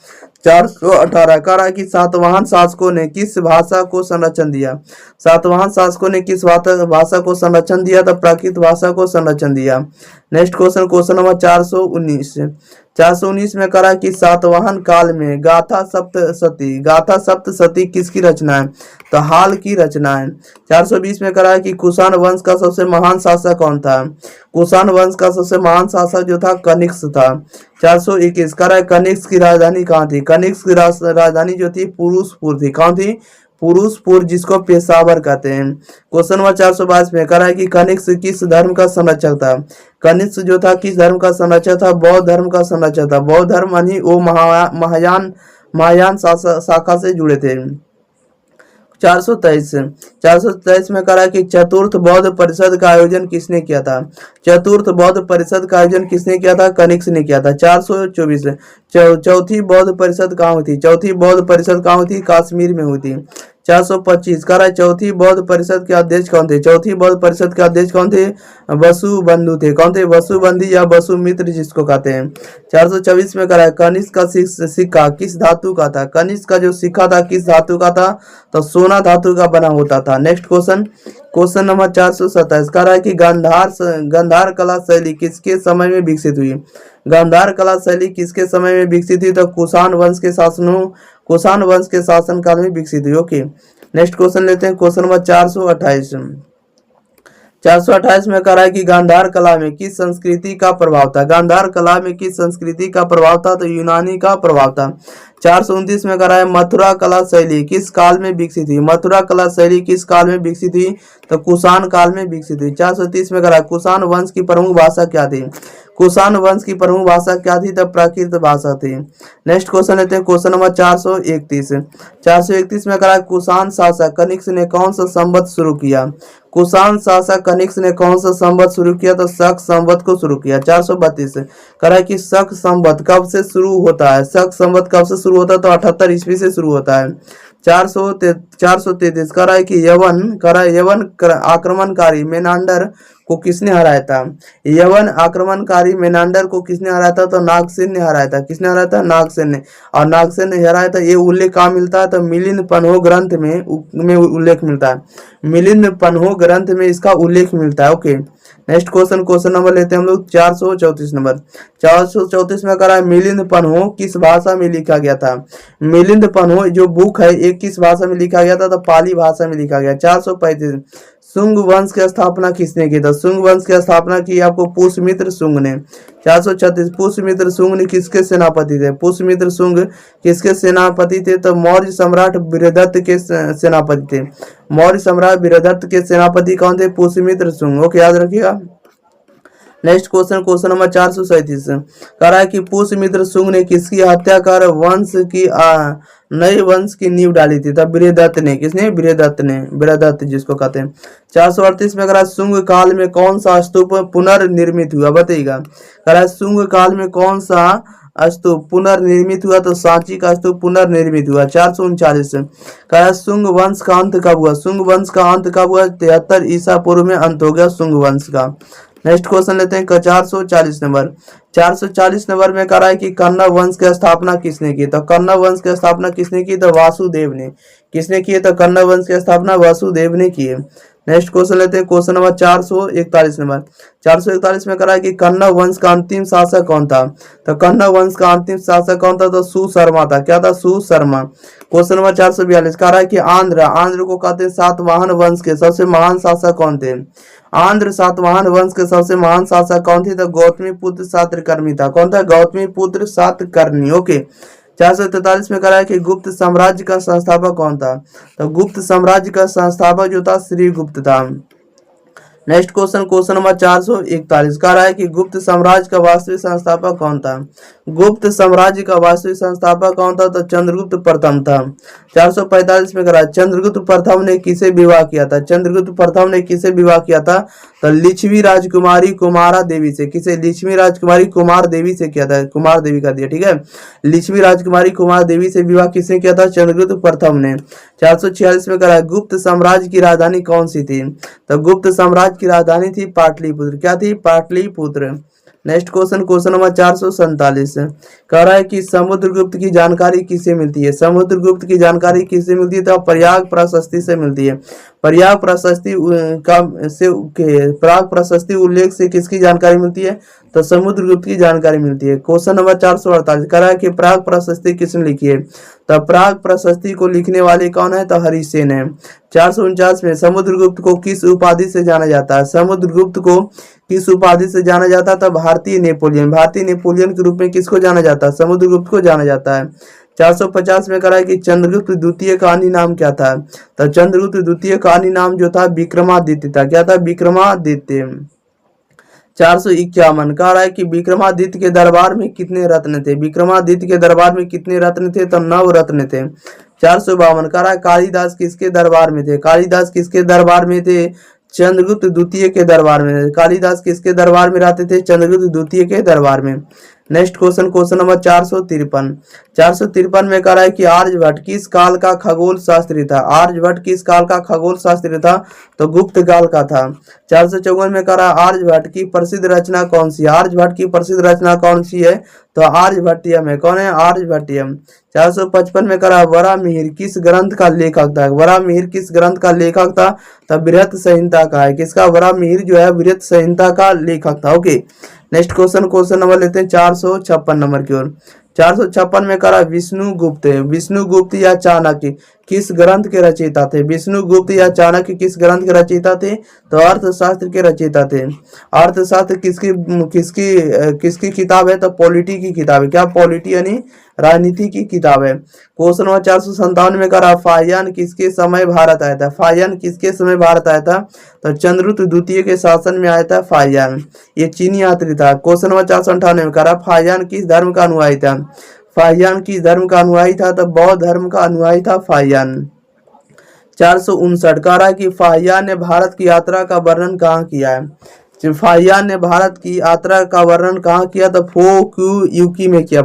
418 करा कि सातवाहन शासकों ने किस भाषा को संरक्षण दिया? सातवाहन शासकों ने किस भाषा को संरक्षण दिया? तो प्राकृत भाषा को संरक्षण दिया। नेक्स्ट क्वेश्चन नंबर 419 में करा कि सातवाहन काल में गाथा सप्तशती किसकी रचना है? तो हाल की रचना है। 420 में करा कि कुषाण वंश का सबसे महान शासक कौन था? कुषाण वंश का सबसे महान शासक जो था कनिष्क था। 421 करा कनिष्क की राजधानी कहाँ थी? कनिष्क की राजधानी जो थी पुरुषपुर थी। कौन थी? पुरुषपुर, जिसको पेशावर कहते हैं। क्वेश्चन नंबर 422 में करा है कि कनिष्क किस धर्म का संरक्षक था? कनिष्क जो था किस धर्म का संरक्षक था? बौद्ध धर्म का संरक्षक था। बौद्ध धर्म यानी वो महायान शाखा से जुड़े थे। 423 में करा कि चतुर्थ बौद्ध परिषद का आयोजन किसने किया था? चतुर्थ बौद्ध परिषद का आयोजन किसने किया था? कनिष्क ने किया था। 424 चौथी बौद्ध परिषद कहाँ हुई थी? चौथी बौद्ध परिषद कहाँ हुई थी? कश्मीर में हुई थी। 425 करा चौथी बौद्ध परिषद के अध्यक्ष कौन थे? चौथी बौद्ध परिषद के अध्यक्ष कौन थे? वसुबंधु थे। कौन थे? वसुबंधु या वसुमित्र जिसको कहते हैं। 424 में करा कनिष्क का सिक्का किस धातु का था? कनिष्क का जो सिक्का था किस धातु का था? तो सोना धातु का बना होता था। नेक्स्ट क्वेश्चन नंबर 427 करा कि गांधार कला शैली किसके समय में विकसित हुई? गांधार कला शैली किसके समय में विकसित हुई? तो कुषाण वंश के शासन काल में विकसित हुई। ओके, नेक्स्ट क्वेश्चन लेते हैं। क्वेश्चन नंबर 428 में कहा है कि गांधार कला में किस संस्कृति का प्रभाव था? गांधार कला में किस संस्कृति का प्रभाव था? तो यूनानी का प्रभाव था। 429 में कहा है मथुरा कला शैली किस काल में विकसित हुई? मथुरा कला शैली किस काल में विकसित हुई? तो कुषाण काल में विकसित हुई। 430 में कहा है कुषाण वंश की प्रमुख भाषा क्या थी? कुषाण वंश की प्रमुख भाषा क्या थी? तब प्राकृत भाषा थी। नेक्स्ट क्वेश्चन लेते हैं। क्वेश्चन नंबर 431 में कहा कुषाण शासक कनिष्क ने कौन सा संवत शुरू किया? कुषाण शासक कनिष्क ने कौन सा संवत शुरू किया? तो शक संवत को शुरू किया। 432 कहा कि शक संवत कब से शुरू होता है? शक संवत कब से शुरू होता है? तो 78 ईस्वी से शुरू होता है। 433 कहा कि यवन आक्रमणकारी मेनांडर को किसने हराया था? यवन आक्रमणकारी मेनांडर को किसने हराया था? तो नागसेन ने हराया था। किसने हराया था? नागसेन ने। और नागसेन ने हराया था। ये उल्लेख कहाँ मिलता है? तो मिलिंद पन्हो ग्रंथ में उल्लेख मिलता है। मिलिंद पन्हो ग्रंथ में इसका उल्लेख मिलता है। ओके, नेक्स्ट क्वेश्चन नंबर लेते हैं हम लोग 434 नंबर। 434 में करा है मिलिंद पन्हो किस भाषा में लिखा गया था? मिलिंद पन्हो जो बुक है एक किस भाषा में लिखा गया था? तो पाली भाषा में लिखा गया। 435 शुंग वंश की स्थापना किसने की? तो शुंग वंश की स्थापना की आपको पुष्यमित्र शुंग ने। 436 पुष्यमित्र शुंग ने किसके सेनापति थे? पुष्यमित्र शुंग किसके सेनापति थे? तो मौर्य सम्राट वीरदत्त के सेनापति थे। मौर्य सम्राट वीरदत्त के सेनापति कौन थे? पुष्यमित्र शुंग। ओके, याद रखिएगा। नेक्स्ट क्वेश्चन नंबर 437 कह रहा है कि पुष्यमित्र शुंग ने किसकी हत्या कर नए वंश की नींव डाली थी? तब वीरदत्त ने। किसने? वीरदत्त जिसको कहते हैं। 438 में कह रहा है शुंग काल में कौन सा स्तूप पुनर्निर्मित हुआ? बताइएगा। कह रहा है शुंग काल में कौन सा स्तूप पुनर्निर्मित हुआ? तो सांची का स्तूप पुनर्निर्मित हुआ। 439 कह रहा है शुंग वंश का अंत कब हुआ? शुंग वंश का अंत कब हुआ? 73 ईसा पूर्व में अंत हो गया शुंग वंश का। नेक्स्ट क्वेश्चन लेते हैं 440 नंबर। 440 नंबर में कह रहा है कि कन्नव वंश की स्थापना किसने की? तो कन्नव वंश की स्थापना किसने की? तो वासुदेव ने। किसने की? तो कन्नव वंश की स्थापना वासुदेव ने की है। नेक्स्ट क्वेश्चन लेते हैं। Question number 441 number. 441 में कह रहा है कि कन्नव वंश का अंतिम शासक कौन था? तो कन्नव वंश का अंतिम शासक कौन था? तो सुशर्मा था। क्या था? सुशर्मा। क्वेश्चन नंबर 442 कह रहा है कि आंध्र को कहते हैं सातवाहन वंश के सबसे महान शासक कौन थे? आंध्र सातवाहन वंश के सबसे महान शासक कौन थे? तो गौतमी पुत्र सातकर्णी था। कौन था? गौतमी पुत्र सातकर्णी। ओके, 443 में कह रहा है कि गुप्त साम्राज्य का संस्थापक कौन था? तो गुप्त साम्राज्य का संस्थापक जो था श्रीगुप्त था। नेक्स्ट क्वेश्चन, क्वेश्चन नंबर 441 कह रहा है कि गुप्त साम्राज्य का वास्तविक संस्थापक कौन था। गुप्त साम्राज्य का वास्तविक संस्थापक कौन था, तो चंद्रगुप्त प्रथम था। 445 में कह रहा है चंद्रगुप्त प्रथम ने किसे विवाह किया था। चंद्रगुप्त प्रथम ने किसे विवाह किया था, तो लिच्छवी राजकुमारी कुमारा देवी से। किसे, लिच्छवी राजकुमारी कुमार देवी से किया था, कुमार देवी का दिया, ठीक है। लिच्छवी राजकुमारी कुमार देवी से विवाह किसने किया था, चंद्रगुप्त प्रथम ने। 446 में कह रहा है गुप्त साम्राज्य की राजधानी कौन सी थी, तो गुप्त साम्राज्य की राजधानी थी पाटलिपुत्र। क्या थी, Pataliputra. Next question, question number 447 कह रहा है कि समुद्रगुप्त की जानकारी किससे मिलती है। समुद्रगुप्त की जानकारी किससे मिलती है, तो प्रयाग प्रशस्ति से मिलती है। प्रयाग प्रशस्ति प्राग प्रशस्ति उल्लेख से किसकी जानकारी मिलती है, तो समुद्रगुप्त की जानकारी मिलती है। क्वेश्चन नंबर 448 कह रहा है कि प्राग प्रशस्ति किसने लिखी है, तो प्राग प्रशस्ति को लिखने वाले कौन है, तो हरिसेन है। 449 में समुद्रगुप्त को किस उपाधि से जाना जाता है। समुद्रगुप्त को किस उपाधि से जाना जाता है, तो भारतीय नेपोलियन। भारतीय नेपोलियन के रूप में किसको जाना जाता है, समुद्रगुप्त को जाना जाता है। 450 में कह रहा है कि चंद्रगुप्त द्वितीय का अन्य नाम क्या था, तो चंद्रगुप्त द्वितीय का अन्य नाम जो था विक्रमादित्य था। क्या था, विक्रमादित्य। 451 कह रहा है कि विक्रमादित्य के दरबार में कितने रत्न थे। विक्रमादित्य के दरबार में कितने रत्न थे, तो 9 रत्न थे। 452 कह रहा है कालिदास किसके दरबार में थे। कालिदास किसके दरबार में थे, चंद्रगुप्त द्वितीय के दरबार में। कालिदास किसके दरबार में रहते थे, चंद्रगुप्त द्वितीय के दरबार में। नेक्स्ट क्वेश्चन, क्वेश्चन नंबर 453 में कह रहा है कि आर्यभट्ट किस काल का खगोल शास्त्री था। आर्यभट्ट किस काल का खगोल शास्त्री था, तो गुप्त काल का था। 454 में कह रहा है आर्यभट्ट की प्रसिद्ध रचना कौन सी है। आर्यभट्ट की प्रसिद्ध रचना कौन सी है, तो आर्यभट्टियम है। कौन है, आर्यभट्टियम। 455 में कह रहा है वराहमिहिर किस ग्रंथ का लेखक था। वराहमिहिर किस ग्रंथ का लेखक था, तो बृहत संहिता का है। किसका, वराहमिहिर जो है बृहत संहिता का लेखक था। Okay, next question, question number लेते हैं 456 नंबर की ओर। 456 में करा विष्णुगुप्त है। विष्णुगुप्त या चाणक्य किस ग्रंथ के रचयिता थे। विष्णुगुप्त या चाणक्य किस ग्रंथ के रचयिता थे, तो अर्थशास्त्र के रचयिता थे। अर्थशास्त्र किसकी किसकी किसकी किताब है, तो पॉलिटी की किताब है। क्या, पॉलिटी यानी राजनीति की किताब है। क्वेश्चन नंबर 457 में करा फाहियान किसके समय भारत आया था। फाहियान किसके समय भारत आया था, तो चंद्रगुप्त द्वितीय के शासन में आया था फाहियान। ये चीनी यात्री था। क्वेश्चन नंबर 458 में करा फाहियान किस धर्म का अनुयायी था। फाहियान किस धर्म का अनुयायी था, तो बौद्ध धर्म का अनुयायी था फाहियान। 459 कह रहा है कि फाहियान ने भारत की यात्रा का वर्णन कहाँ किया है। फाहियान ने भारत की यात्रा का वर्णन कहाँ किया, तो फोक्यूकी में किया।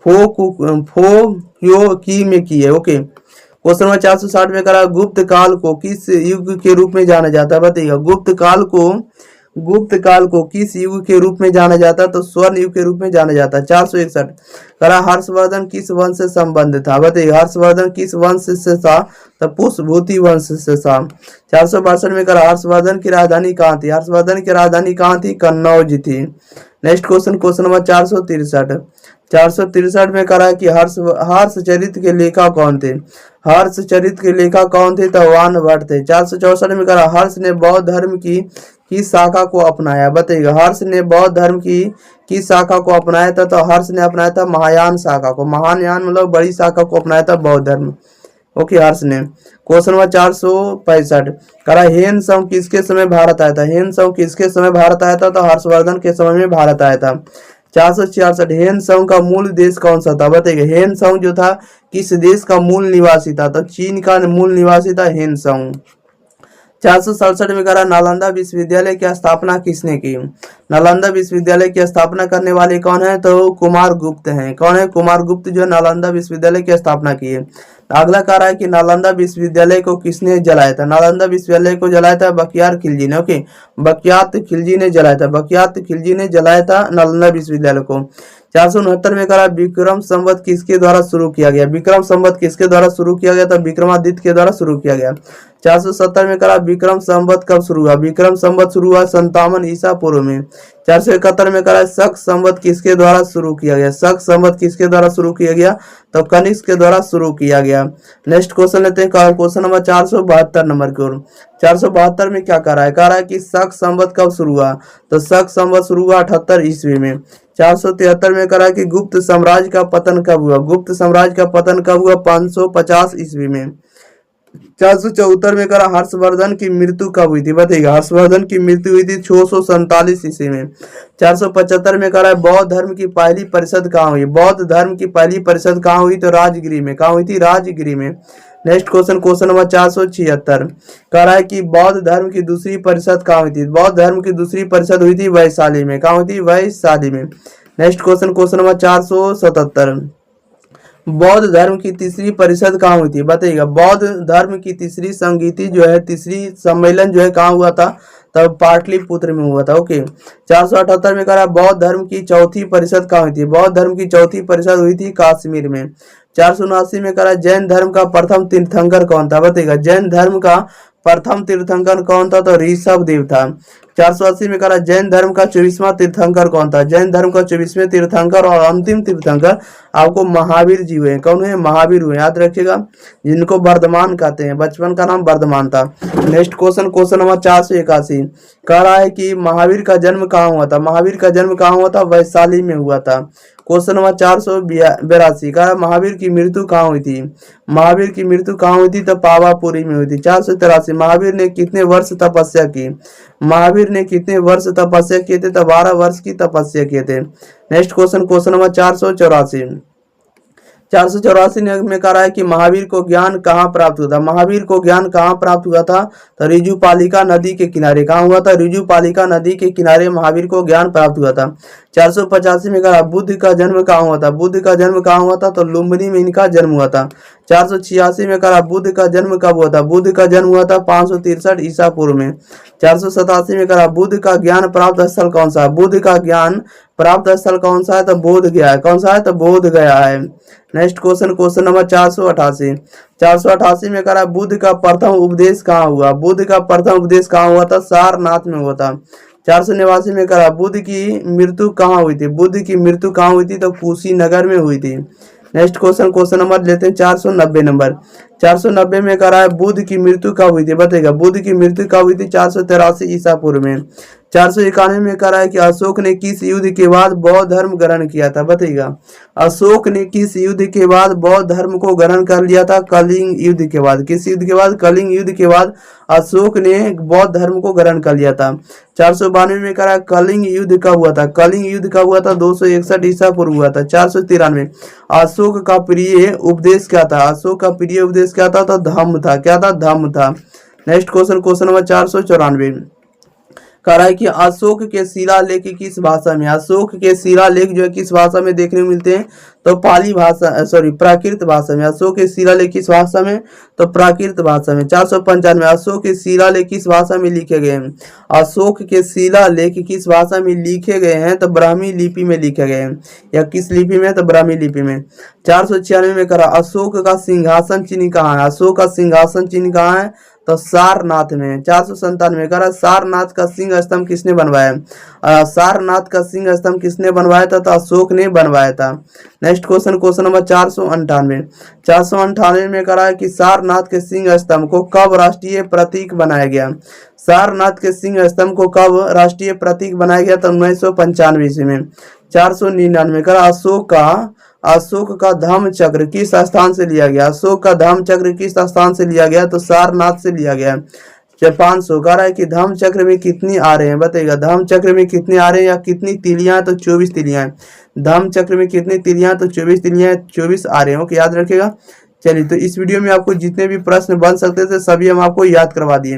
फोक्यूकी में की है। ओके, क्वेश्चन नंबर 460 में करा गुप्त काल को किस युग के रूप में जाना जाता है, बताइएगा। गुप्त काल को किस युग के रूप में जाना जाता है, तो स्वर्ण युग के रूप में जाना जाता है। 461 करा हर्षवर्धन किस वंश से संबंध था, बताइए। हर्षवर्धन किस वंश से था, तो पुष्पभूति वंश से था। 462 में करा हर्षवर्धन की राजधानी कहाँ थी। हर्षवर्धन की राजधानी कहाँ थी, कन्नौज थी। नेक्स्ट क्वेश्चन, क्वेश्चन नंबर 463 में करा कि हर्षचरित के लेखक कौन थे। हर्षचरित के लेखक कौन थे, तो वानभट्ट थे। 464 में करा हर्ष ने बौद्ध धर्म की शाखा को अपनाया, बताइएगा। हर्ष ने बौद्ध धर्म की शाखा को अपनाया था, तो हर्ष ने अपनाया था महायान शाखा को। महायान मतलब बड़ी शाखा को अपनाया था बौद्ध धर्म। ओके, हर्ष ने। क्वेश्चन नंबर 465 करा हेन सम किसके समय भारत आया था। हेन सम किसके समय भारत आया था, तो हर्षवर्धन के समय में भारत आया था। 466 हेन सम का मूल देश कौन सा था, बताइए। हेन सम जो था किस देश का मूल निवासी था, तो चीन का मूल निवासी था हेन सम। 467 में करा नालंदा विश्वविद्यालय की स्थापना किसने की। नालंदा विश्वविद्यालय की स्थापना करने वाले कौन है, तो कुमार गुप्त हैं। कौन है, कुमार गुप्त जो नालंदा विश्वविद्यालय की स्थापना की है। अगला कह रहा है कि नालंदा विश्वविद्यालय को किसने जलाया था। नालंदा विश्वविद्यालय को जलाया था बख्तियार खिलजी ने। ओके, बख्तियार खिलजी ने जलाया था। बख्तियार खिलजी ने जलाया था नालंदा विश्वविद्यालय को। 469 में करा विक्रम संवत किसके द्वारा शुरू किया गया। विक्रम संवत किसके द्वारा शुरू किया गया, तो विक्रमादित्य के द्वारा शुरू किया गया। 470 में करा विक्रम संवत कब शुरू हुआ। विक्रम संवत शुरू हुआ 57 ईसा पूर्व में। 471 में करा शक संवत किसके द्वारा शुरू किया गया। शक संवत किसके द्वारा शुरू किया गया, तो कनिष्क के द्वारा शुरू किया गया। नेक्स्ट क्वेश्चन लेते हैं, क्वेश्चन नंबर 472 नंबर की ओर। 472 में क्या कह रहा है, कह रहा है कि शक संवत कब शुरू हुआ, तो शक संवत शुरू हुआ 78 ईस्वी में। 473 में कह रहा है कि गुप्त साम्राज्य का पतन कब हुआ। गुप्त साम्राज्य का पतन कब हुआ, 550 ईस्वी में। 474 में करा हर्षवर्धन की मृत्यु कब हुई थी, बताइएगा। हर्षवर्धन की मृत्यु हुई थी 647 ईस्वी में। 475 में करा बौद्ध धर्म की पहली परिषद कहाँ हुई, बौद्ध धर्म की पहली परिषद कहाँ हुई, तो राजगिरी में। कहाँ हुई थी, राजगिरी में। नेक्स्ट क्वेश्चन, क्वेश्चन नंबर 476 कह रहा है कि बौद्ध धर्म की दूसरी परिषद कहाँ हुई थी, बौद्ध धर्म की दूसरी परिषद हुई थी वैशाली में। कहाँ हुई थी, वैशाली में। नेक्स्ट क्वेश्चन, क्वेश्चन नंबर 477 बौद्ध धर्म की तीसरी परिषद कहाँ हुई थी, बताइएगा। बौद्ध धर्म की तीसरी संगीति जो है, तीसरी सम्मेलन जो है कहाँ हुआ था, तब पाटलिपुत्र में हुआ था। ओके। 478 में कहा बौद्ध धर्म की चौथी परिषद कहाँ हुई थी, बौद्ध धर्म की चौथी परिषद हुई थी कश्मीर में। 479 में कहा जैन धर्म का प्रथम तीर्थंकर कौन था, बताइएगा। जैन धर्म का प्रथम तीर्थंकर कौन था, तो ऋषभ देव था। 480 में कहा जैन धर्म का 24वां तीर्थंकर कौन था, जैन धर्म का 24वें तीर्थंकर और अंतिम तीर्थंकर आपको महावीर जी हुए। कौन हुए, महावीर हुए, याद रखिएगा, जिनको वर्धमान कहते हैं, बचपन का नाम वर्धमान था। नेक्स्ट क्वेश्चन, क्वेश्चन नंबर 481 कह रहा है कि महावीर का जन्म कहाँ हुआ था, महावीर का जन्म कहाँ हुआ था, वैशाली में हुआ था। क्वेश्चन नंबर 482 कहा महावीर की मृत्यु कहाँ हुई थी, महावीर की मृत्यु कहाँ हुई थी, तो पावापुरी में हुई थी। 483 महावीर ने कितने वर्ष तपस्या की, महावीर ने कितने वर्ष तपस्या किए थे, तो 12 वर्ष की तपस्या किए थे। नेक्स्ट क्वेश्चन, क्वेश्चन नंबर 484 में कह रहा है कि महावीर को ज्ञान कहाँ प्राप्त हुआ था, महावीर को ज्ञान कहाँ प्राप्त हुआ था, तो ऋजुपालिका नदी के किनारे। कहाँ हुआ था, ऋजुपालिका नदी के किनारे महावीर को ज्ञान प्राप्त हुआ था। 485 में कहा बुद्ध का जन्म कहाँ हुआ था, बुद्ध का जन्म कहाँ हुआ था, तो लुम्बिनी में इनका जन्म हुआ था। 486 में कहा बुद्ध का जन्म कब हुआ था, बुद्ध का जन्म हुआ था 563 ईसा पूर्व में। 487 में कहा बुद्ध का ज्ञान प्राप्त स्थल कौन सा है, बुद्ध का ज्ञान प्राप्त स्थल कौन सा है, तो बोध गया है। कौन सा है, तो बोध गया है। नेक्स्ट क्वेश्चन, क्वेश्चन नंबर 488 में कह रहा है बुद्ध का प्रथम उपदेश कहाँ हुआ, बुद्ध का प्रथम उपदेश कहाँ हुआ था, सारनाथ में हुआ था। 489 में कह रहा बुद्ध की मृत्यु कहाँ हुई थी, बुद्ध की मृत्यु कहाँ हुई थी, तो कुशीनगर में हुई थी। नेक्स्ट क्वेश्चन, क्वेश्चन नंबर लेते हैं 490 नंबर। 490 में कह रहा है बुद्ध की मृत्यु कब हुई थी, बताइएगा। बुद्ध की मृत्यु कब हुई थी, 483 ईसा पूर्व में। 491 में कह रहा है कि अशोक ने किस युद्ध के बाद बौद्ध धर्म ग्रहण किया था, बताइएगा। अशोक ने किस युद्ध के बाद बौद्ध धर्म को ग्रहण कर लिया था, कलिंग युद्ध के बाद। किस युद्ध के बाद, कलिंग युद्ध के बाद अशोक ने बौद्ध धर्म को ग्रहण कर लिया था। 492 में कह रहा है कलिंग युद्ध कब हुआ था, कलिंग युद्ध कब हुआ था, 261 ईसा पूर्व हुआ था। 493 अशोक का प्रिय उपदेश क्या था, अशोक का प्रिय उपदेश क्या था, तो धम्म था। क्या था, धम्म था। नेक्स्ट क्वेश्चन, क्वेश्चन नंबर 494 कह रहा है कि अशोक के शिलालेख किस भाषा में, अशोक के शिलालेख जो है किस भाषा में देखने को मिलते हैं, तो पाली भाषा, सॉरी प्राकृत भाषा में। अशोक के शिलालेख किस भाषा में, तो प्राकृत भाषा में। 495 अशोक के शिलालेख किस भाषा में लिखे गए हैं, अशोक के शिलालेख किस भाषा में लिखे गए हैं, तो ब्राह्मी लिपि में लिखे गए हैं। या किस लिपि में, तो ब्राह्मी लिपि में। 496 में करा अशोक का सिंहासन चिन्ह कहाँ है, अशोक का सिंहासन चिन्ह कहाँ है, तो सारनाथ में। 497 में करा सारनाथ का सिंह स्तंभ किसने बनवाया, सारनाथ का सिंह स्तंभ किसने बनवाया था, तो अशोक ने बनवाया था। नेक्स्ट क्वेश्चन, क्वेश्चन नंबर 498 में करा है कि सारनाथ के सिंह स्तंभ को कब राष्ट्रीय प्रतीक बनाया गया, सारनाथ के सिंह स्तंभ को कब राष्ट्रीय प्रतीक बनाया गया, तो 1995 ईस्वी में। 499 करा अशोक का धम्म चक्र किस स्थान से लिया गया, अशोक का धम्म चक्र किस स्थान से लिया गया, तो सारनाथ से लिया गया। 500 कह रहा है कि धम्म चक्र में कितनी आ रहे हैं, बताइएगा। धम्म चक्र में कितने आ रहे हैं या कितनी तिलियां हैं, तो 24 तिलियां हैं। धम्म चक्र में कितनी तिलियां, तो 24 तिलियां, 24 आ रहे हैं। ओके, याद रखिएगा। चलिए, तो इस वीडियो में आपको जितने भी प्रश्न बन सकते थे सभी हम आपको याद करवा दिए।